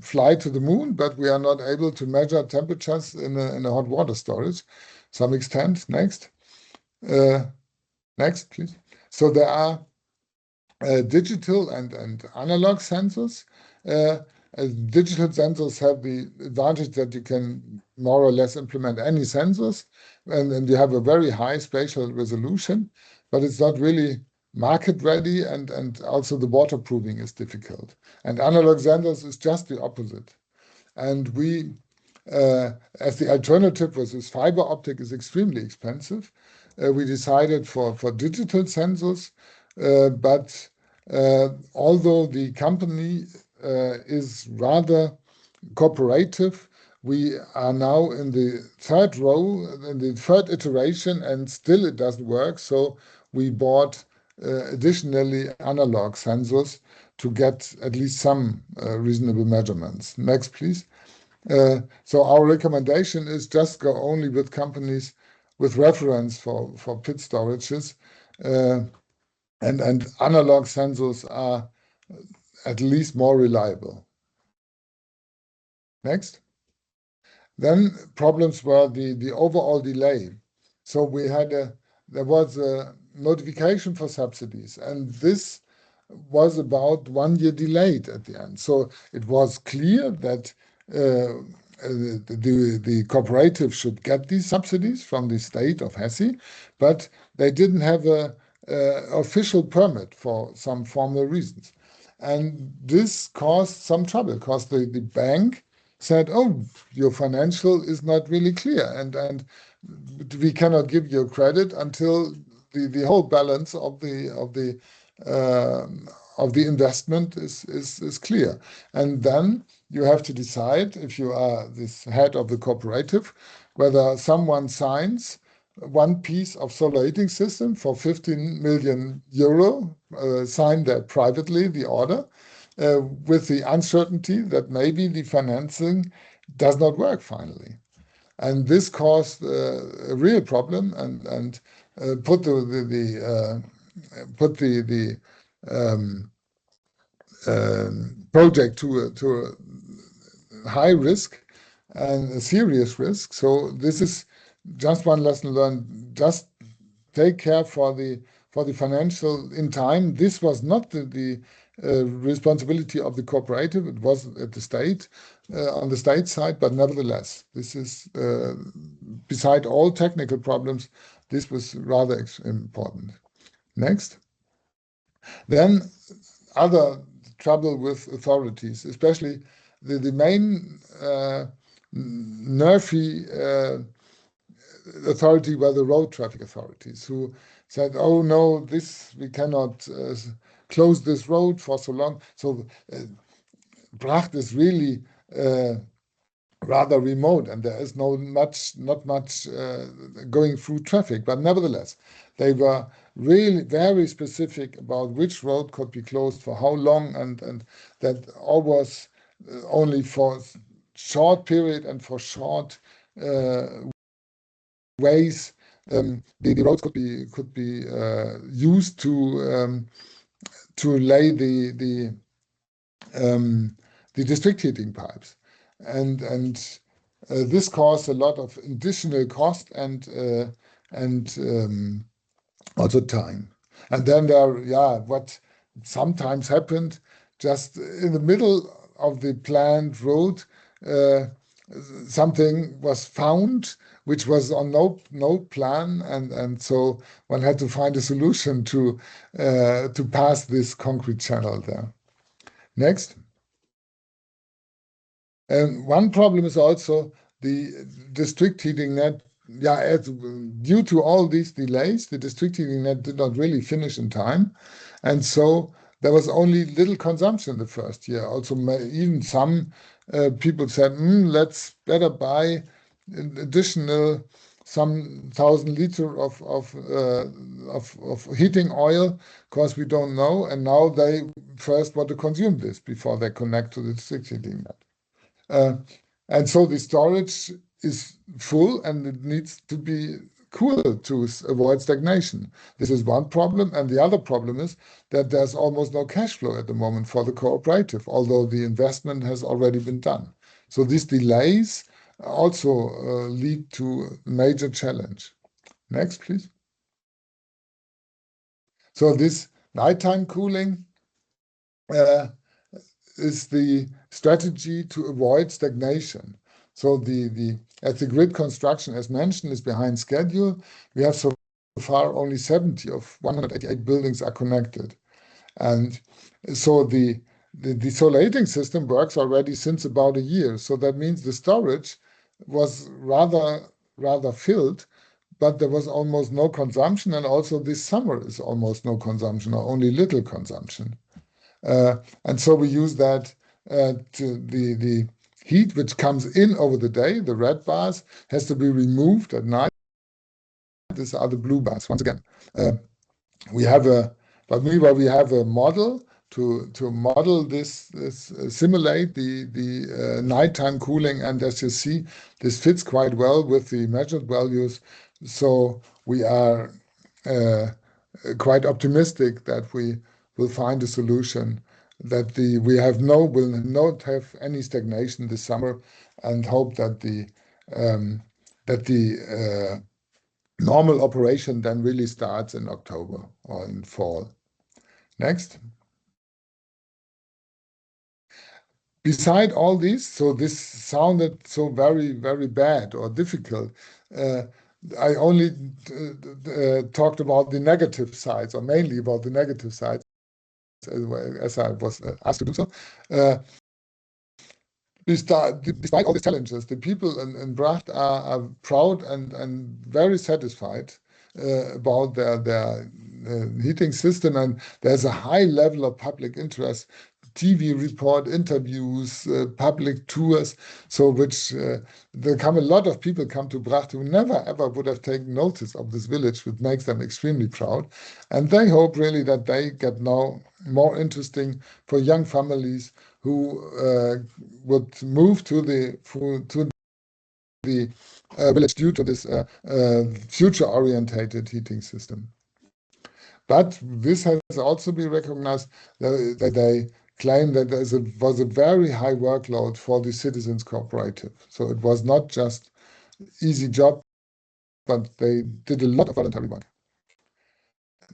Speaker 10: fly to the moon, but we are not able to measure temperatures in a hot water storage. Some extent. Next. Next, please. So there are digital and analog sensors. Digital sensors have the advantage that you can more or less implement any sensors, and you have a very high spatial resolution, but it's not really market ready, and also the waterproofing is difficult. And analog sensors is just the opposite. And we, as the alternative was this fiber optic is extremely expensive, we decided for digital sensors, but although the company is rather cooperative, we are now in the third row, in the third iteration, and still it doesn't work. So we bought additionally analog sensors to get at least some reasonable measurements. Next, please. So our recommendation is just go only with companies with reference for pit storages, and analog sensors are at least more reliable. Next. Then problems were the overall delay. So we had there was a notification for subsidies, and this was about 1 year delayed at the end. So it was clear that the cooperative should get these subsidies from the state of Hesse, but they didn't have a official permit for some formal reasons. And this caused some trouble because the bank said, oh, your financial is not really clear, and we cannot give you credit until the whole balance of the investment is clear. And then you have to decide, if you are this head of the cooperative, whether someone signs one piece of solar heating system for 15 million euro, sign that privately, the order, with the uncertainty that maybe the financing does not work finally. And this caused a real problem and put the project to a high risk and a serious risk. So this is just one lesson learned. Just take care for the financial in time. This was not the responsibility of the cooperative. It was at the state, on the state side, but nevertheless, this is, beside all technical problems, this was rather important. Next. Then other trouble with authorities, especially the main nervy authority were the road traffic authorities, who said, oh no, this we cannot close this road for so long. So Bracht is really rather remote, and there is not much going through traffic. But nevertheless, they were really very specific about which road could be closed for how long, and that all was only for short period and for short ways, the roads could be used to lay the district heating pipes, and this caused a lot of additional cost and also time. And then what sometimes happened, just in the middle of the planned road, something was found which was on no plan, and so one had to find a solution to pass this concrete channel there. Next. And one problem is also the district heating net. Due to all these delays, the district heating net did not really finish in time, and so there was only little consumption the first year. Also, even some people said, let's better buy an additional some 1,000 liters of heating oil, because we don't know, and now they first want to consume this before they connect to the district heating net. And so the storage is full and it needs to be cooled to avoid stagnation. This is one problem. And the other problem is that there's almost no cash flow at the moment for the cooperative, although the investment has already been done. So these delays also lead to a major challenge. Next, please. So this nighttime cooling is the strategy to avoid stagnation. So as the grid construction, as mentioned, is behind schedule. We have so far only 70 of 188 buildings are connected. And so the solar heating system works already since about a year. So that means the storage was rather filled, but there was almost no consumption. And also this summer is almost no consumption, or only little consumption. And so we use that to the heat which comes in over the day, the red bars, has to be removed at night. These are the blue bars. Once again, we have a model to model this simulate the nighttime cooling, and as you see, this fits quite well with the measured values. So we are quite optimistic that we will find a solution, that will not have any stagnation this summer, and hope that the normal operation then really starts in October or in fall. Next. Beside all this, so this sounded so very, very bad or difficult. I only talked about the negative sides, or mainly about the negative sides, as I was asked to do so. Despite all these challenges, the people in Bracht are proud and very satisfied about their heating system, and there's a high level of public interest. TV report, interviews, public tours, so which a lot of people come to Bracht who never ever would have taken notice of this village, which makes them extremely proud. And they hope really that they get now more interesting for young families who would move to the village due to this future-orientated heating system. But this has also been recognized that they claim that there was a very high workload for the citizens cooperative. So it was not just easy job, but they did a lot of voluntary work.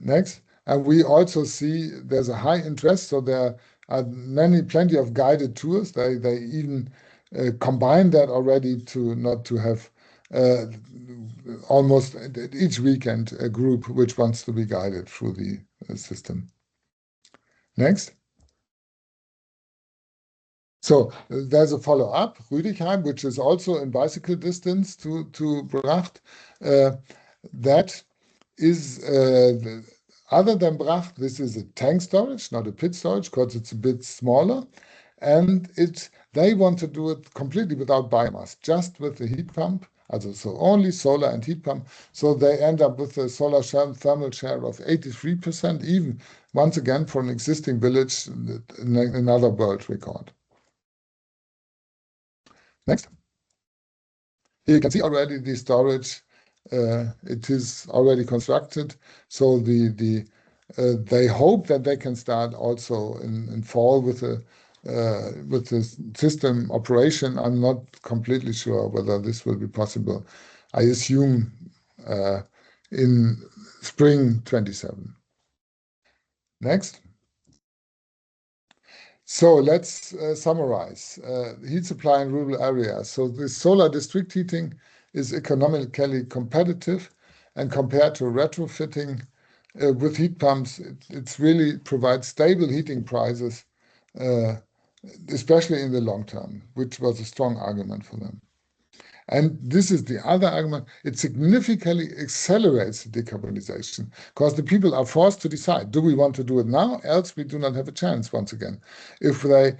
Speaker 10: Next. And we also see there's a high interest, so there are plenty of guided tours. They even combine that already to not to have almost each weekend a group which wants to be guided through the system. Next. So there's a follow-up, Rüdigheim, which is also in bicycle distance to Bracht. That is, other than Bracht, this is a tank storage, not a pit storage, because it's a bit smaller. And they want to do it completely without biomass, just with the heat pump. So only solar and heat pump. So they end up with a solar thermal share of 83%, even once again for an existing village, another world record. Next. Here you can see already the storage. It is already constructed, so they hope that they can start also in fall with the system operation. I'm not completely sure whether this will be possible. I assume in spring 27. Next. So let's summarize. Heat supply in rural areas. So the solar district heating is economically competitive, and compared to retrofitting with heat pumps, it really provides stable heating prices, especially in the long term, which was a strong argument for them. And this is the other argument. It significantly accelerates decarbonization because the people are forced to decide, do we want to do it now? Else we do not have a chance once again. If they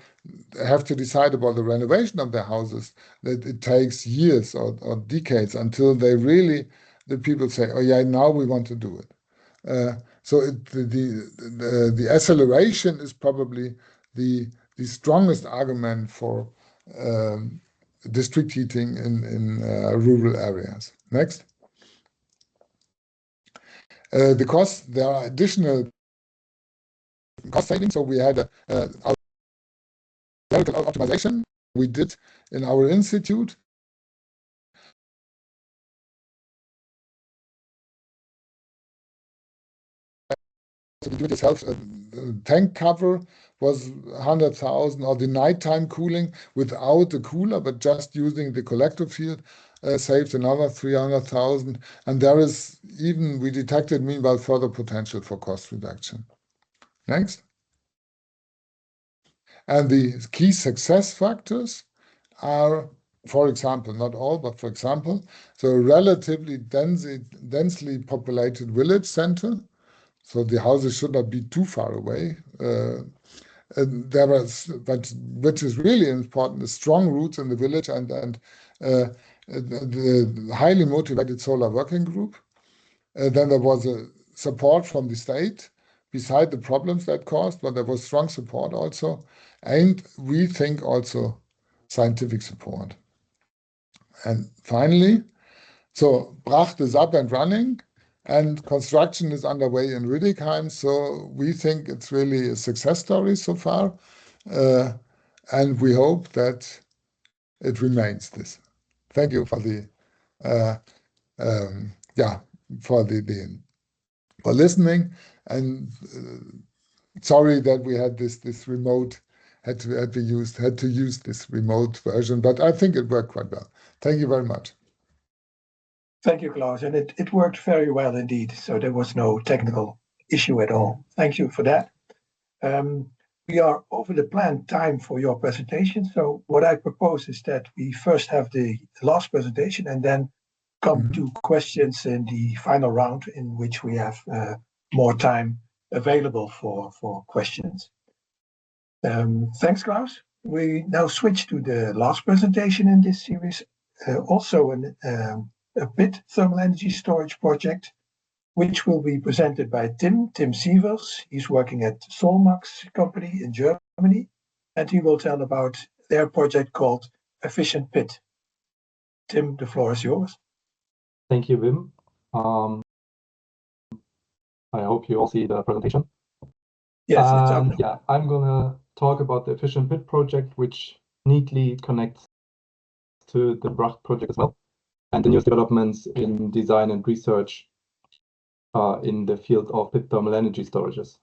Speaker 10: have to decide about the renovation of their houses, that it takes years or decades until the people say, oh yeah, now we want to do it. So the acceleration is probably the strongest argument for district heating in rural areas. Next. The cost, there are additional cost savings. So we had our numerical optimization we did in our institute. So the do-it-yourself tank cover was 100,000, or the nighttime cooling without the cooler, but just using the collector field saved another 300,000. And there is even, we detected meanwhile further potential for cost reduction. Next. And the key success factors are, for example, not all, but for example, so a relatively densely populated village center. So the houses should not be too far away. But which is really important, the strong roots in the village and the highly motivated solar working group. Then there was a support from the state, beside the problems that caused, but there was strong support also. And we think also scientific support. And finally, so Bracht is up and running, and construction is underway in Rüdigheim. So we think it's really a success story so far. And we hope that it remains this. Thank you for the for listening, and sorry that we had this remote had to use this remote version, but I think it worked quite well. Thank you very much.
Speaker 1: Thank you, Klaus, and it worked very well indeed. So there was no technical issue at all. Thank you for that. We are over the planned time for your presentation. So what I propose is that we first have the last presentation and then come to questions in the final round, in which we have more time available for questions. Thanks, Klaus. We now switch to the last presentation in this series, also a PIT thermal energy storage project, which will be presented by Tim Sievers. He's working at Solmax company in Germany, and he will tell about their project called Efficient Pit. Tim, the floor is yours.
Speaker 11: Thank you, Wim. I hope you all see the presentation.
Speaker 1: Yes, it's up now.
Speaker 11: Yeah, I'm gonna talk about the Efficient Pit project, which neatly connects to the Bracht project as well, and the newest developments in design and research in the field of pit thermal energy storages.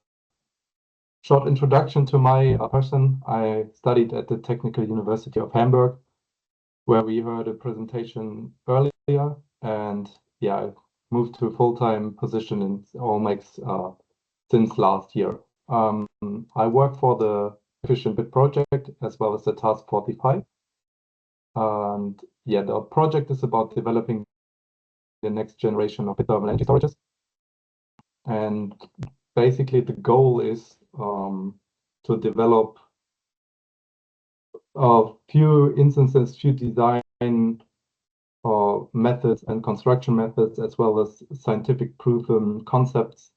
Speaker 11: Short introduction to my person. I studied at the Technical University of Hamburg, where we heard a presentation earlier, and yeah, I moved to a full-time position in Olmex since last year. I work for the Efficient Pit project as well as the Task 45. And yeah, the project is about developing the next generation of pit thermal energy storages. And basically the goal is to develop a few instances, few design methods and construction methods, as well as scientific proven concepts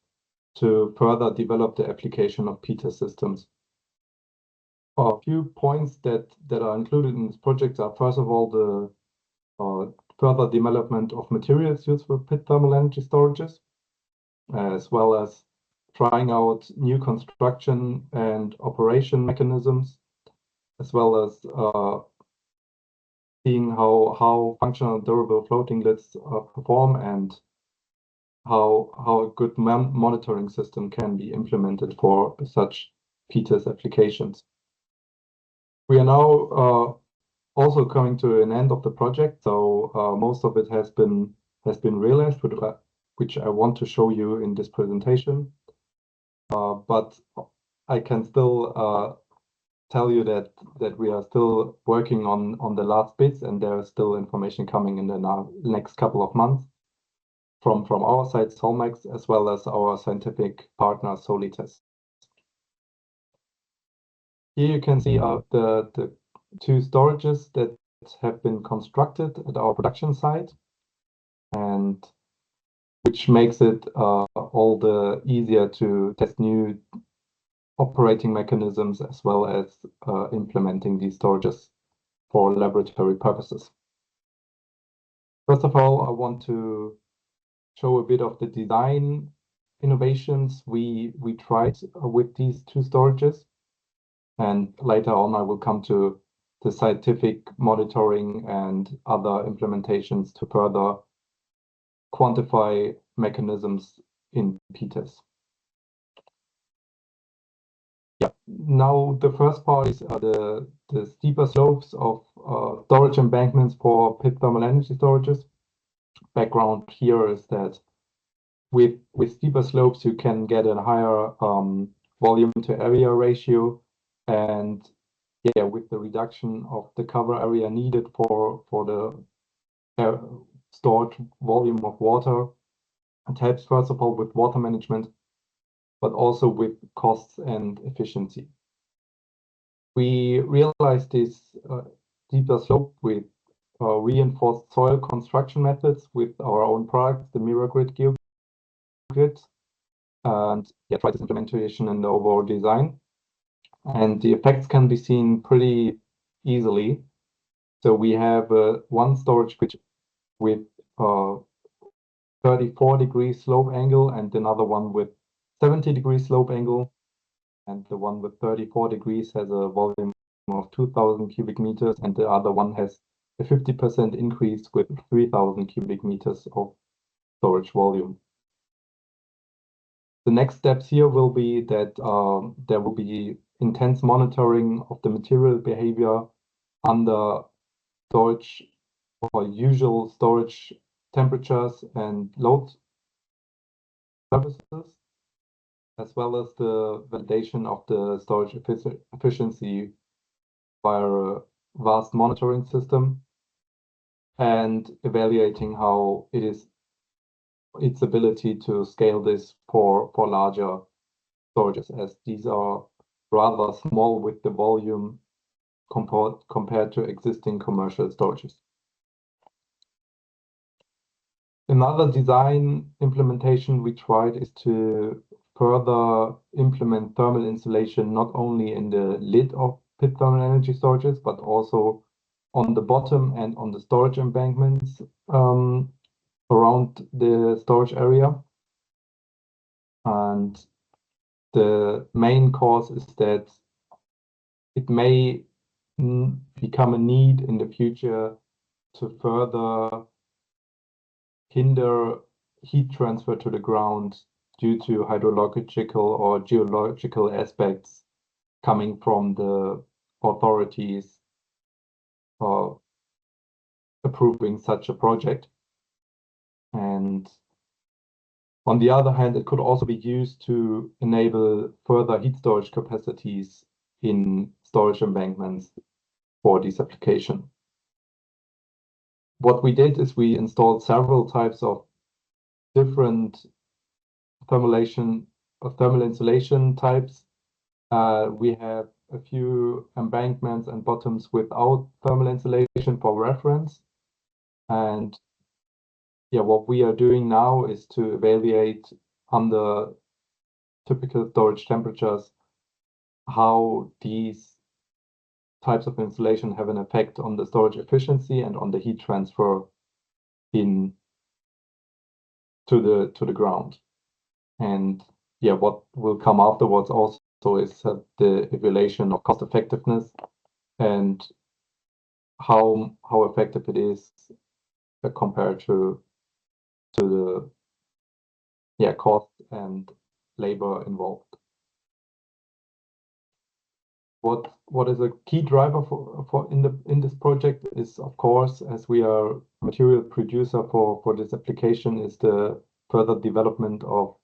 Speaker 11: to further develop the application of PTES systems. A few points that are included in this project are, first of all, the further development of materials used for pit thermal energy storages, as well as trying out new construction and operation mechanisms, as well as seeing how functional durable floating lids perform and how a good monitoring system can be implemented for such PTES applications. We are now also coming to an end of the project, so most of it has been realized, which I want to show you in this presentation. But I can still tell you that we are still working on the last bits, and there is still information coming in the next couple of months from our side, Solmex, as well as our scientific partner, LTES. Here you can see the two storages that have been constructed at our production site, and which makes it all the easier to test new operating mechanisms as well as implementing these storages for laboratory purposes. First of all, I want to show a bit of the design innovations we tried with these two storages. And later on, I will come to the scientific monitoring and other implementations to further quantify mechanisms in PTES. Yeah, now the first part is the steeper slopes of storage embankments for pit thermal energy storages. Background here is that with steeper slopes, you can get a higher volume to area ratio, and yeah, with the reduction of the cover area needed for the stored volume of water, it helps first of all with water management, but also with costs and efficiency. We realized this deeper slope with reinforced soil construction methods with our own products, the MiraGrid GeoGrid, and yeah, tried this implementation in the overall design. And the effects can be seen pretty easily. So we have one storage pitch with 34-degree slope angle and another one with 70-degree slope angle. And the one with 34 degrees has a volume of 2,000 cubic meters, and the other one has a 50% increase with 3,000 cubic meters of storage volume. The next steps here will be that there will be intense monitoring of the material behavior under storage or usual storage temperatures and load surfaces, as well as the validation of the storage efficiency via a vast monitoring system, and evaluating how its ability to scale this for larger storages, as these are rather small with the volume compared to existing commercial storages. Another design implementation we tried is to further implement thermal insulation not only in the lid of pit thermal energy storages, but also on the bottom and on the storage embankments around the storage area. And the main cause is that it may become a need in the future to further hinder heat transfer to the ground due to hydrological or geological aspects coming from the authorities approving such a project. And on the other hand, it could also be used to enable further heat storage capacities in storage embankments for this application. What we did is we installed several types of different thermal insulation types. We have a few embankments and bottoms without thermal insulation for reference. And yeah, what we are doing now is to evaluate under typical storage temperatures how these types of installation have an effect on the storage efficiency and on the heat transfer in to the ground. And yeah, what will come afterwards also is the evaluation of cost effectiveness and how effective it is compared to the cost and labor involved. What is a key driver in this project is, of course, as we are a material producer for this application, is the further development of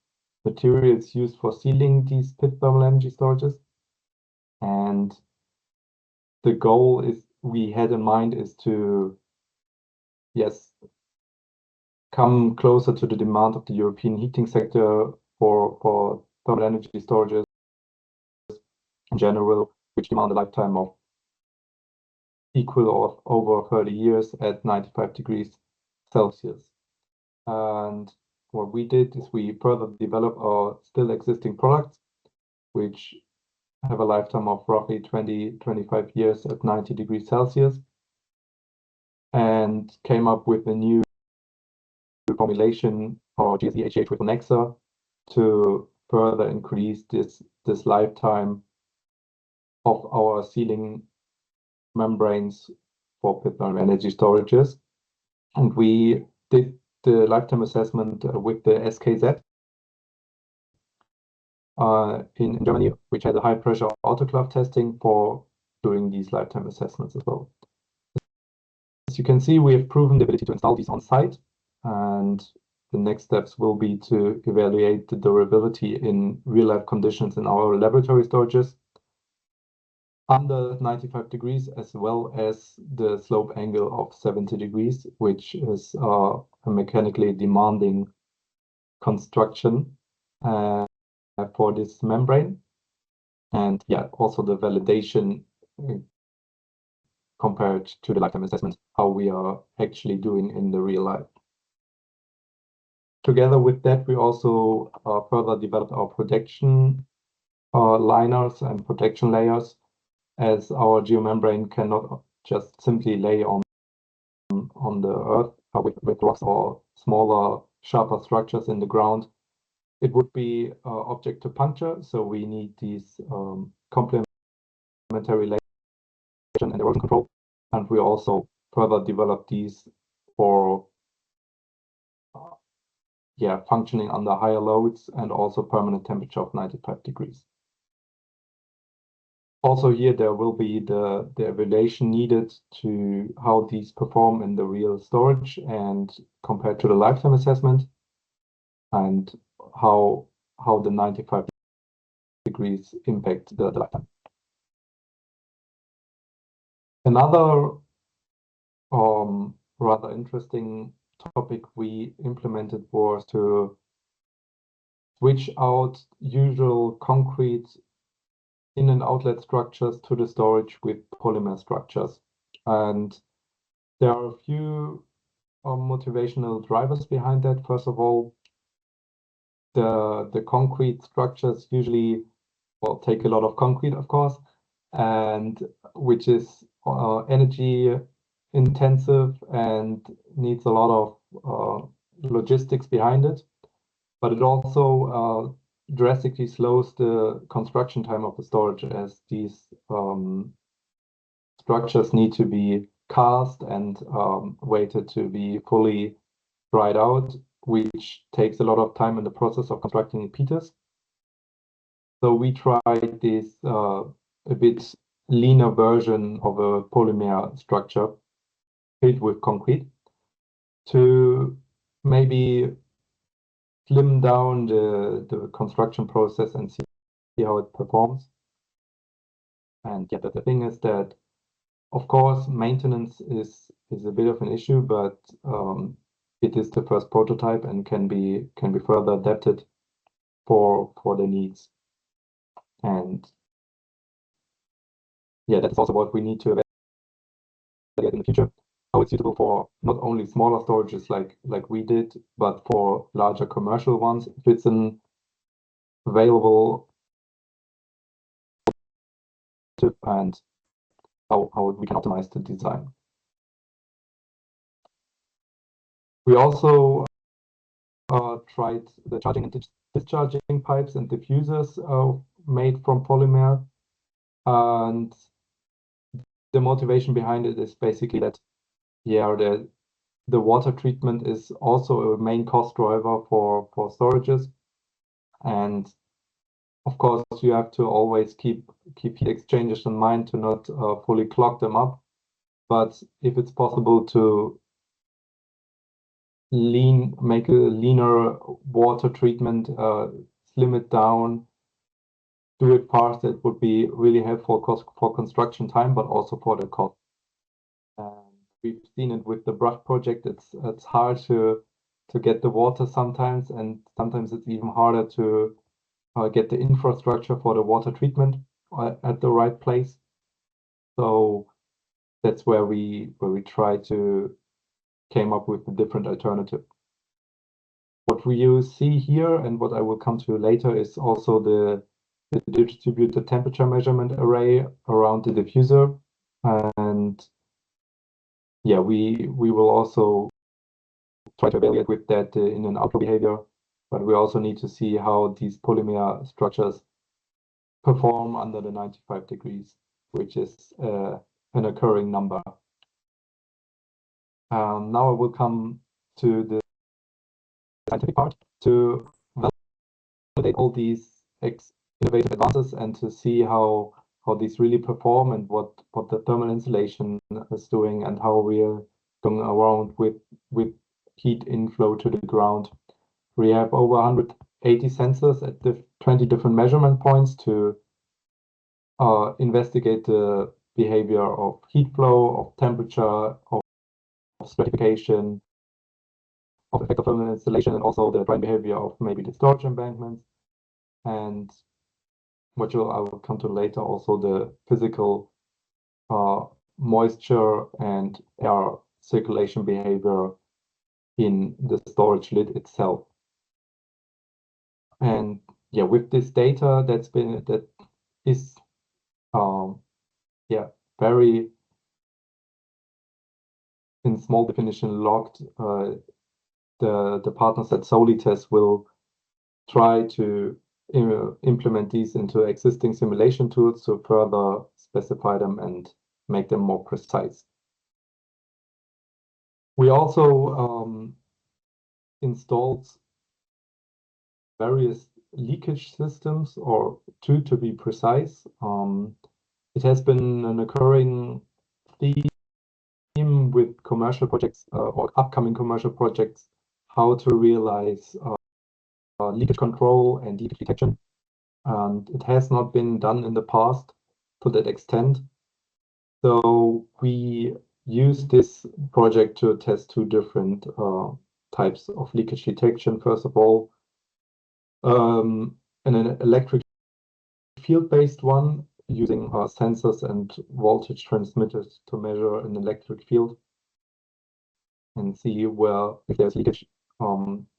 Speaker 11: materials used for sealing these pit thermal energy storages. And the goal we had in mind is to, yes, come closer to the demand of the European heating sector for thermal energy storages in general, which demand a lifetime of equal or over 30 years at 95 degrees Celsius. And what we did is we further develop our still existing products, which have a lifetime of roughly 20-25 years at 90 degrees Celsius, and came up with a new formulation for GSE-HH with Nexa to further increase this lifetime of our sealing membranes for pit thermal energy storages. And we did the lifetime assessment with the SKZ in Germany, which had a high pressure autoclave testing for doing these lifetime assessments as well. As you can see, we have proven the ability to install these on site, and the next steps will be to evaluate the durability in real life conditions in our laboratory storages under 95 degrees, as well as the slope angle of 70 degrees, which is a mechanically demanding construction for this membrane. And yeah, also the validation compared to the lifetime assessment, how we are actually doing in the real life. Together with that, we also further developed our protection liners and protection layers, as our geomembrane cannot just simply lay on the earth with rocks or smaller, sharper structures in the ground. It would be object to puncture, so we need these complementary layers and erosion control. And we also further develop these for functioning under higher loads and also permanent temperature of 95 degrees. Also here, there will be the evaluation needed to how these perform in the real storage and compared to the lifetime assessment, and how the 95 degrees impact the lifetime. Another rather interesting topic we implemented was to switch out usual concrete in and outlet structures to the storage with polymer structures. And there are a few motivational drivers behind that. First of all, the concrete structures usually take a lot of concrete, of course, and which is energy intensive and needs a lot of logistics behind it. But it also drastically slows the construction time of the storage, as these structures need to be cast and waited to be fully dried out, which takes a lot of time in the process of constructing a PTES. So we tried this a bit leaner version of a polymer structure filled with concrete to maybe slim down the construction process and see how it performs. And yeah, the thing is that, of course, maintenance is a bit of an issue, but it is the first prototype and can be further adapted for the needs. And yeah, that's also what we need to evaluate in the future, how it's suitable for not only smaller storages like we did, but for larger commercial ones. If it's an available and how we can optimize the design. We also tried the charging and discharging pipes and diffusers made from polymer. And the motivation behind it is basically that, yeah, the water treatment is also a main cost driver for storages. And of course, you have to always keep heat exchangers in mind to not fully clog them up. But if it's possible to make a leaner water treatment, slim it down, do it fast, it would be really helpful for construction time, but also for the cost. We've seen it with the BRUSH project. It's hard to get the water sometimes, and sometimes it's even harder to get the infrastructure for the water treatment at the right place. So that's where we try to came up with a different alternative. What we see here, and what I will come to later, is also the distributed temperature measurement array around the diffuser. And yeah, we will also try to evaluate with that in an outflow behavior, but we also need to see how these polymer structures perform under the 95 degrees, which is an occurring number. Now I will come to the scientific part to validate all these innovative advances and to see how these really perform and what the thermal insulation is doing and how we are going around with heat inflow to the ground. We have over 180 sensors at the 20 different measurement points to investigate the behavior of heat flow, of temperature, of stratification, of effect of thermal insulation, and also the drying behavior of maybe the storage embankments. And I will come to later, also the physical moisture and air circulation behavior in the storage lid itself. And yeah, with this data that is very in small definition logged, the partners at LTES will try to implement these into existing simulation tools to further specify them and make them more precise. We also installed various leakage systems, or two to be precise. It has been an occurring theme with commercial projects or upcoming commercial projects, how to realize leakage control and leakage detection. And it has not been done in the past to that extent. So we use this project to test two different types of leakage detection. First of all, an electric field-based one using sensors and voltage transmitters to measure an electric field and see if there's leakage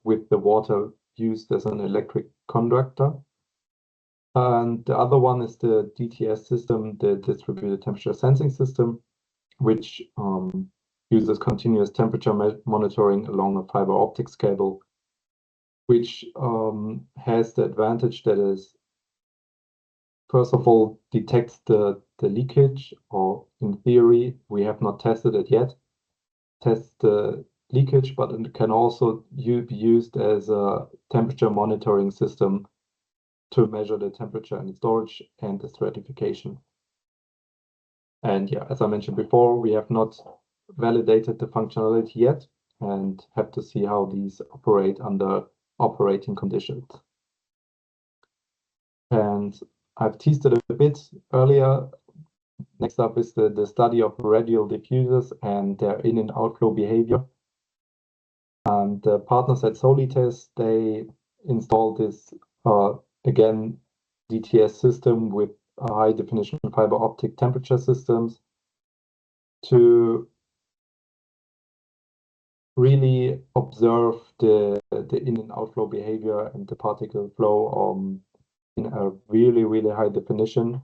Speaker 11: with the water used as an electric conductor. And the other one is the DTES system, the distributed temperature sensing system, which uses continuous temperature monitoring along a fiber optics cable, which has the advantage that is, first of all, detects the leakage, or in theory, we have not tested it yet, tests the leakage, but it can also be used as a temperature monitoring system to measure the temperature in storage and the stratification. And yeah, as I mentioned before, we have not validated the functionality yet and have to see how these operate under operating conditions. And I've teased it a bit earlier. Next up is the study of radial diffusers and their in and outflow behavior. And the partners at LTES, they installed this, again, DTS system with high definition fiber optic temperature systems to really observe the in and outflow behavior and the particle flow in a really, really high definition,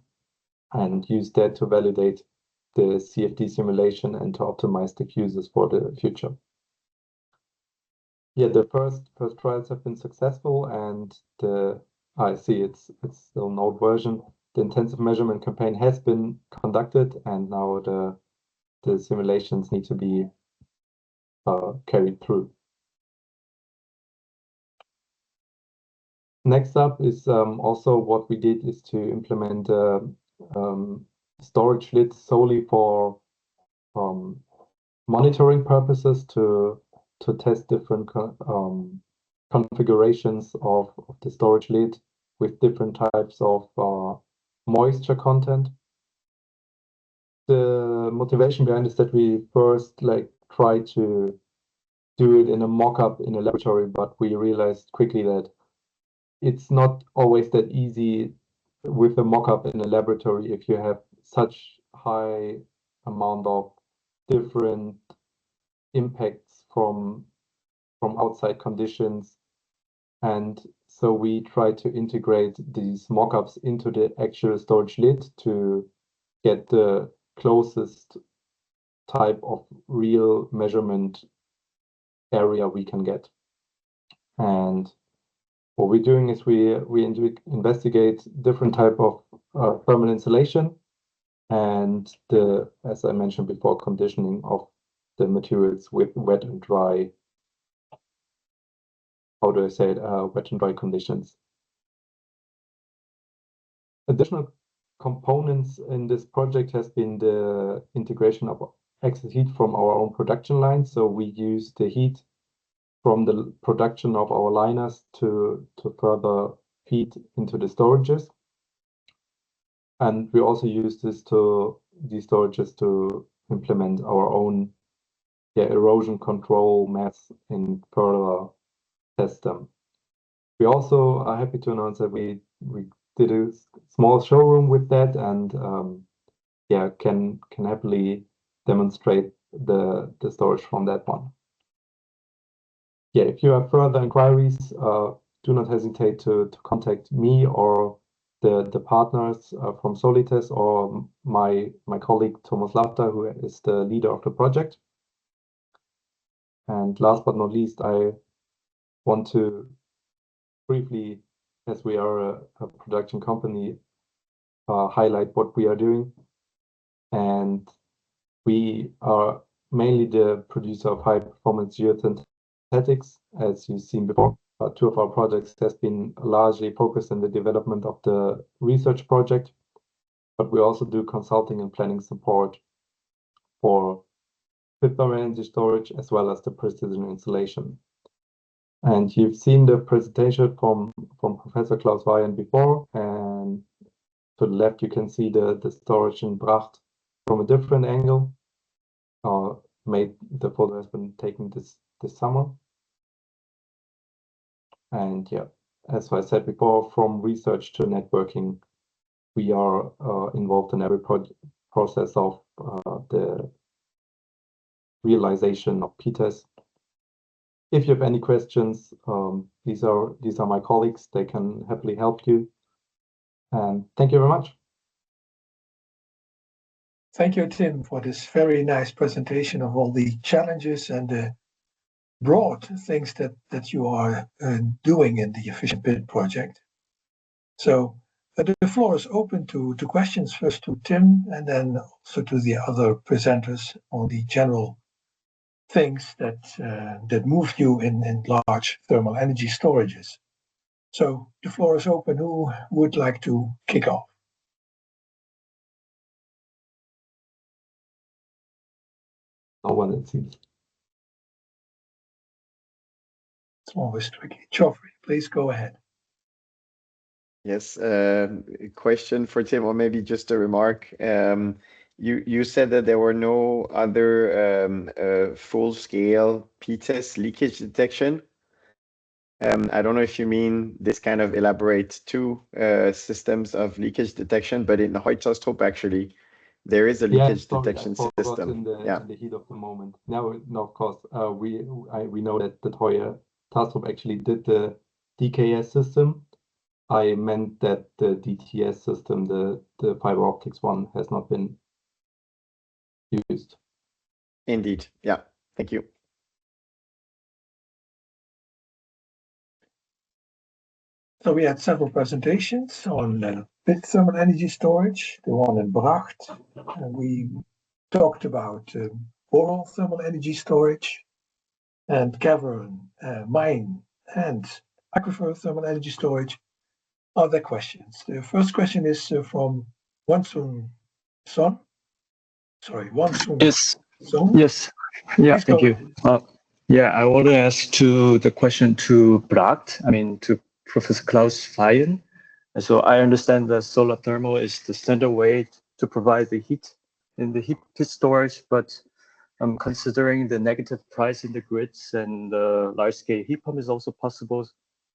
Speaker 11: and use that to validate the CFD simulation and to optimize the fuses for the future. Yeah, the first trials have been successful, and I see it's still an old version. The intensive measurement campaign has been conducted, and now the simulations need to be carried through. Next up is also what we did is to implement storage lid solely for monitoring purposes to test different configurations of the storage lid with different types of moisture content. The motivation behind is that we first try to do it in a mock-up in a laboratory, but we realized quickly that it's not always that easy with a mock-up in a laboratory if you have such high amount of different impacts from outside conditions. And so we try to integrate these mock-ups into the actual storage lid to get the closest type of real measurement area we can get. And what we're doing is we investigate different type of thermal insulation and as I mentioned before, conditioning of the materials with wet and dry. How do I say it? Wet and dry conditions. Additional components in this project has been the integration of excess heat from our own production line. So we use the heat from the production of our liners to further feed into the storages. And we also use these storages to implement our own erosion control methods in further test them. We also are happy to announce that we did a small showroom with that, and can happily demonstrate the storage from that one. Yeah, if you have further inquiries, do not hesitate to contact me or the partners from LTES or my colleague Thomas Lafter, who is the leader of the project. And last but not least, I want to briefly, as we are a production company, highlight what we are doing. And we are mainly the producer of high-performance geosynthetics, as you've seen before. Two of our projects has been largely focused on the development of the research project, but we also do consulting and planning support for pit thermal energy storage as well as the precision installation. And you've seen the presentation from Professor Klaus Weyen before, and to the left you can see the storage in Bracht from a different angle. The photo has been taken this summer. And yeah, as I said before, from research to networking, we are involved in every process of the realization of Pit-TES. If you have any questions, these are my colleagues. They can happily help you. And thank you very much.
Speaker 1: Thank you, Tim, for this very nice presentation of all the challenges and the broad things that you are doing in the Efficient Pit project. So the floor is open to questions, first to Tim and then also to the other presenters on the general things that moved you in large thermal energy storages. So the floor is open. Who would like to kick off?
Speaker 11: No one, it seems.
Speaker 1: It's always tricky. Geoffrey, please go ahead.
Speaker 8: Yes, question for Tim, or maybe just a remark. You said that there were no other full-scale Pit-TES leakage detection. I don't know if you mean this kind of elaborate two systems of leakage detection, but in Heutostrup actually there is a leakage detection system.
Speaker 11: In the heat of the moment. No, of course, we know that Heutostrup actually did the DKS system. I meant that the DTES system, the fiber optics one, has not been used.
Speaker 8: Indeed. Yeah. Thank you.
Speaker 1: So we had several presentations on pit thermal energy storage, the one in Bracht. And we talked about borehole thermal energy storage and cavern, mine, and aquifer thermal energy storage. Other questions. The first question is from Wansun Son. Sorry, Wansun.
Speaker 12: Yes.
Speaker 1: Son.
Speaker 12: Yes. Yeah.
Speaker 1: Please
Speaker 12: Thank you. Yeah, I want to ask the question to Bracht. I mean, to Professor Klaus Feyen. And so I understand that solar thermal is the standard way to provide the heat in the heat pit storage, but considering the negative price in the grids and the large-scale heat pump is also possible.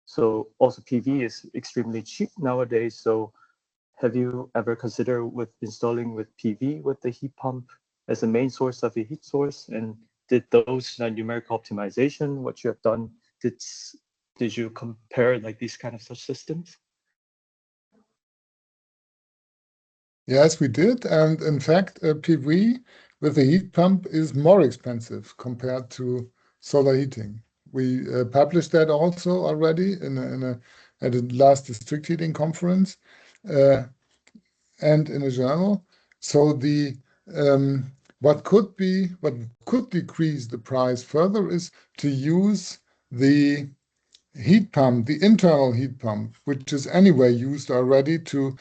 Speaker 12: So also PV is extremely cheap nowadays. So have you ever considered with installing with PV with the heat pump as a main source of a heat source? And did those numerical optimization, what you have done, did you compare like these kind of such systems?
Speaker 10: Yes, we did. And in fact, PV with a heat pump is more expensive compared to solar heating. We published that also already at the last district heating conference and in a journal. So what could decrease the price further is to use the heat pump, the internal heat pump, which is anyway used already to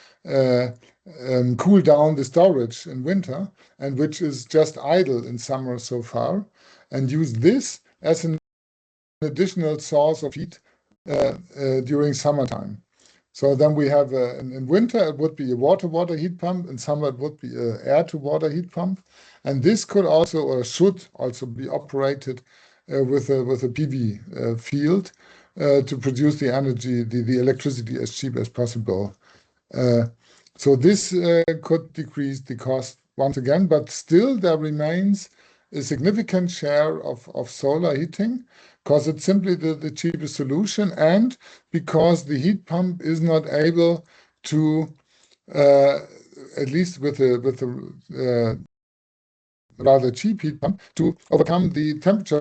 Speaker 10: cool down the storage in winter, and which is just idle in summer so far, and use this as an additional source of heat during summertime. So then we have in winter it would be a water heat pump, in summer it would be an air-to-water heat pump, and this could also or should also be operated with a PV field to produce the energy, the electricity as cheap as possible. So this could decrease the cost once again, but still there remains a significant share of solar heating because it's simply the cheapest solution, and because the heat pump is not able to, at least with a rather cheap heat pump, to overcome the temperature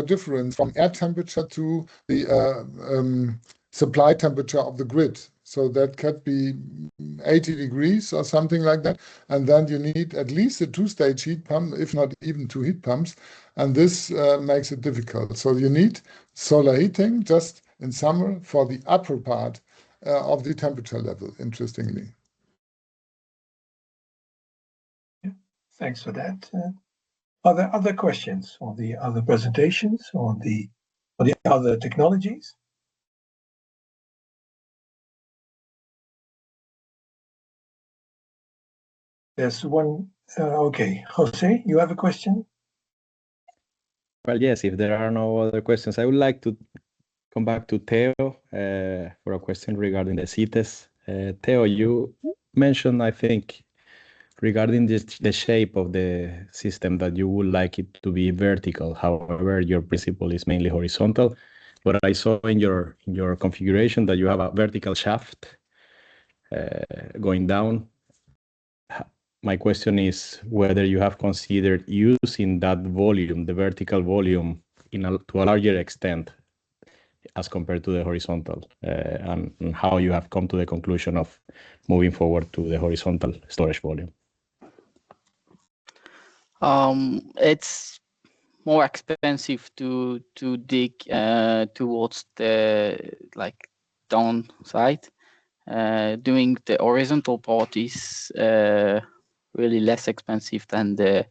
Speaker 10: difference from air temperature to the supply temperature of the grid. So that could be 80 degrees or something like that. And then you need at least a two-stage heat pump, if not even two heat pumps. And this makes it difficult. So you need solar heating just in summer for the upper part of the temperature level, interestingly.
Speaker 1: Thanks for that. Are there other questions on the other presentations, on the other technologies? There's one. Okay, Jose, you have a question?
Speaker 6: Well, yes, if there are no other questions, I would like to come back to Theo for a question regarding the CTES. Theo, you mentioned, I think, regarding the shape of the system that you would like it to be vertical. However, your principle is mainly horizontal. But I saw in your configuration that you have a vertical shaft going down. My question is whether you have considered using that volume, the vertical volume, to a larger extent as compared to the horizontal, and how you have come to the conclusion of moving forward to the horizontal storage volume.
Speaker 5: It's more expensive to dig towards the downside. Doing the horizontal part is really less expensive than the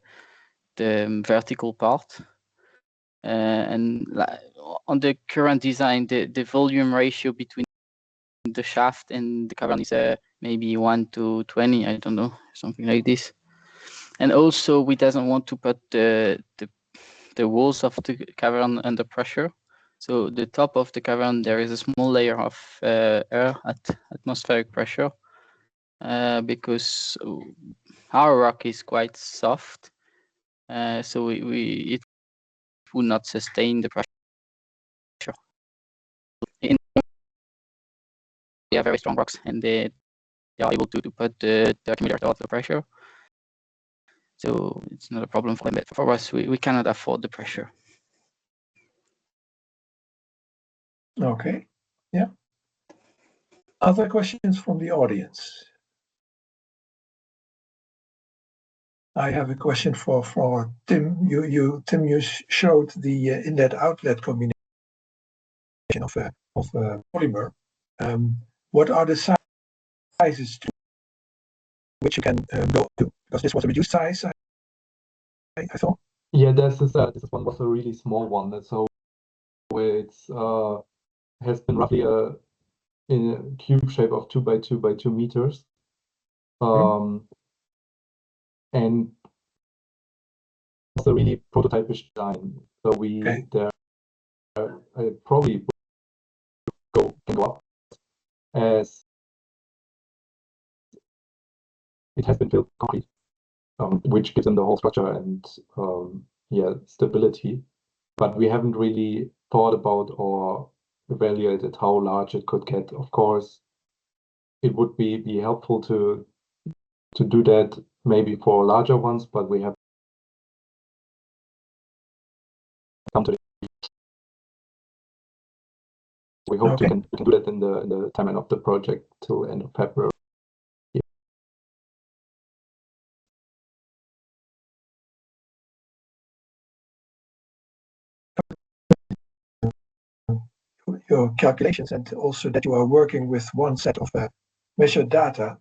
Speaker 5: vertical part. And on the current design, the volume ratio between the shaft and the cavern is maybe 1:20, I don't know, something like this. And also, we doesn't want to put the walls of the cavern under pressure. So the top of the cavern, there is a small layer of air at atmospheric pressure because our rock is quite soft. So it would not sustain the pressure. We have very strong rocks, and they are able to put the accumulator out of the pressure. So it's not a problem for them, but for us, we cannot afford the pressure.
Speaker 1: Okay, yeah. Other questions from the audience? I have a question for Tim. Tim, you showed the inlet-outlet combination of polymer. What are the sizes to which you can go to? Because this was a reduced size, I thought.
Speaker 11: Yeah, this one was a really small one. So it's has been roughly in a cube shape of 2 by 2 by 2 meters. And it's a really prototypish design. So I probably can go up as it has been filled concrete, which gives them the whole structure and stability. But we haven't really thought about or evaluated how large it could get. Of course, it would be helpful to do that maybe for larger ones, but we have come to the. We hope we can do that in the timeline of the project till end of February.
Speaker 1: Your calculations, and also that you are working with one set of measured data.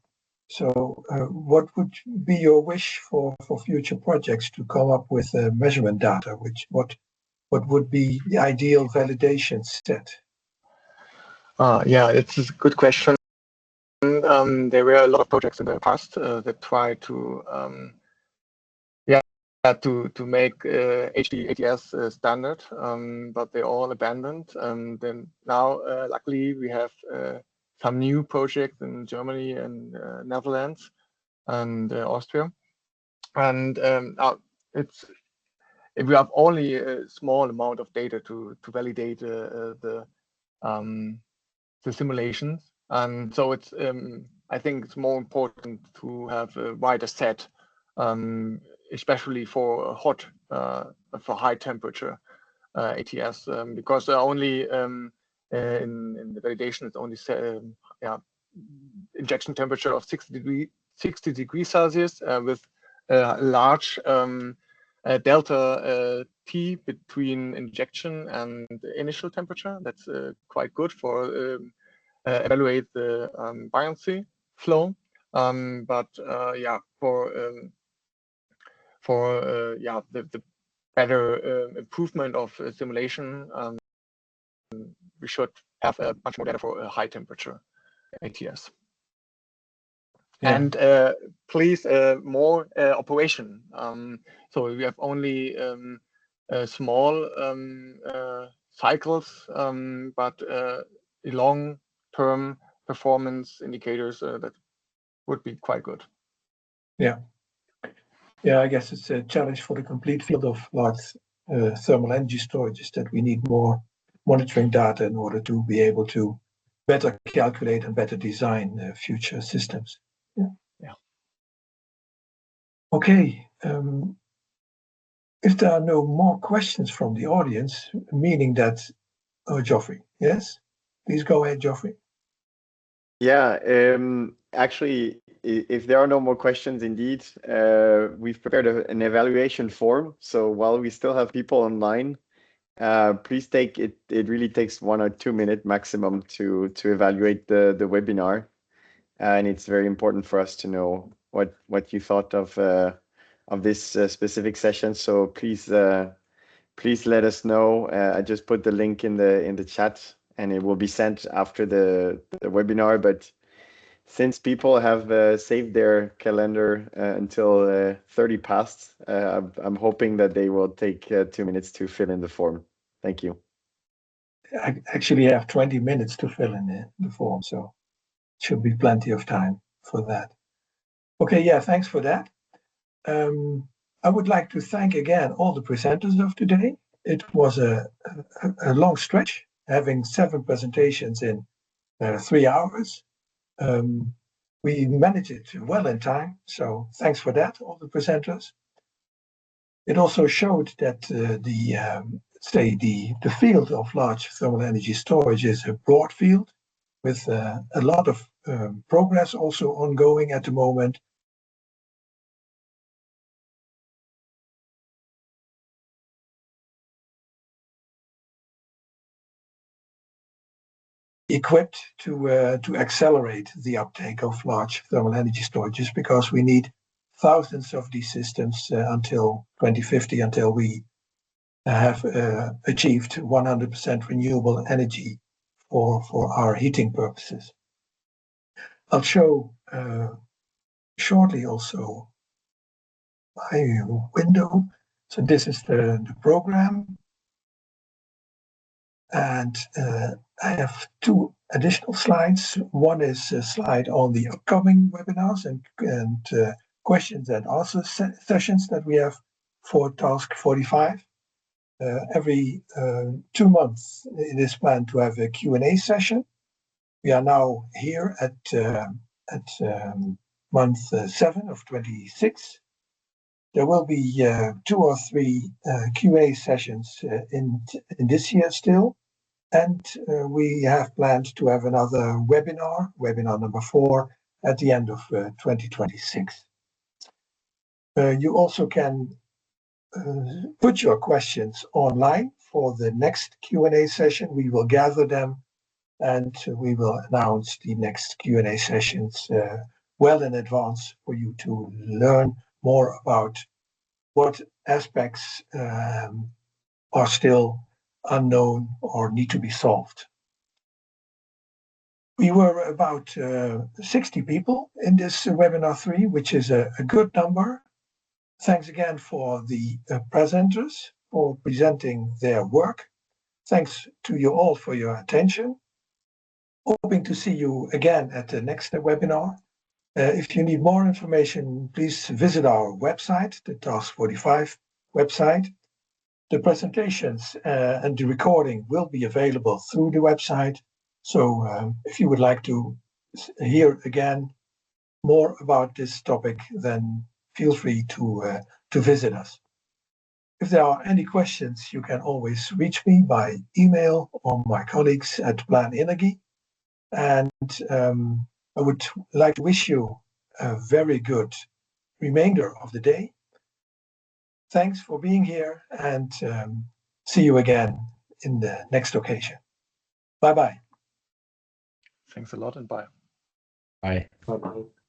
Speaker 1: So what would be your wish for future projects to come up with measurement data? What would be the ideal validation set?
Speaker 4: Yeah, it's a good question. There were a lot of projects in the past that tried to to make HD-ATS standard, but they all abandoned. Then now, luckily, we have some new projects in Germany and Netherlands and Austria. And if we have only a small amount of data to validate the simulations, and so it's I think it's more important to have a wider set, especially for hot, for high temperature ATS, because only in the validation it's only injection temperature of 60 degrees Celsius with a large delta T between injection and initial temperature. That's quite good for evaluate the buoyancy flow. But yeah, for the better improvement of simulation, we should have much more data for a high temperature ATS. Yeah. And please more operation. So we have only small cycles, but long-term performance indicators that would be quite good.
Speaker 1: Yeah. Yeah, I guess it's a challenge for the complete field of large thermal energy storage, is that we need more monitoring data in order to be able to better calculate and better design future systems. Yeah.
Speaker 4: Yeah.
Speaker 1: Okay. If there are no more questions from the audience, meaning that, Geoffrey, yes? Please go ahead, Geoffrey.
Speaker 8: Yeah, actually, if there are no more questions, indeed, we've prepared an evaluation form. So while we still have people online, please take it. It really takes 1 or 2 minutes maximum to evaluate the webinar, and it's very important for us to know what you thought of this specific session. So please let us know. I just put the link in the chat, and it will be sent after the webinar. But since people have saved their calendar until 30 past, I'm hoping that they will take 2 minutes to fill in the form. Thank you.
Speaker 1: I actually have 20 minutes to fill in the form, so it should be plenty of time for that. Okay, yeah, thanks for that. I would like to thank again all the presenters of today. It was a long stretch, having 7 presentations in 3 hours. We managed it well in time, so thanks for that, all the presenters. It also showed that the field of large thermal energy storage is a broad field with a lot of progress also ongoing at the moment. Equipped to accelerate the uptake of large thermal energy storages, because we need thousands of these systems until 2050, until we have achieved 100% renewable energy for our heating purposes. I'll show shortly also my window. So this is the program. And I have two additional slides. One is a slide on the upcoming webinars and questions and answer sessions that we have for task 45. Every 2 months, it is planned to have a Q&A session. We are now here at month 7 of 26. There will be 2 or 3 Q&A sessions in this year still. And we have planned to have another webinar number 4, at the end of 2026. You also can put your questions online for the next Q&A session. We will gather them and we will announce the next Q&A sessions well in advance for you to learn more about what aspects are still unknown or need to be solved. We were about 60 people in this webinar 3, which is a good number. Thanks again for the presenters for presenting their work. Thanks to you all for your attention. Hoping to see you again at the next webinar. If you need more information, please visit our website, the Task 45 website. The presentations and the recording will be available through the website. So if you would like to hear again more about this topic, then feel free to visit us. If there are any questions, you can always reach me by email or my colleagues at Plan Energy. And I would like to wish you a very good remainder of the day. Thanks for being here, and see you again in the next occasion. Bye-bye.
Speaker 4: Thanks a lot and bye.
Speaker 6: Bye.
Speaker 11: Bye-bye.